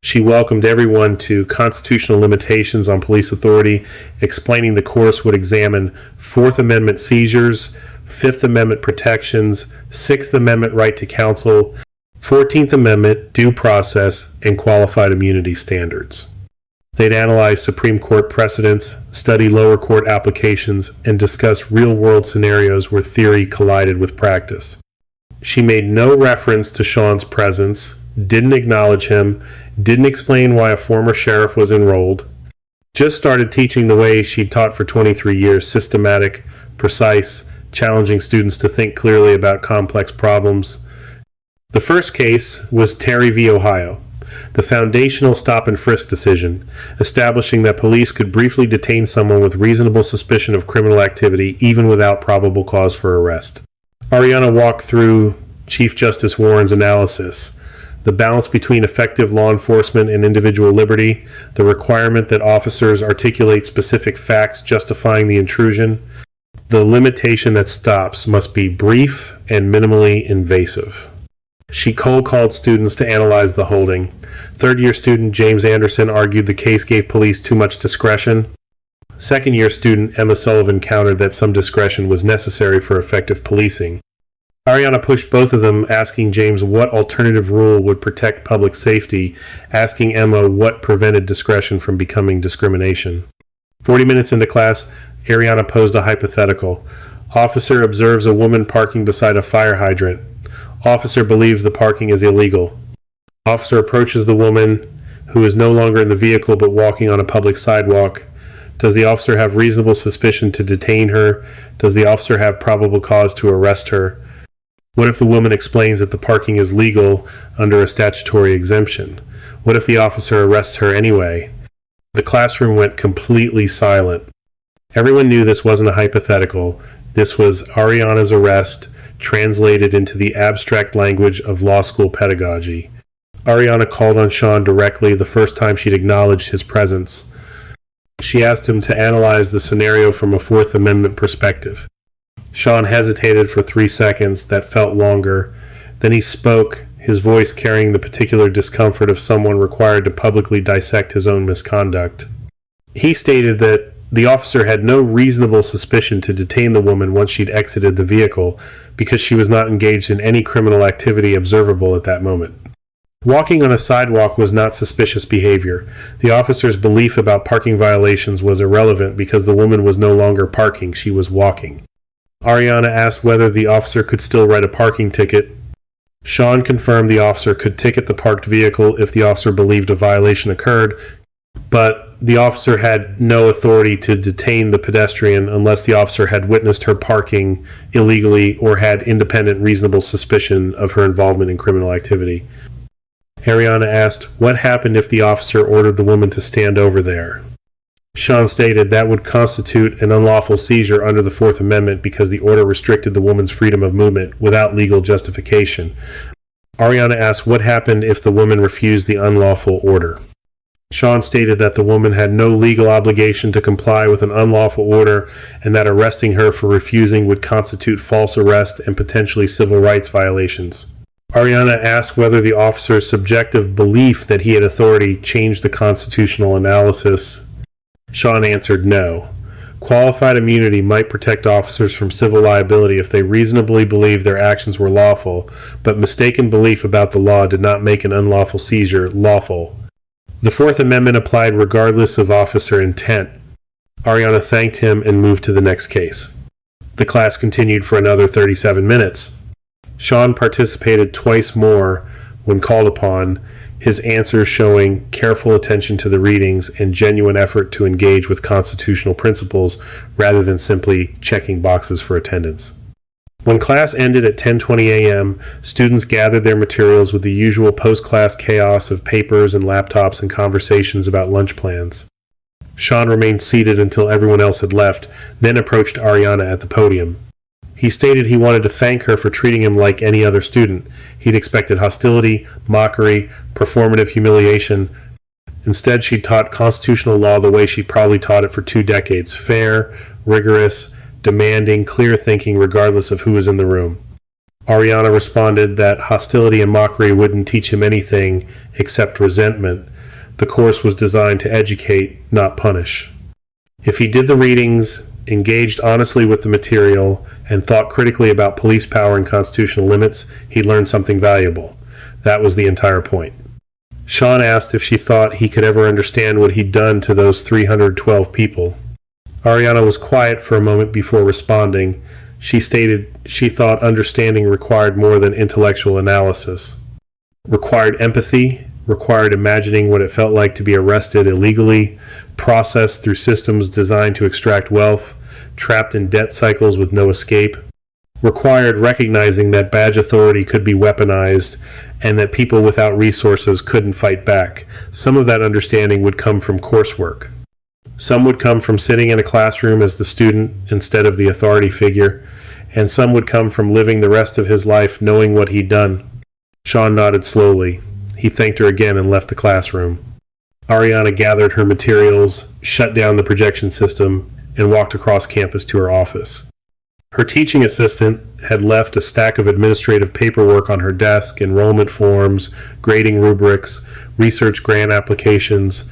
She welcomed everyone to Constitutional Limitations on Police Authority, explaining the course would examine Fourth Amendment seizures, Fifth Amendment protections, Sixth Amendment right to counsel, 14th Amendment due process, and qualified immunity standards. They'd analyze Supreme Court precedents, study lower court applications, and discuss real-world scenarios where theory collided with practice. She made no reference to Sean's presence, didn't acknowledge him, didn't explain why a former sheriff was enrolled, just started teaching the way she'd taught for 23 years, systematic, precise, challenging students to think clearly about complex problems. The first case was Terry v. Ohio, the foundational stop and frisk decision, establishing that police could briefly detain someone with reasonable suspicion of criminal activity even without probable cause for arrest. Ariana walked through Chief Justice Warren's analysis, the balance between effective law enforcement and individual liberty, the requirement that officers articulate specific facts justifying the intrusion, the limitation that stops must be brief and minimally invasive. She cold-called students to analyze the holding. Third-year student James Anderson argued the case gave police too much discretion. Second-year student Emma Sullivan countered that some discretion was necessary for effective policing. Ariana pushed both of them, asking James what alternative rule would protect public safety, asking Emma what prevented discretion from becoming discrimination. 40 minutes into class, Ariana posed a hypothetical. Officer observes a woman parking beside a fire hydrant. Officer believes the parking is illegal. Officer approaches the woman, who is no longer in the vehicle but walking on a public sidewalk. Does the officer have reasonable suspicion to detain her? Does the officer have probable cause to arrest her? What if the woman explains that the parking is legal under a statutory exemption? What if the officer arrests her anyway? The classroom went completely silent. Everyone knew this wasn't a hypothetical. This was Ariana's arrest, translated into the abstract language of law school pedagogy. Ariana called on Sean directly the first time she'd acknowledged his presence. She asked him to analyze the scenario from a Fourth Amendment perspective. Sean hesitated for 3 seconds that felt longer. Then he spoke, his voice carrying the particular discomfort of someone required to publicly dissect his own misconduct. He stated that the officer had no reasonable suspicion to detain the woman once she'd exited the vehicle because she was not engaged in any criminal activity observable at that moment. Walking on a sidewalk was not suspicious behavior. The officer's belief about parking violations was irrelevant because the woman was no longer parking, she was walking. Ariana asked whether the officer could still write a parking ticket. Sean confirmed the officer could ticket the parked vehicle if the officer believed a violation occurred, but the officer had no authority to detain the pedestrian unless the officer had witnessed her parking illegally or had independent reasonable suspicion of her involvement in criminal activity. Ariana asked, what happened if the officer ordered the woman to stand over there? Sean stated that would constitute an unlawful seizure under the Fourth Amendment because the order restricted the woman's freedom of movement without legal justification. Ariana asked what happened if the woman refused the unlawful order. Sean stated that the woman had no legal obligation to comply with an unlawful order and that arresting her for refusing would constitute false arrest and potentially civil rights violations. Ariana asked whether the officer's subjective belief that he had authority changed the constitutional analysis. Sean answered no. Qualified immunity might protect officers from civil liability if they reasonably believe their actions were lawful, but mistaken belief about the law did not make an unlawful seizure lawful. The Fourth Amendment applied regardless of officer intent. Ariana thanked him and moved to the next case. The class continued for another 37 minutes. Sean participated twice more when called upon, his answers showing careful attention to the readings and genuine effort to engage with constitutional principles rather than simply checking boxes for attendance. When class ended at 10:20 a.m., students gathered their materials with the usual post-class chaos of papers and laptops and conversations about lunch plans. Sean remained seated until everyone else had left, then approached Ariana at the podium. He stated he wanted to thank her for treating him like any other student. He'd expected hostility, mockery, performative humiliation. Instead, she taught constitutional law the way she probably taught it for 2 decades, fair, rigorous, demanding, clear thinking regardless of who was in the room. Ariana responded that hostility and mockery wouldn't teach him anything except resentment. The course was designed to educate, not punish. If he did the readings engaged honestly with the material, and thought critically about police power and constitutional limits, he learned something valuable. That was the entire point. Sean asked if she thought he could ever understand what he'd done to those 312 people. Ariana was quiet for a moment before responding. She stated she thought understanding required more than intellectual analysis. Required empathy, required imagining what it felt like to be arrested illegally, processed through systems designed to extract wealth, trapped in debt cycles with no escape. Required recognizing that badge authority could be weaponized and that people without resources couldn't fight back. Some of that understanding would come from coursework. Some would come from sitting in a classroom as the student instead of the authority figure, and some would come from living the rest of his life knowing what he'd done. Sean nodded slowly. He thanked her again and left the classroom. Ariana gathered her materials, shut down the projection system, and walked across campus to her office. Her teaching assistant had left a stack of administrative paperwork on her desk, enrollment forms, grading rubrics, research grant applications,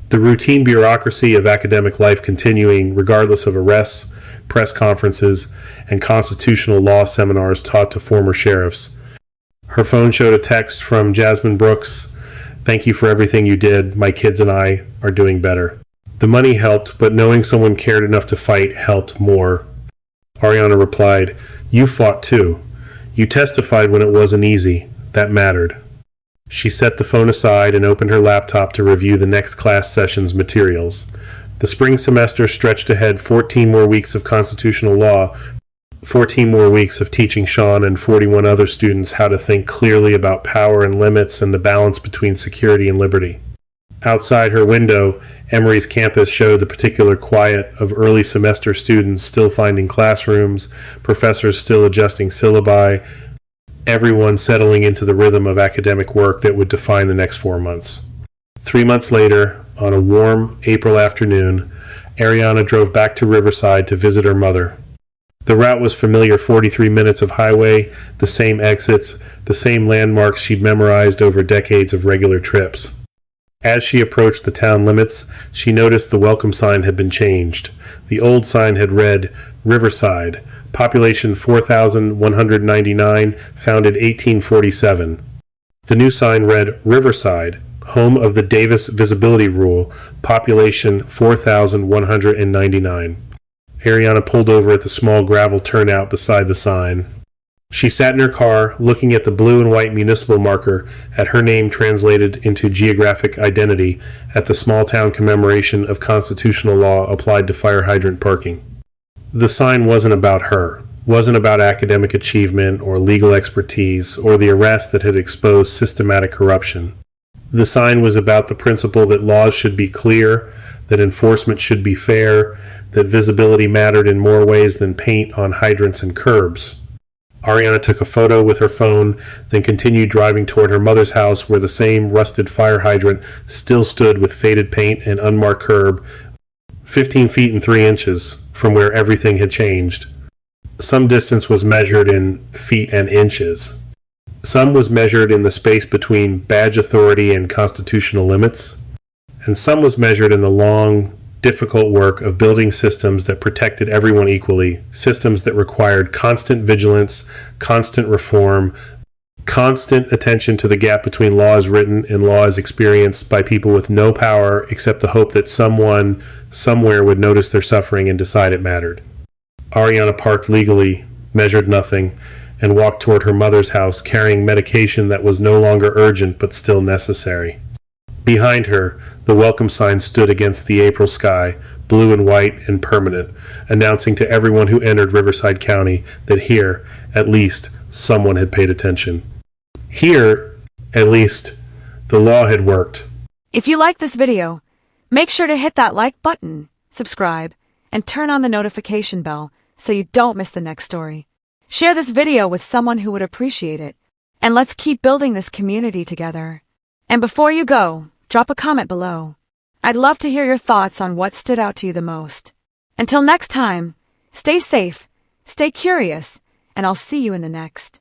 the routine bureaucracy of academic life continuing regardless of arrests, press conferences, and constitutional law seminars taught to former sheriffs. Her phone showed a text from Jasmine Brooks. "Thank you for everything you did. My kids and I are doing better." The money helped, but knowing someone cared enough to fight helped more. Ariana replied, "You fought too. You testified when it wasn't easy. That mattered." She set the phone aside and opened her laptop to review the next class session's materials. The spring semester stretched ahead 14 more weeks of constitutional law, 14 more weeks of teaching Sean and 41 other students how to think clearly about power and limits and the balance between security and liberty. Outside her window, Emory's campus showed the particular quiet of early semester students still finding classrooms, professors still adjusting syllabi, everyone settling into the rhythm of academic work that would define the next 4 months. 3 months later, on a warm April afternoon, Ariana drove back to Riverside to visit her mother. The route was familiar: 43 minutes of highway, the same exits, the same landmarks she'd memorized over decades of regular trips. As she approached the town limits, she noticed the welcome sign had been changed. The old sign had read, "Riverside, population 4,199, founded 1847. The new sign read, "Riverside, home of the Davis Visibility Rule, population 4,199. Ariana pulled over at the small gravel turnout beside the sign. She sat in her car, looking at the blue and white municipal marker at her name translated into geographic identity at the small-town commemoration of constitutional law applied to fire hydrant parking. The sign wasn't about her, wasn't about academic achievement or legal expertise or the arrest that had exposed systematic corruption. The sign was about the principle that laws should be clear, that enforcement should be fair, that visibility mattered in more ways than paint on hydrants and curbs. Ariana took a photo with her phone, then continued driving toward her mother's house where the same rusted fire hydrant still stood with faded paint and unmarked curb, 15 feet and 3 inches from where everything had changed. Some distance was measured in feet and inches. Some was measured in the space between badge authority and constitutional limits, and some was measured in the long, difficult work of building systems that protected everyone equally, systems that required constant vigilance, constant reform, constant attention to the gap between law as written and law as experienced by people with no power except the hope that someone, somewhere would notice their suffering and decide it mattered. Ariana parked legally, measured nothing, and walked toward her mother's house carrying medication that was no longer urgent but still necessary. Behind her, the welcome sign stood against the April sky, blue and white and permanent, announcing to everyone who entered Riverside County that here, at least, someone had paid attention. Here, at least, the law had worked. If you like this video, make sure to hit that like button, subscribe, and turn on the notification bell so you don't miss the next story. Share this video with someone who would appreciate it, and let's keep building this community together. And before you go, drop a comment below. I'd love to hear your thoughts on what stood out to you the most. Until next time, stay safe, stay curious, and I'll see you in the next.